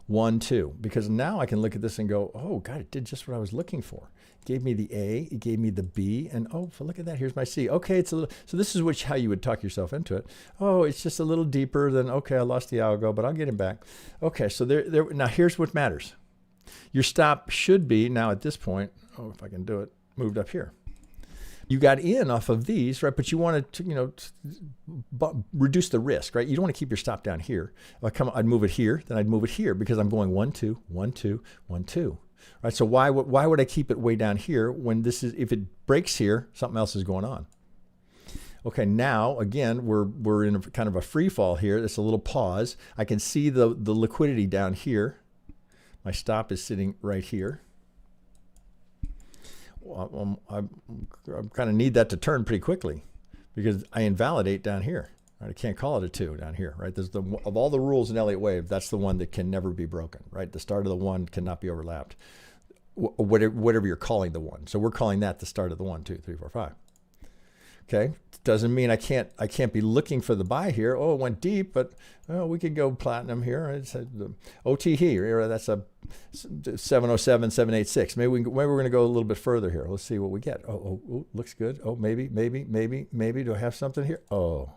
[SPEAKER 1] 1, 2, because now I can look at this and go, oh, God, it did just what I was looking for. It gave me the A, it gave me the B, and look at that, here's my C. Okay, it's a little, so this is how you would talk yourself into it. Oh, it's just a little deeper than, okay, I lost the algo, but I'll get him back. Okay, so now here's what matters. Your stop should be, now at this point, if I can do it, moved up here. You got in off of these, right? But you wanted to, reduce the risk, right? You don't want to keep your stop down here. If I'd move it here, then I'd move it here because I'm going 1, 2, 1, 2, 1, 2. Right? So why would I keep it way down here when if it breaks here, something else is going on? Okay, now again, we're in a kind of a free fall here. It's a little pause. I can see the liquidity down here. My stop is sitting right here. I kind of need that to turn pretty quickly because I invalidate down here. Right? I can't call it a 2 down here, right? There's of all the rules in Elliott Wave, that's the one that can never be broken, right? The start of the 1 cannot be overlapped, whatever you're calling the 1. So we're calling that the start of the 1, 2, 3, 4, 5. Okay, doesn't mean I can't be looking for the buy here. Oh, it went deep, but we could go platinum here. It's the OT here. That's a 707, 786. Maybe we're going to go a little bit further here. Let's see what we get. Oh, looks good. Oh, maybe. Do I have something here? Oh.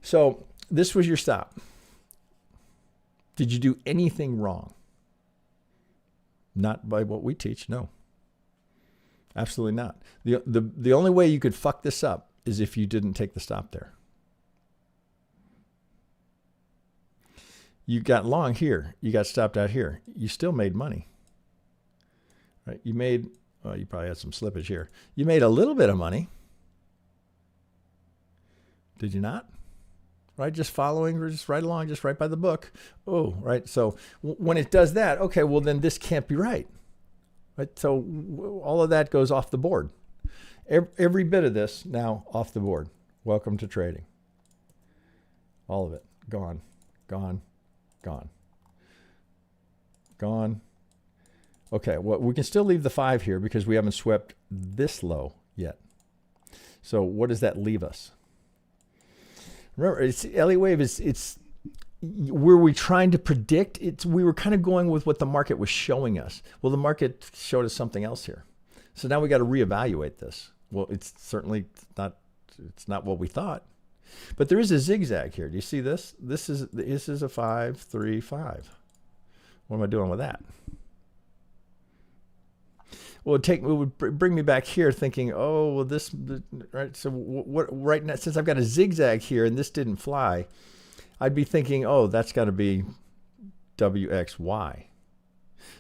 [SPEAKER 1] So this was your stop. Did you do anything wrong? Not by what we teach, no. Absolutely not. The only way you could fuck this up is if you didn't take the stop there. You got long here. You got stopped out here. You still made money. Right? You made, you probably had some slippage here. You made a little bit of money. Did you not? Right? Just following, or just right along, just right by the book. Oh, right. So when it does that, okay, well then this can't be right. Right? So all of that goes off the board. Every bit of this now off the board. Welcome to trading. All of it. Gone, gone, gone, gone. Okay, well, we can still leave the 5 here because we haven't swept this low yet. So what does that leave us? Remember, Elliott Wave it's were we trying to predict? We were kind of going with what the market was showing us. Well, the market showed us something else here. So now we got to reevaluate this. Well, it's certainly not what we thought. But there is a zigzag here. Do you see this? This is a 5, 3, 5. What am I doing with that? Well, it would bring me back here thinking, oh, well, right? So what right now, since I've got a zigzag here and this didn't fly, I'd be thinking, oh, that's got to be WXY.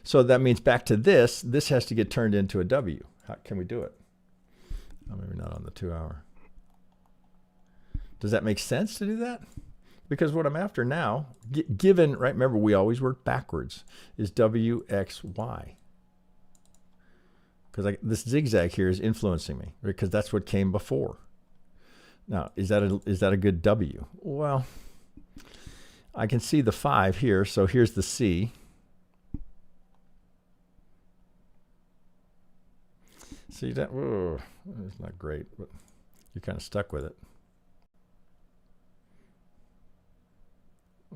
[SPEAKER 1] So that means back to this has to get turned into a W. How can we do it? Oh, maybe not on the 2 hour. Does that make sense to do that? Because what I'm after now, given, right, remember we always work backwards, is WXY. Because this zigzag here is influencing me, because that's what came before. Now, is that a good W? Well, I can see the 5 here, so here's the C. See that? Whoa, it's not great, but you're kind of stuck with it.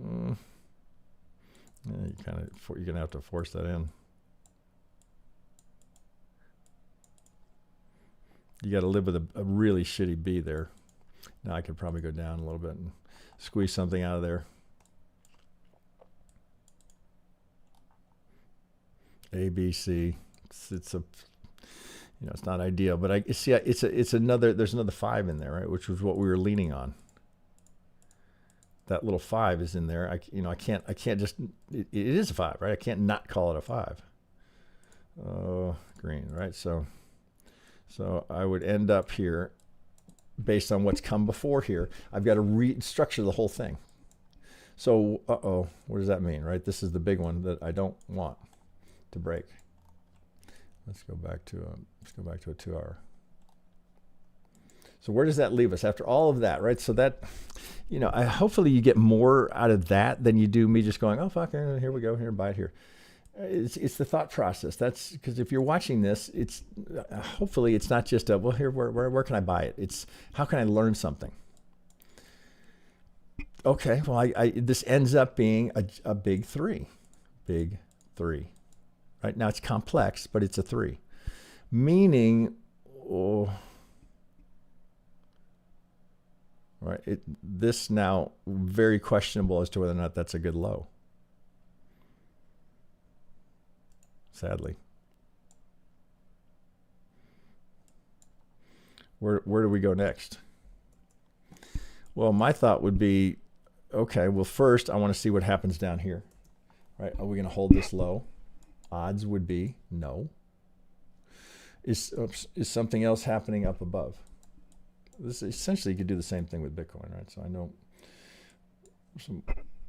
[SPEAKER 1] Yeah, you're gonna have to force that in. You got to live with a really shitty B there. Now I could probably go down a little bit and squeeze something out of there. A, B, C. It's a, you know, it's not ideal, but I see it's another. There's another 5 in there, right? Which was what we were leaning on. That little 5 is in there. I can't just. It is a 5, right? I can't not call it a 5. Oh, green, right? So I would end up here, based on what's come before here. I've got to restructure the whole thing. So, what does that mean, right? This is the big one that I don't want to break. Let's go back to a 2-hour. So where does that leave us after all of that, right? So that, you know, hopefully you get more out of that than you do me just going, oh fuck, here we go, here, buy it here. It's the thought process. That's because if you're watching this, it's hopefully it's not just a, well, here, where can I buy it? It's how can I learn something? Okay, well, this ends up being a big 3, big 3. Right now it's complex, but it's a 3, meaning, right? This now very questionable as to whether or not that's a good low. Sadly, where do we go next? Well, my thought would be, okay, well, first I want to see what happens down here, right? Are we going to hold this low? Odds would be no. Is something else happening up above? This essentially you could do the same thing with Bitcoin, right? So I know some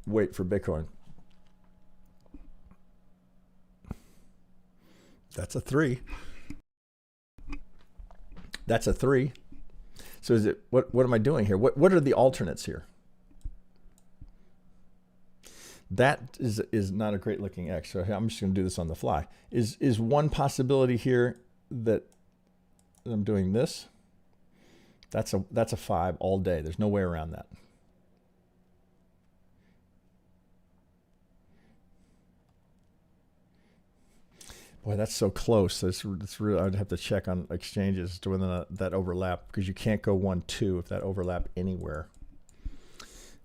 [SPEAKER 1] wait for Bitcoin. That's a 3. That's a 3. So is it what am I doing here? What are the alternates here? That is not a great looking X. So I'm just going to do this on the fly. Is one possibility here that I'm doing this? That's a 5 all day. There's no way around that. Boy, that's so close. That's really. I'd have to check on exchanges as to whether or not that overlap, because you can't go 1, 2 if that overlap anywhere.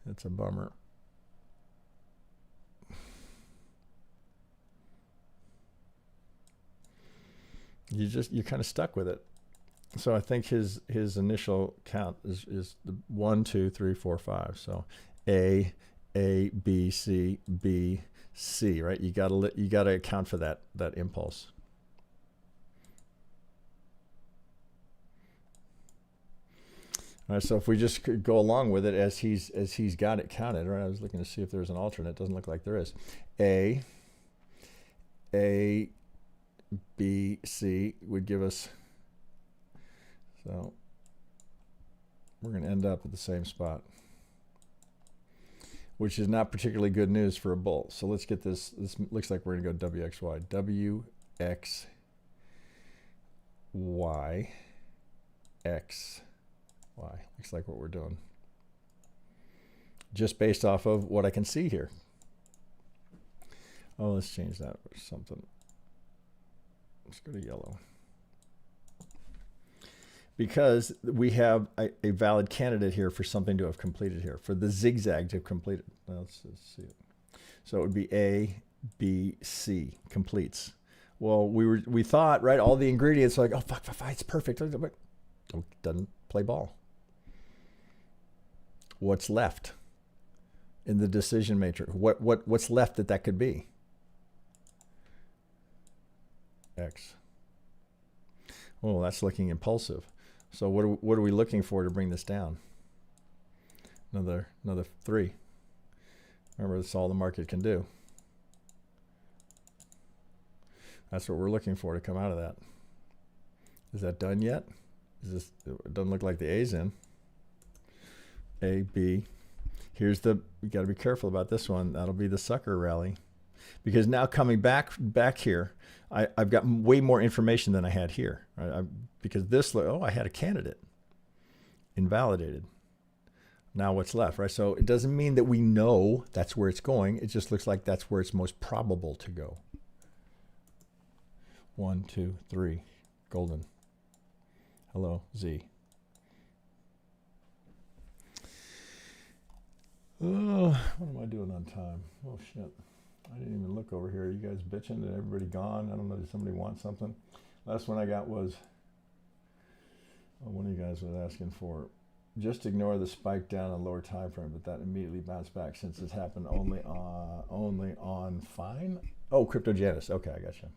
[SPEAKER 1] That's a bummer. You're kind of stuck with it. So I think his initial count is the 1, 2, 3, 4, 5. So A, B, C, B, C, right? You gotta account for that impulse. All right, so if we just could go along with it as he's got it counted, right? I was looking to see if there's an alternate. Doesn't look like there is. A, B, C would give us, so we're going to end up at the same spot, which is not particularly good news for a bull. So let's get this. This looks like we're going to go WXY. WXY. XY. Looks like what we're doing. Just based off of what I can see here. Oh, let's change that for something. Let's go to yellow. Because we have a valid candidate here for something to have completed here, for the zigzag to have completed. Let's see it. So it would be A, B, C, completes. Well, we thought, right, all the ingredients, like, oh, fuck, it's perfect. But doesn't play ball. What's left in the decision matrix? What's left that could be? X. Oh, that's looking impulsive. So what are we looking for to bring this down? Another 3. Remember, that's all the market can do. That's what we're looking for to come out of that. Is that done yet? It doesn't look like the A's in. A, B. Here's you got to be careful about this one. That'll be the sucker rally. Because now coming back here, I've got way more information than I had here. Right? Because this, I had a candidate. Invalidated. Now what's left, right? So it doesn't mean that we know that's where it's going. It just looks like that's where it's most probable to go. 1, 2, 3, golden. Hello, Z. Oh, what am I doing on time? Oh, shit. I didn't even look over here. Are you guys bitching? Did everybody gone? I don't know. Did somebody want something? Last one I got was, one of you guys was asking for, just ignore the spike down on lower time frame, but that immediately bounced back since it's happened only on fine. Oh, Cryptogenesis. Okay, I got you.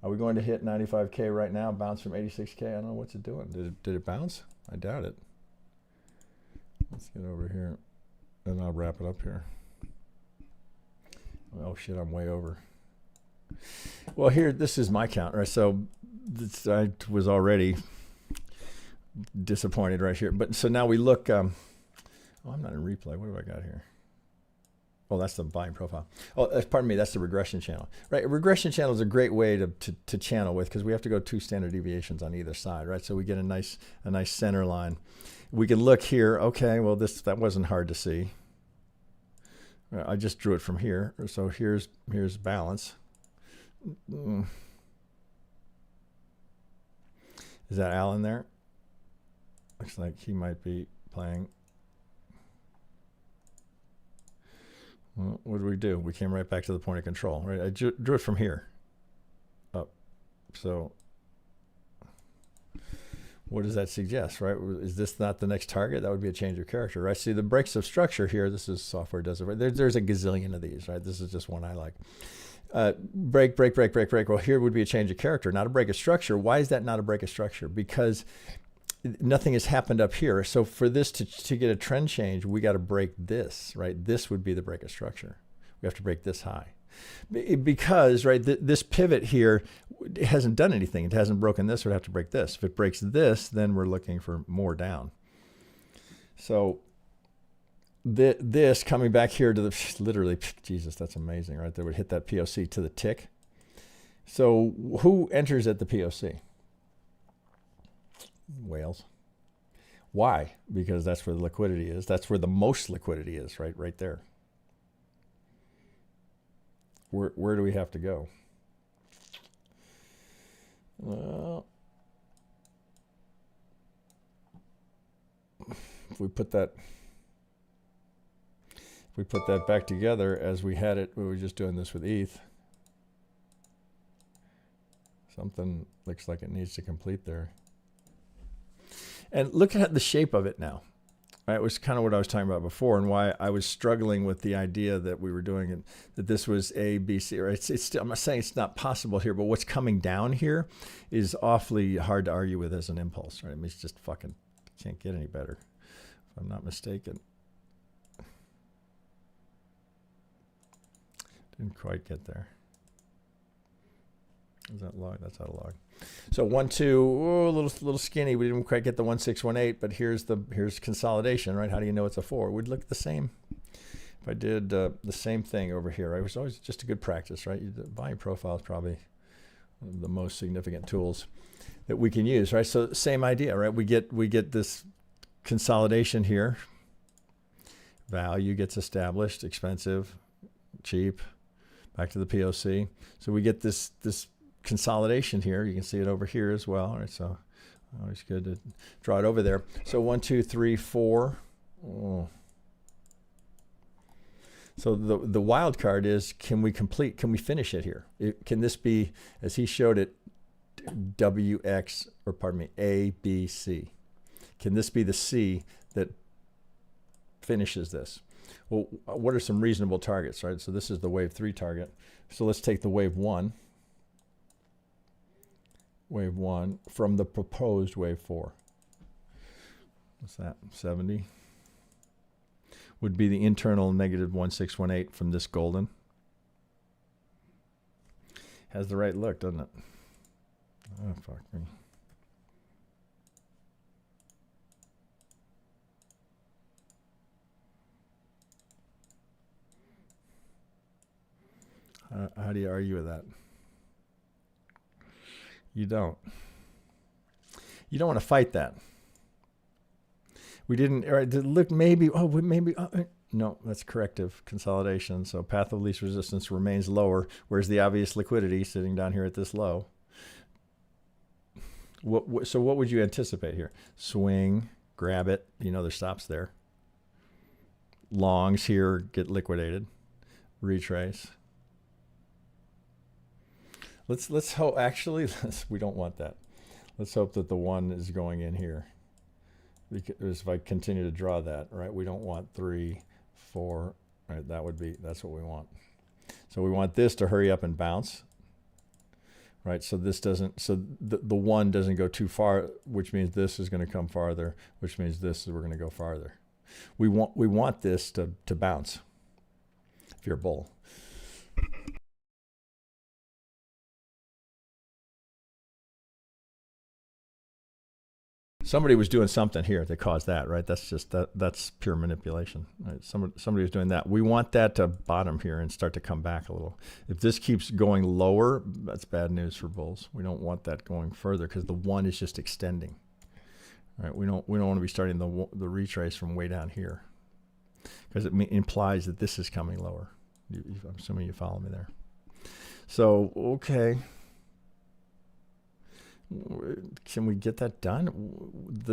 [SPEAKER 1] Are we going to hit 95K right now? Bounce from 86K? I don't know what's it doing. Did it bounce? I doubt it. Let's get over here, and I'll wrap it up here. Oh shit, I'm way over. Well, here, this is my count, right? So I was already disappointed right here. But so now we look, oh, I'm not in replay. What have I got here? Oh, that's the volume profile. Oh, pardon me, that's the regression channel. Right, a regression channel is a great way to channel with, because we have to go 2 standard deviations on either side, right? So we get a nice center line. We can look here, okay, well, that wasn't hard to see. I just drew it from here. So here's balance. Is that Alan there? Looks like he might be playing. Well, what did we do? We came right back to the point of control, right? I drew it from here up. So what does that suggest, right? Is this not the next target? That would be a change of character, right? See, the breaks of structure here, this is software does it, right? There's a gazillion of these, right? This is just one I like. Break. Well, here would be a change of character, not a break of structure. Why is that not a break of structure? Because nothing has happened up here. So for this to get a trend change, we got to break this, right? This would be the break of structure. We have to break this high. Because, right, this pivot here, it hasn't done anything. It hasn't broken this. We'd have to break this. If it breaks this, then we're looking for more down. So this coming back here to the, literally, Jesus, that's amazing, right? That would hit that POC to the tick. So who enters at the POC? Whales. Why? Because that's where the liquidity is. That's where the most liquidity is, right there. Where do we have to go? Well, if we put that back together as we had it, we were just doing this with ETH. Something looks like it needs to complete there. And look at the shape of it now. It was kind of what I was talking about before, and why I was struggling with the idea that we were doing it, that this was A, B, C. Right? It's still, I'm not saying it's not possible here, but what's coming down here is awfully hard to argue with as an impulse. Right? I mean, it's just fucking can't get any better, if I'm not mistaken. Didn't quite get there. Is that log? That's not a log. So 1, 2, oh, a little skinny. We didn't quite get the 1618, but here's consolidation, right? How do you know it's a 4? We'd look the same. If I did the same thing over here, right? It was always just a good practice, right? The volume profile is probably one of the most significant tools that we can use, right? So same idea, right? We get this consolidation here. Value gets established, expensive, cheap, back to the POC. So we get this consolidation here. You can see it over here as well. All right, so always good to draw it over there. So 1, 2, 3, 4. Oh. So the wild card is, can we finish it here? Can this be, as he showed it, WX, or pardon me, A, B, C? Can this be the C that finishes this? Well, what are some reasonable targets, right? So this is the wave 3 target. So let's take the wave 1. Wave 1 from the proposed wave 4. What's that? 70 would be the internal negative 1618 from this golden. Has the right look, doesn't it? Oh, fuck me. How do you argue with that? You don't. You don't want to fight that. We didn't, all right, look, maybe, no, that's corrective consolidation. So path of least resistance remains lower. Where's the obvious liquidity sitting down here at this low? So what would you anticipate here? Swing, grab it. You know there's stops there. Longs here get liquidated. Retrace. Let's hope. Actually, we don't want that. Let's hope that the one is going in here. Because if I continue to draw that, right? We don't want 3, 4. Right? That's what we want. So we want this to hurry up and bounce. Right, so this doesn't. So the one doesn't go too far, which means this is going to come farther, which means we're going to go farther. We want this to bounce. If you're a bull. Somebody was doing something here that caused that, right? That's pure manipulation. Right? Somebody was doing that. We want that to bottom here and start to come back a little. If this keeps going lower, that's bad news for bulls. We don't want that going further because the one is just extending. Right? We don't want to be starting the retrace from way down here because it implies that this is coming lower. I'm assuming you follow me there. So okay. Can we get that done?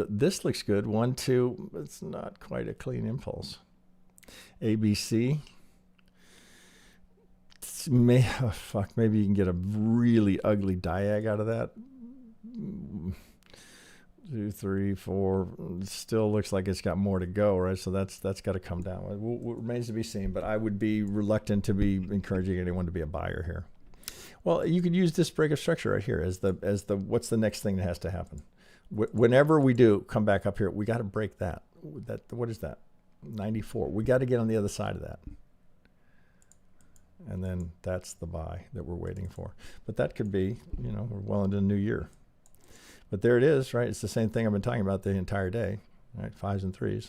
[SPEAKER 1] This looks good. 1, 2. It's not quite a clean impulse. ABC. Maybe you can get a really ugly diag out of that. 2, 3, 4. It still looks like it's got more to go, right? So that's got to come down. It remains to be seen, but I would be reluctant to be encouraging anyone to be a buyer here. Well, you could use this break of structure right here as the what's the next thing that has to happen. Whenever we do come back up here, we got to break that. What is that? 94. We got to get on the other side of that. And then that's the buy that we're waiting for. But that could be, we're well into the new year. But there it is, right? It's the same thing I've been talking about the entire day, right? 5s and 3s.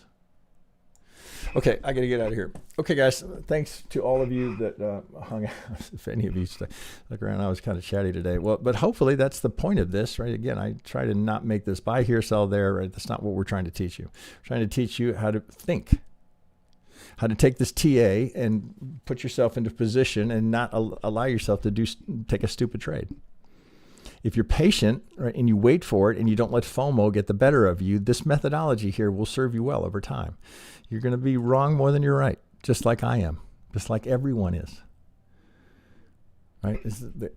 [SPEAKER 1] Okay, I got to get out of here. Okay, guys, thanks to all of you that hung out. If any of you stuck around, I was kind of chatty today. Well, but hopefully that's the point of this, right? Again, I try to not make this buy here, sell there, right? That's not what we're trying to teach you. We're trying to teach you how to think, how to take this TA and put yourself into position and not allow yourself to take a stupid trade. If you're patient, right, and you wait for it and you don't let FOMO get the better of you, this methodology here will serve you well over time. You're going to be wrong more than you're right, just like I am, just like everyone is. Right?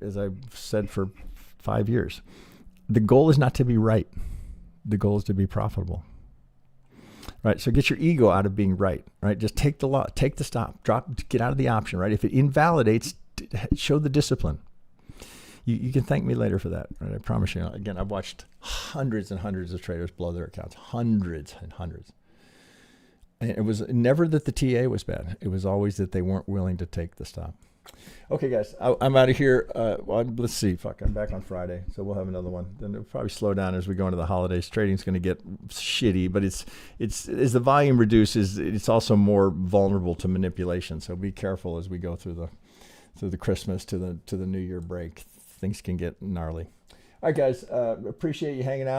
[SPEAKER 1] As I've said for 5 years, the goal is not to be right. The goal is to be profitable. Right? So get your ego out of being right. Right? Just take the stop, get out of the option. Right? If it invalidates, show the discipline. You can thank me later for that. Right? I promise you. Again, I've watched hundreds and hundreds of traders blow their accounts, hundreds and hundreds. And it was never that the TA was bad. It was always that they weren't willing to take the stop. Okay, guys, I'm out of here. Let's see. I'm back on Friday, so we'll have another one. Then it'll probably slow down as we go into the holidays. Trading's going to get shitty, but it's as the volume reduces, it's also more vulnerable to manipulation. So be careful as we go through the Christmas to the New Year break. Things can get gnarly. All right, guys, appreciate you hanging out.